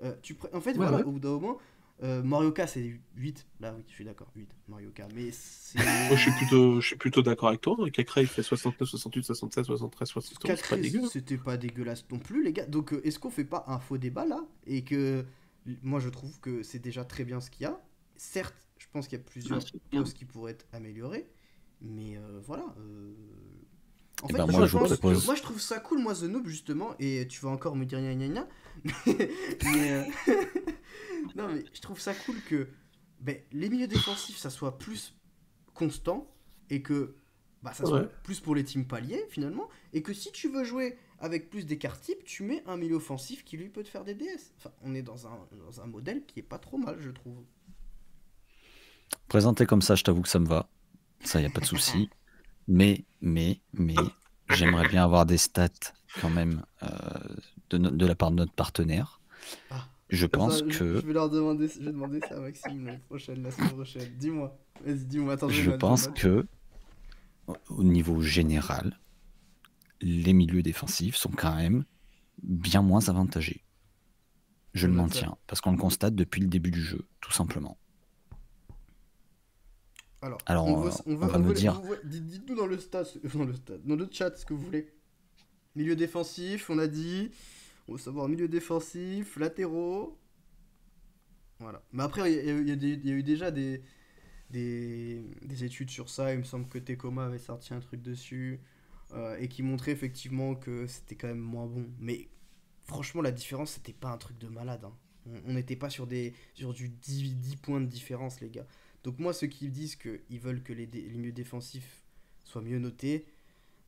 En fait, Ouais, voilà, ouais. au bout d'un moment, Marioka, c'est 8. Là, oui, je suis d'accord, 8, Marioka. Mais c'est. Moi, je suis plutôt d'accord avec toi. Cacré, il fait 69, 68, 76, 73, 71. C'est pas 4 dégueu. Hein. c'était pas dégueulasse non plus, les gars. Donc, est-ce qu'on fait pas un faux débat là? Et que. Moi, je trouve que c'est déjà très bien ce qu'il y a. Certes, je pense qu'il y a Ah, plusieurs c'est bien. postes qui pourraient être améliorés. Mais voilà. En Eh fait, ben, moi, moi, je je pense, propose. moi je trouve ça cool, moi The Noob justement, et tu vas encore me dire gna gna gna, mais, non mais je trouve ça cool que ben, les milieux défensifs ça soit plus constant et que bah, ça soit Ouais. plus pour les teams paliers finalement, et que si tu veux jouer avec plus d'écart type, tu mets un milieu offensif qui lui peut te faire des DS. Enfin, on est dans un modèle qui est pas trop mal, je trouve. Présenté comme ça, je t'avoue que ça me va. Ça, y a pas de souci. Mais, j'aimerais bien avoir des stats quand même de la part de notre partenaire. Ah. Je pense Attends, que. je vais leur demander, je vais demander ça à Maxime la semaine prochaine. Dis-moi. Vas-y, dis-moi. Attends, Je pense que, au niveau général, les milieux défensifs sont quand même bien moins avantagés. Je le Ouais, ça- maintiens, parce qu'on le constate depuis le début du jeu, tout simplement. Alors, on va me dire. Dites-nous dans le dans le chat ce que vous voulez. Milieu défensif, on a dit. On veut savoir milieu défensif, latéraux. Voilà. Mais après, il y a eu déjà des études sur ça. Il me semble que Tecoma avait sorti un truc dessus. Et qui montrait effectivement que c'était quand même moins bon. Mais franchement, la différence, c'était pas un truc de malade. Hein. On n'était pas sur du 10 points de différence, les gars. Donc moi, ceux qui disent qu'ils veulent que les milieux défensifs soient mieux notés,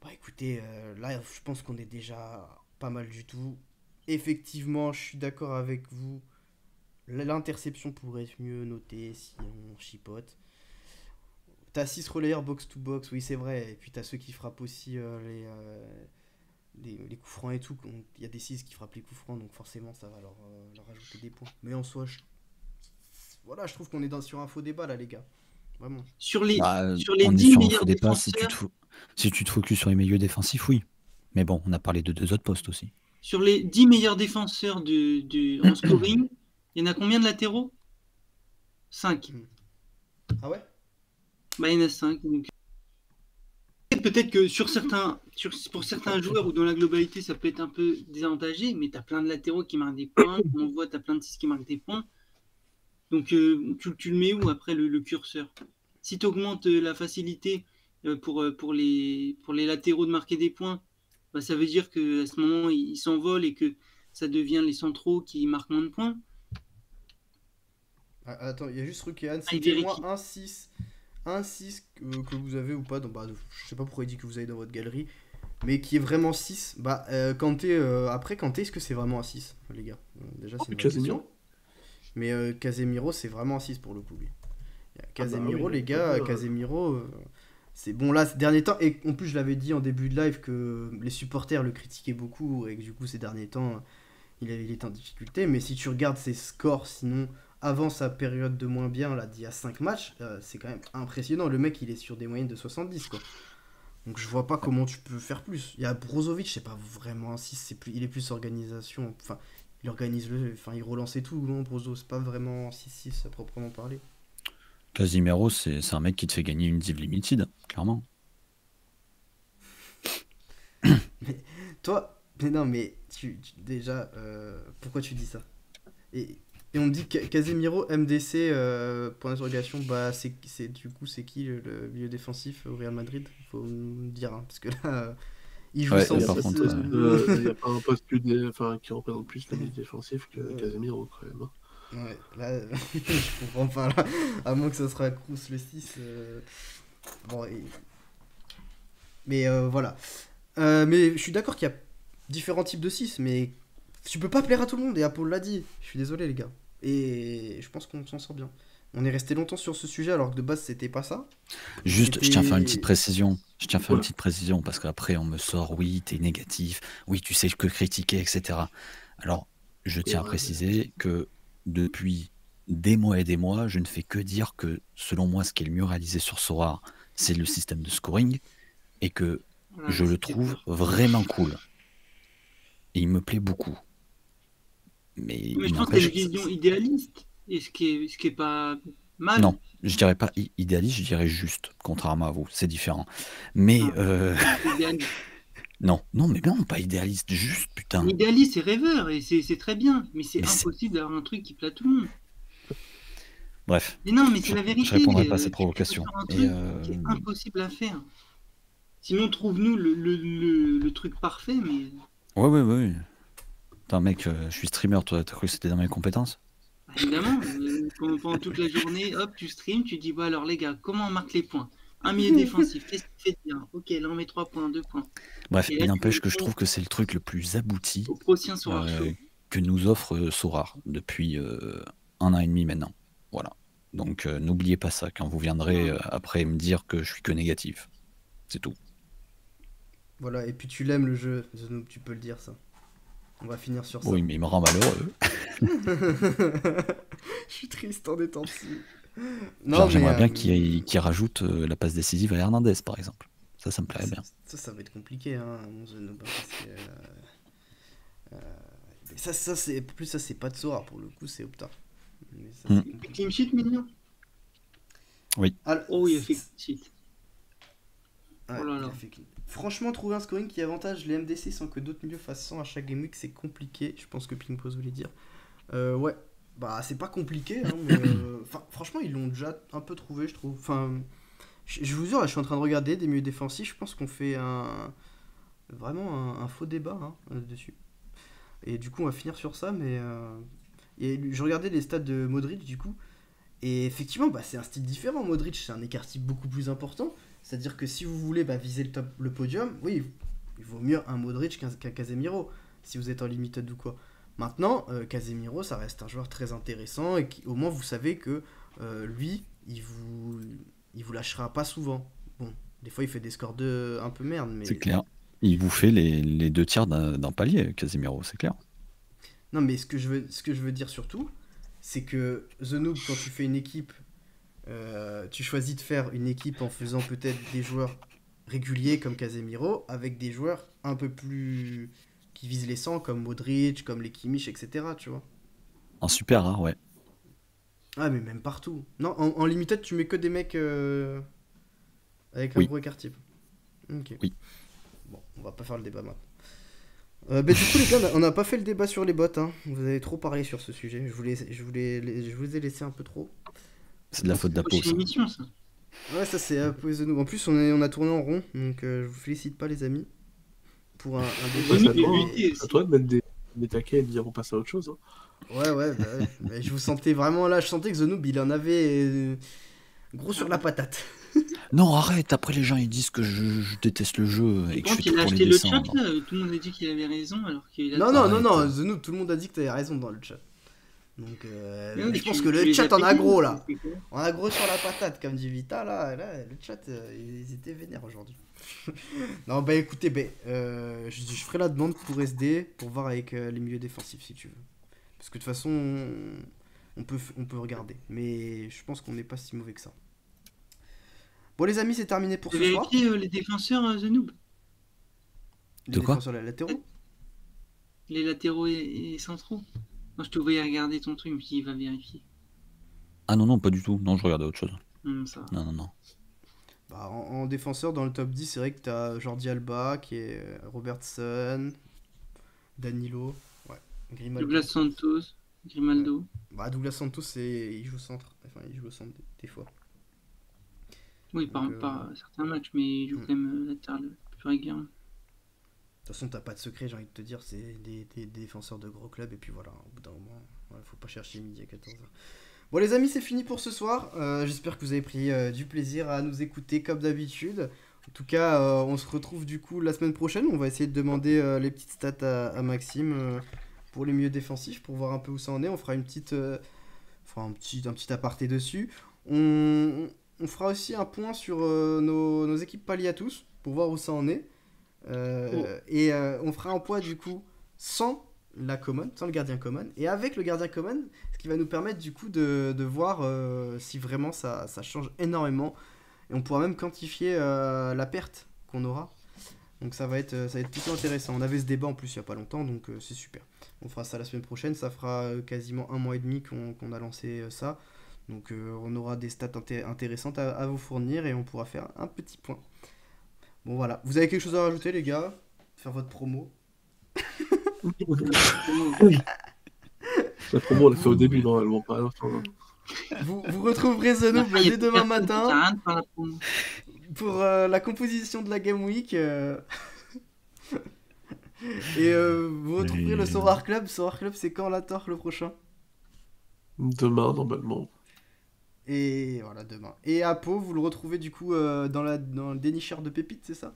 bah écoutez, là, je pense qu'on est déjà pas mal du tout. Effectivement, je suis d'accord avec vous. L'interception pourrait être mieux notée si on chipote. T'as 6 relayeurs box-to-box, oui c'est vrai. Et puis t'as ceux qui frappent aussi les coups francs et tout. Il y a des 6 qui frappent les coups francs, donc forcément ça va leur ajouter des points. Mais en soi, voilà, je trouve qu'on est sur un faux débat là, les gars. Vraiment. Sur les Bah, sur les on est 10 sur un meilleurs faux débat si défenseurs, si tu te focuses sur les milieux défensifs, oui. Mais bon, on a parlé de 2 autres postes aussi. sur les 10 meilleurs défenseurs en scoring, il y en a combien de latéraux? 5. Ah ouais? Bah, il y en a 5. Donc... Peut-être que pour certains joueurs ou dans la globalité, ça peut être un peu désavantagé, mais tu as plein de latéraux qui marquent des points. On voit, tu as plein de 6 qui marquent des points. Donc, tu le mets où après le curseur? Si tu augmentes la facilité pour les latéraux de marquer des points, bah, ça veut dire qu'à ce moment, ils s'envolent et que ça devient les centraux qui marquent moins de points. Ah, attends, il y a juste Rukehan, il citez-moi vérifie. un 6 que vous avez ou pas. Je sais pas pourquoi il dit que vous avez dans votre galerie, mais qui est vraiment 6. Bah, Kanté, après Kanté, est-ce que c'est vraiment un 6, les gars? Déjà, c'est une vraie Casemiro. question. Mais Casemiro, c'est vraiment un 6 pour le coup, lui. Casemiro, oui, les gars, Casemiro, c'est bon là ces derniers temps. Et en plus, je l'avais dit en début de live que les supporters le critiquaient beaucoup et que du coup, ces derniers temps, il était en difficulté. Mais si tu regardes ses scores, sinon, avant sa période de moins bien, là, d'il y a 5 matchs, c'est quand même impressionnant. Le mec, il est sur des moyennes de 70, quoi. Donc je vois pas comment tu peux faire plus. Il y a Brozovic, c'est pas vraiment un 6, il est plus organisation. Enfin, il organise il relance et tout, non, Brozo, c'est pas vraiment 6-6 à proprement parler. Casimiro, c'est un mec qui te fait gagner une Div Limited, clairement. Mais toi, mais non, mais déjà, pourquoi tu dis ça? Et on me dit que Casemiro, MDC, point d'interrogation, bah du coup, c'est qui le milieu défensif au Real Madrid? Faut me dire, hein, parce que là, il joue Ouais, sans par 6. contre, Il n'y a pas un poste qui représente plus le milieu défensif que Casemiro, quand même. Ouais, là, je comprends pas, là. À moins que ça sera Kroos le 6. Bon, mais voilà. Mais je suis d'accord qu'il y a différents types de 6, mais tu peux pas plaire à tout le monde, et Apple l'a dit. Je suis désolé, les gars. Et je pense qu'on s'en sort bien. On est resté longtemps sur ce sujet, alors que de base, c'était pas ça. Juste, je tiens à faire une petite C'était... précision. Je tiens à faire une petite précision parce qu'après, on me sort, oui, t'es négatif, oui, tu sais que critiquer, etc. Alors, je tiens à préciser que depuis des mois et des mois, je ne fais que dire que, selon moi, ce qui est le mieux réalisé sur Sora, c'est le système de scoring et que Voilà, je le trouve vraiment cool. Et il me plaît beaucoup. Mais Mais il je pense que c'est n'empêche. une vision idéaliste, et ce qui est pas mal. Non, je dirais pas idéaliste, je dirais juste, contrairement à vous, c'est différent. Mais Idéaliste. non, mais non, pas idéaliste, juste putain. Idéaliste, c'est rêveur, et c'est très bien, mais c'est Mais c'est- impossible d'avoir un truc qui plaît à tout le monde. Bref, Mais non, mais c'est la vérité. je répondrai pas à cette Tu provocation. peux faire un Et, truc qui est impossible à faire. Sinon, trouve-nous le truc parfait, mais ouais. Attends, mec, je suis streamer, toi, t'as cru que c'était dans mes compétences? bah, évidemment, pendant toute la journée, hop, tu streams, tu dis, bah alors les gars, comment on marque les points? Un milieu défensif, qu'est-ce qu'il fait de bien? Ok, là on met 3 points, 2 points. Bref, Et là, il tu n'empêche que je réponds trouve que c'est le truc le plus abouti au prochain soir chaud. que nous offre Sorar depuis 1 an et demi maintenant. Voilà. Donc n'oubliez pas ça quand vous viendrez après me dire que je suis que négatif. C'est tout. Voilà, et puis tu l'aimes le jeu, The Noob, tu peux le dire, ça. On va finir sur ça. Oui, mais il me rend malheureux. Je suis triste en étant dessus. Genre, j'aimerais bien qu'il rajoute la passe décisive à Hernandez, par exemple. Ça me plairait bien. Ça va être compliqué, hein, mon The Noob, parce que, c'est plus ça, c'est pas de Sora, pour le coup, c'est Opta. Mais ça, c'est compliqué. Clean sheet, mignon? Oui. Alors, Oh, il a fait clean sheet. ouais, Oh là il là. a fait clean. Franchement, trouver un scoring qui avantage les MDC sans que d'autres milieux fassent 100 à chaque game week, c'est compliqué. Je pense que Ping Pose voulait dire. Ouais, bah c'est pas compliqué, hein, mais franchement, ils l'ont déjà un peu trouvé, je trouve. Enfin, je vous jure, là, je suis en train de regarder des milieux défensifs. Je pense qu'on fait vraiment un faux débat, hein, dessus. Et du coup, on va finir sur ça, mais je regardais les stats de Modric, du coup. Et effectivement, bah, c'est un style différent. Modric, c'est un écart type beaucoup plus important. C'est-à-dire que si vous voulez viser le podium, oui, il vaut mieux un Modric qu'un Casemiro, si vous êtes en limited ou quoi. Maintenant, Casemiro, ça reste un joueur très intéressant et au moins vous savez que lui, il vous lâchera pas souvent. Bon, des fois il fait des scores un peu merde, mais... C'est clair. Il vous fait les 2 tiers d'un palier, Casemiro, c'est clair. Non, mais ce que je veux dire surtout, c'est que The Noob, quand tu fais une équipe, tu choisis de faire une équipe en faisant peut-être des joueurs réguliers comme Casemiro, avec des joueurs un peu plus... qui visent les 100, comme Modric, comme les Kimmich, etc. Tu vois. En super rare, ouais. Ah, mais même partout. Non, en limited, tu mets que des mecs avec un Oui. gros écart type. Ok. Oui. Bon, on va pas faire le débat maintenant. Bah, du coup, les gars, on n'a pas fait le débat sur les bots. Hein. Vous avez trop parlé sur ce sujet. Je vous ai laissé un peu trop. C'est de la faute d'Apo, Prochaine ça. émission, ça. Ouais, ça c'est The Noob. En plus, on a tourné en rond, donc je vous félicite pas, les amis, pour un débat. Oui, C'est mais à toi, lui, à toi de mettre des taquets et de dire on passe à autre chose. Hein. Ouais. Mais je vous sentais vraiment là. Je sentais que The Noob, il en avait gros sur la patate. Non, arrête, après les gens ils disent que je déteste le jeu et que je Quand suis il tout a pour acheté les le chat, descendre. là, tout le monde a dit qu'il avait raison, alors qu'il a... Non, Arrête. The Noob, tout le monde a dit que t'avais raison dans le chat. Donc, Non, mais je pense tu- que tu le les chat as en a payés, gros là. c'est quoi? On a gros sur la patate, comme dit Vita là. Le chat, ils étaient vénères aujourd'hui. Non, bah écoutez, je ferai la demande pour SD pour voir avec les milieux défensifs si tu veux. Parce que de toute façon, on peut regarder. Mais je pense qu'on n'est pas si mauvais que ça. Bon, les amis, c'est terminé pour T'as ce soir. vérifié les défenseurs, The Noob? Les De quoi défenseurs latéraux. Les latéraux et centraux? Moi, je te voyais regarder ton truc, mais il va vérifier. Ah non, pas du tout. Non, je regardais autre chose. Ça va. Non. Bah, en défenseur, dans le top 10, c'est vrai que t'as Jordi Alba, qui est Robertson, Danilo, ouais, Grimaldo. Douglas Santos, Grimaldo. Bah, Douglas Santos, il joue centre. Enfin, il joue au centre des fois. Oui, Donc, par certains matchs, mais il joue quand même latéral plus régulièrement. De toute façon, t'as pas de secret, j'ai envie de te dire, c'est des défenseurs de gros clubs, et puis voilà, au bout d'un moment, faut pas chercher midi à 14h. Bon, les amis, c'est fini pour ce soir. J'espère que vous avez pris du plaisir à nous écouter comme d'habitude. En tout cas, on se retrouve du coup la semaine prochaine. On va essayer de demander les petites stats à Maxime pour les milieux défensifs, pour voir un peu où ça en est. On fera un petit aparté dessus. On fera aussi un point sur nos équipes paliers à tous, pour voir où ça en est. Et on fera un point du coup sans la common, sans le gardien common, et avec le gardien common, ce qui va nous permettre du coup de voir si vraiment ça change énormément, et on pourra même quantifier la perte qu'on aura. Donc ça va être plutôt intéressant. On avait ce débat en plus il n'y a pas longtemps, donc c'est super. On fera ça la semaine prochaine, ça fera quasiment 1 mois et demi qu'on a lancé ça. Donc on aura des stats intéressantes à vous fournir, et on pourra faire un petit point. Bon voilà, vous avez quelque chose à rajouter les gars? Faire votre promo? La promo, on l'a fait au début, normalement, pas à la fin. Vous retrouverez The Noob dès demain matin Ça a rien de faire la promo. pour la composition de la Game Week. Et vous retrouverez le Sorare Club. Sorare Club, c'est quand la Torque le prochain? Demain, normalement. Et voilà, demain. Et Apo, vous le retrouvez du coup dans le dénicheur de pépites, c'est ça?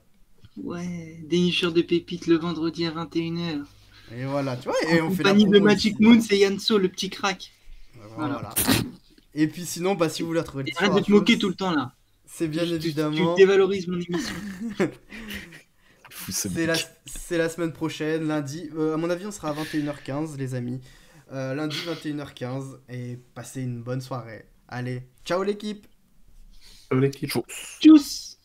Ouais, dénicheur de pépites le vendredi à 21h. Et voilà, tu vois, et En on fait la compagnie de promo Magic ici. Moon, c'est Yanso, le petit crack. Voilà. Et puis sinon, bah si vous voulez retrouver le Et arrête de Sorare te moquer Club, tout le temps là. c'est bien Tu évidemment... dévalorises mon émission. C'est la semaine prochaine, lundi. À mon avis, on sera à 21h15, les amis. Lundi 21h15. Et passez une bonne soirée. Allez, ciao l'équipe! L'équipe. Tchuss.